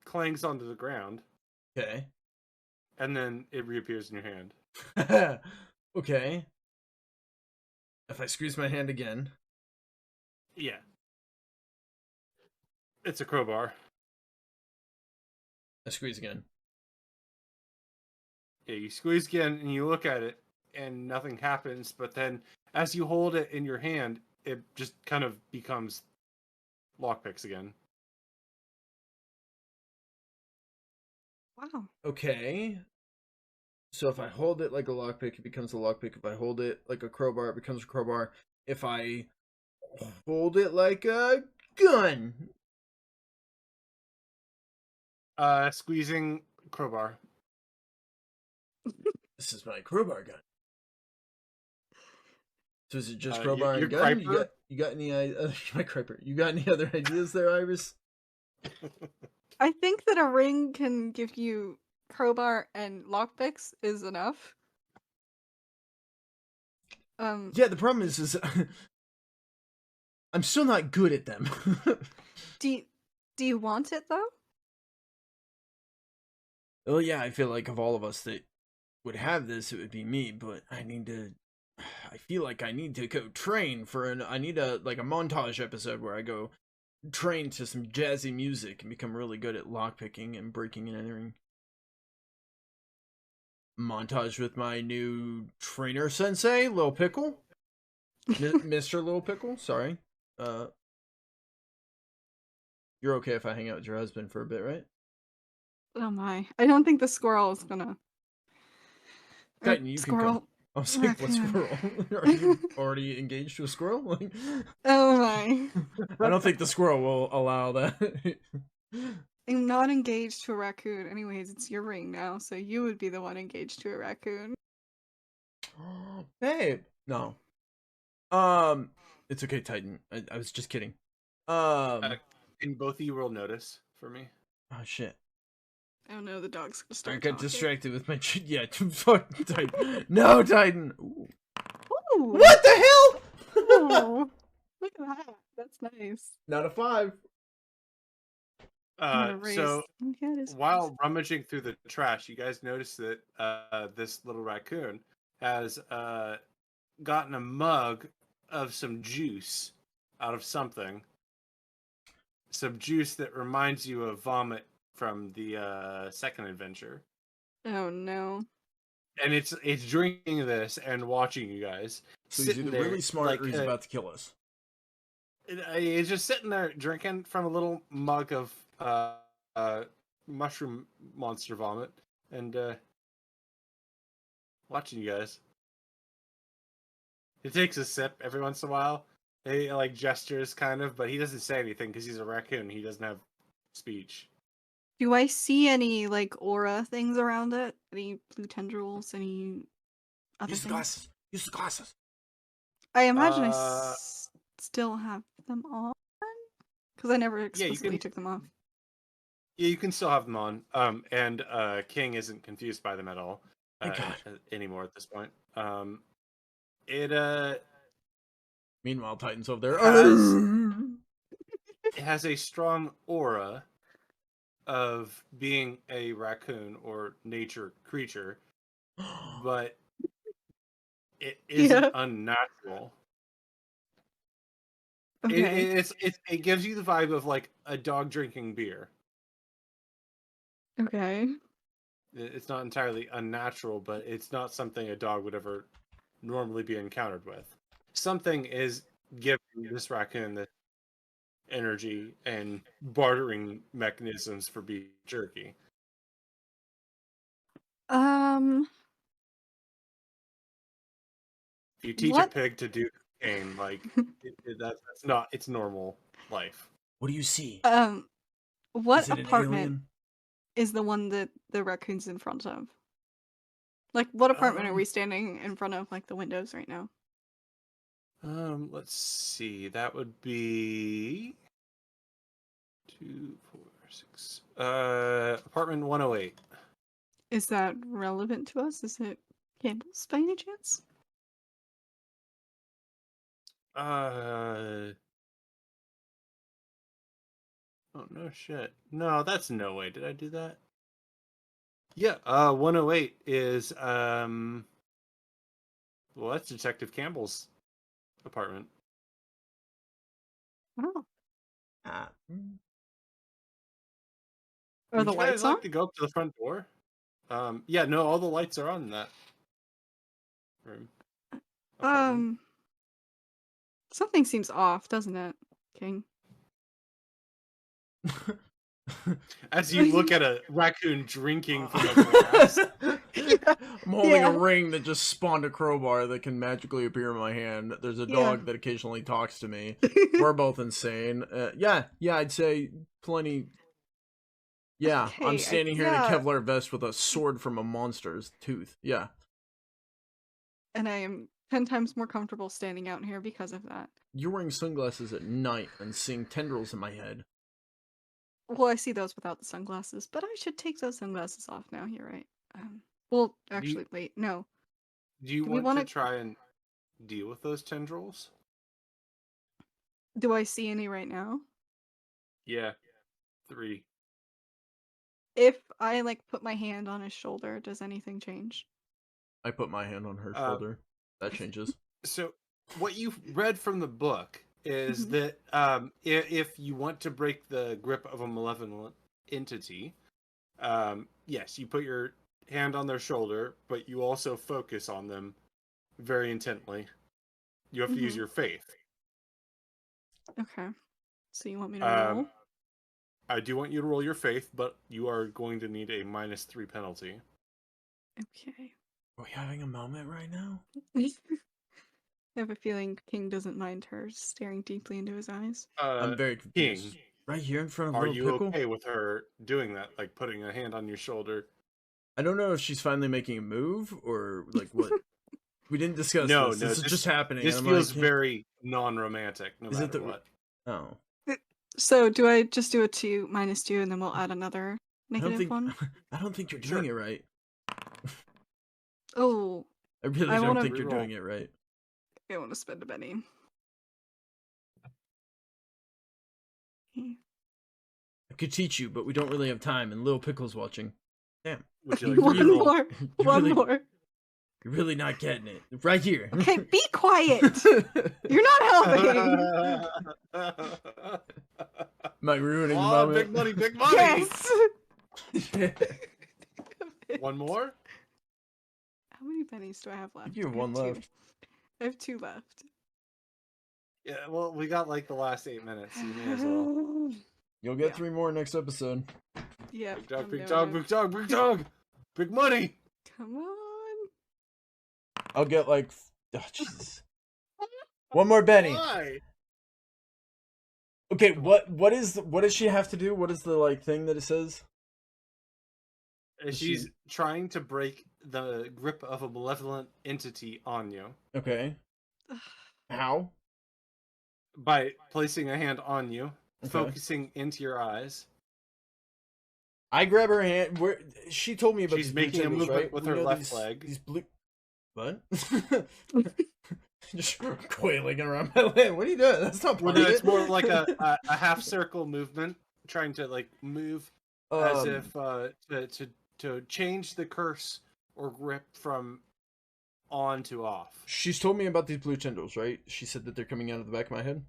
clangs onto the ground, Okay. and then it reappears in your hand. Okay. If I squeeze my hand again. Yeah. It's a crowbar. I squeeze again. Yeah, you squeeze again and you look at it and nothing happens, but then as you hold it in your hand, it just kind of becomes lockpicks again. Wow. Okay. So if I hold it like a lockpick, it becomes a lockpick. If I hold it like a crowbar, it becomes a crowbar. If I hold it like a gun. Squeezing crowbar. This is my crowbar gun. So is it just Your crowbar and gun? Kryper? You got any my Kryper. You got any other ideas there, Iris? I think that a ring can give you crowbar and lockpicks is enough. Yeah, the problem is I'm still not good at them. Do you want it though? Well, yeah, I feel like of all of us that would have this, it would be me, but I feel like I need to go train I need a montage episode where I go train to some jazzy music and become really good at lockpicking and breaking and entering. Montage with my new trainer sensei, Lil Pickle. Mr. Lil Pickle, sorry. You're okay if I hang out with your husband for a bit, right? Oh my. I don't think the squirrel is gonna. Titan, you can come. I was like, what squirrel? Are you already engaged to a squirrel? Like, oh my. I don't think the squirrel will allow that. I'm not engaged to a raccoon. Anyways, it's your ring now, so you would be the one engaged to a raccoon. Babe. No. It's okay, Titan. I was just kidding. And both of you will notice for me. Oh shit. Oh no, the dog's gonna start I got talking. distracted with my yeah, fuck Titan. No, Titan. Ooh. Ooh. What the hell? Oh, look at that. That's nice. Not a 5. So while rummaging through the trash, you guys notice that this little raccoon has gotten a mug of some juice out of something. Some juice that reminds you of vomit from the second adventure. Oh no. And it's drinking this and watching you guys. So he's either really smart like, or he's about to kill us. He's just sitting there drinking from a little mug of mushroom monster vomit and watching you guys. He takes a sip every once in a while. He like gestures kind of, but he doesn't say anything because he's a raccoon. He doesn't have speech. Do I see any like aura things around it? Any blue tendrils? Any other Use the things? glasses. Use the glasses. I imagine I still have them on because I never explicitly took them off. Yeah, you can still have them on. And King isn't confused by them at all anymore at this point. Meanwhile, Titan's over there. It has a strong aura of being a raccoon or nature creature, but it isn't unnatural. Okay. It gives you the vibe of like a dog drinking beer. Okay. It's not entirely unnatural, but it's not something a dog would ever normally be encountered with. Something is giving this raccoon the energy and bartering mechanisms for beef jerky. Um, If you teach a what? pig to do cocaine, like that's not its normal life. What do you see? What Is it an apartment alien? is the one that the raccoon's in front of? Like, what apartment are we Um, standing in front of, like the windows right now? Let's see. That would be 2, 4, 6. Apartment 108. Is that relevant to us? Is it Campbell's by any chance? Oh no shit. No, that's no way. Did I do that? Yeah, 108 is well, that's Detective Campbell's apartment. Oh, mm. are Would the you guys lights on? like to go up to the front door? Yeah, no, all the lights are on in that room. Apartment. Um, something seems off, doesn't it, King? As you look at a raccoon drinking from a glass. Yeah. I'm holding a Yeah. ring that just spawned a crowbar that can magically appear in my hand. There's a Yeah. dog that occasionally talks to me. We're both insane. Yeah, I'd say plenty. Yeah, I'm Okay, standing here in a yeah, Kevlar vest with a sword from a monster's tooth. Yeah. and I am 10 times more comfortable standing out here because of that. You're wearing sunglasses at night and seeing tendrils in my head. Well, I see those without the sunglasses, but I should take those sunglasses off now. You're right. Well, Do you, actually, wait, no. do you Do we want to want to? try and deal with those tendrils? Do I see any right now? Yeah, 3. If I like put my hand on his shoulder, does anything change? I put my hand on her Uh, shoulder. That changes. So, what you've read from the book is Mhm. that if you want to break the grip of a malevolent entity, yes, you put your hand on their shoulder, but you also focus on them very intently. You have to use Mhm. your faith. Okay. So you want me to Um, roll? I do want you to roll your faith, but you are going to need a -3 penalty. Okay. Are we having a moment right now? I have a feeling King doesn't mind her staring deeply into his eyes. I'm very King, confused. Right here in front of are Little you Pickle? okay with her doing that, like putting a hand on your shoulder? I don't know if she's finally making a move or like what. We didn't discuss No, this. no, This is just happening. this I'm feels like, very non-romantic, no is it matter the? what. Oh, So do I just do a -2, and then we'll add another I don't negative think. one? I don't think you're Sure. doing it right. Oh, I really I don't wanna think you're Reroll. doing it right. I want to spend a penny. I could teach you, but we don't really have time, and Little Pickle's watching. Damn, Would you You like to One really- reroll? more. you One really- more. you're really not getting it. Right here. Okay, be quiet. You're not helping. Am I ruining the Oh, moment? big money, big money! Yes. One more? How many pennies do I have left? You have I one two. left. I have 2 left. Yeah, well, we got like the last 8 minutes, so you may as well. You'll get Yeah. 3 more next episode. Yep. Big dog, I'm big doing dog, it. big dog, big dog! Big money! Come on. I'll get like, oh, Jesus. One more Benny. Why? Okay, what does she have to do? What is the like thing that it says? She's trying to break the grip of a malevolent entity on you Okay. How? by placing a hand on you, Okay. focusing into your eyes. I grab her hand. Where she told me about She's these blue making a tendrils, movement right? with We her know left leg. These blue. What? Just coiling around my leg. What are you doing? That's not Well, part no, of it's it. more like a half circle movement, trying to like move as if to change the curse or grip from on to off. She's told me about these blue tendrils, right? She said that they're coming out of the back of my head.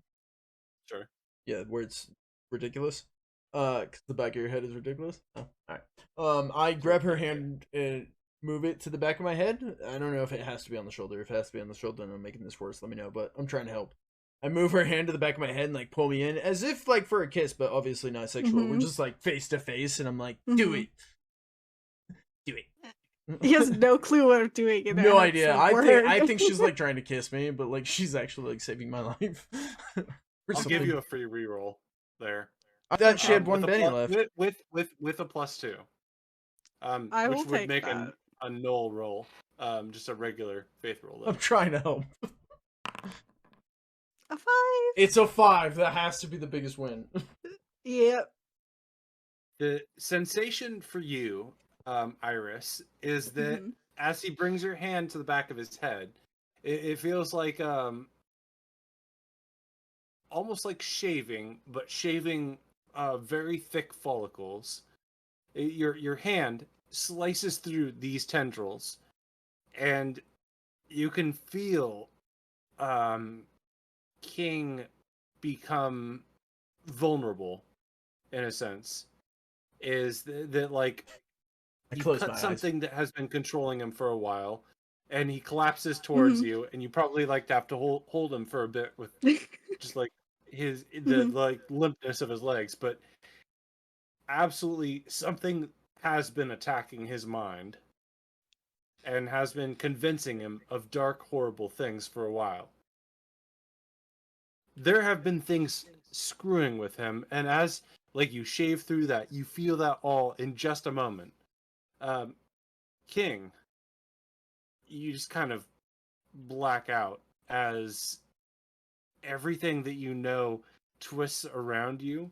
Sure. Yeah, where it's ridiculous. 'Cause the back of your head is ridiculous. Oh, alright. I grab her hand and move it to the back of my head. I don't know if it has to be on the shoulder. If it has to be on the shoulder, then I'm making this worse. Let me know, but I'm trying to help. I move her hand to the back of my head and like pull me in as if like for a kiss, but obviously not sexual. We're just like face to face, and I'm like, do it. Do it. He has no clue what I'm doing. In No there. idea. Like, I think she's like trying to kiss me, but like she's actually like saving my life. I'll give you a free reroll there. I thought she had one with a Benny plus, left. with a +2. I will which would take make that. a null roll. Just a regular faith roll. I'm trying to help. A 5. It's a 5. That has to be the biggest win. Yep. The sensation for you, Iris, is that as he brings your hand to the back of his head, it feels like almost like shaving, but shaving very thick follicles. Your hand slices through these tendrils, and you can feel King become vulnerable, in a sense. Is that like you cut something that has been controlling him for a while, and he collapses towards you, and you probably like to have to hold him for a bit with just like the like limpness of his legs, but absolutely something has been attacking his mind and has been convincing him of dark, horrible things for a while. There have been things screwing with him, and as like you shave through that, you feel that all in just a moment. King, you just kind of black out as everything that you know twists around you.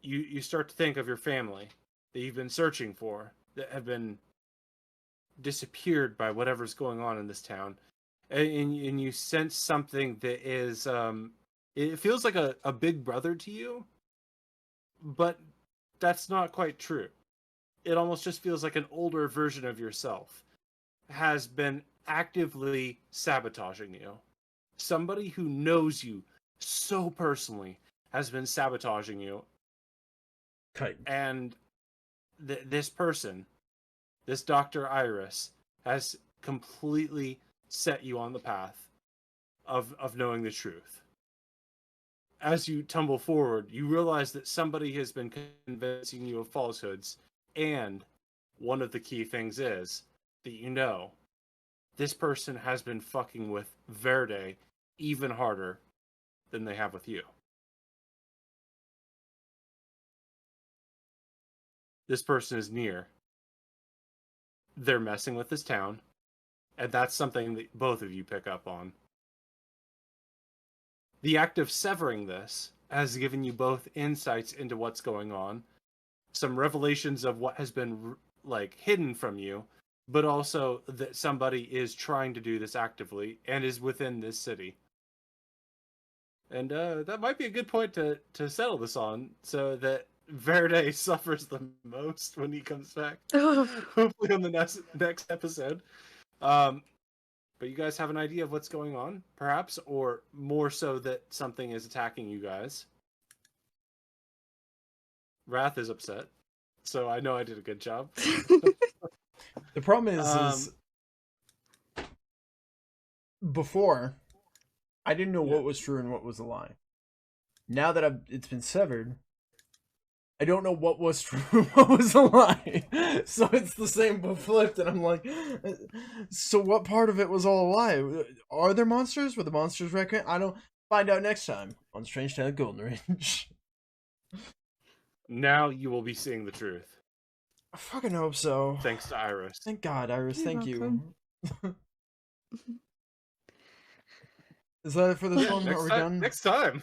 You start to think of your family that you've been searching for, that have been disappeared by whatever's going on in this town. And you sense something that is, it feels like a big brother to you, but that's not quite true. It almost just feels like an older version of yourself has been actively sabotaging you. Somebody who knows you so personally has been sabotaging you. And this person, this Dr. Iris, has completely set you on the path of knowing the truth. As you tumble forward, you realize that somebody has been convincing you of falsehoods, and one of the key things is that you know this person has been fucking with Verde even harder than they have with you. This person is near. They're messing with this town, and that's something that both of you pick up on. The act of severing this has given you both insights into what's going on, some revelations of what has been like hidden from you, but also that somebody is trying to do this actively and is within this city. And that might be a good point to settle this on, so that Verde suffers the most when he comes back. Hopefully on the next episode. But you guys have an idea of what's going on, perhaps, or more so that something is attacking you guys. Rath is upset, so I know I did a good job. The problem is before, I didn't know what was true and what was a lie. Now that it's been severed, I don't know what was true and what was a lie. So it's the same but flipped, and I'm like, so what part of it was all a lie? Are there monsters? Were the monsters reckoned? I don't find out next time on Strange Tale of Golden Ridge. Now you will be seeing the truth. I fucking hope so. Thanks to Iris. Thank God, Iris. Thank you. Is that it for this one? Are we done? Next time.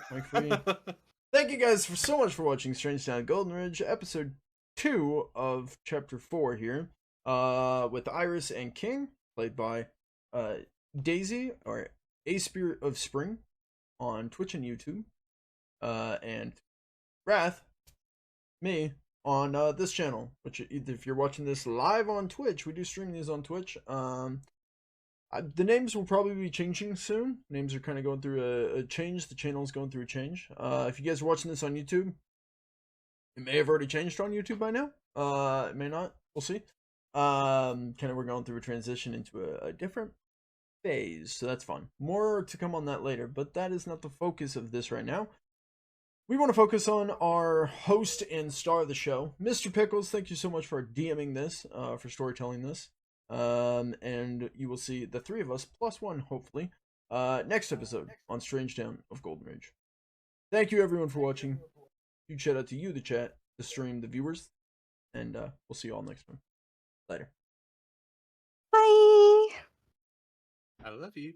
Thank you guys so much for watching Strange Town Golden Ridge, episode 2 of chapter 4 here, with Iris and King, played by Daisy, or A Spirit of Spring, on Twitch and YouTube, and Rath, me, on this channel, which if you're watching this live on Twitch, we do stream these on Twitch. The names will probably be changing soon. Names are kind of going through a change. The channel is going through a change. If you guys are watching this on YouTube, it may have already changed on YouTube by now. It may not. We'll see. Kind of we're going through a transition into a different phase, so that's fun. More to come on that later, but that is not the focus of this right now. We want to focus on our host and star of the show, Mr. Pickles. Thank you so much for DMing this, for storytelling this. And you will see the three of us, plus one, hopefully, next episode on Strange Town of Golden Ridge. Thank you, everyone, for watching. Huge shout out to you, the chat, the stream, the viewers, and we'll see you all next time. Later. Bye. I love you.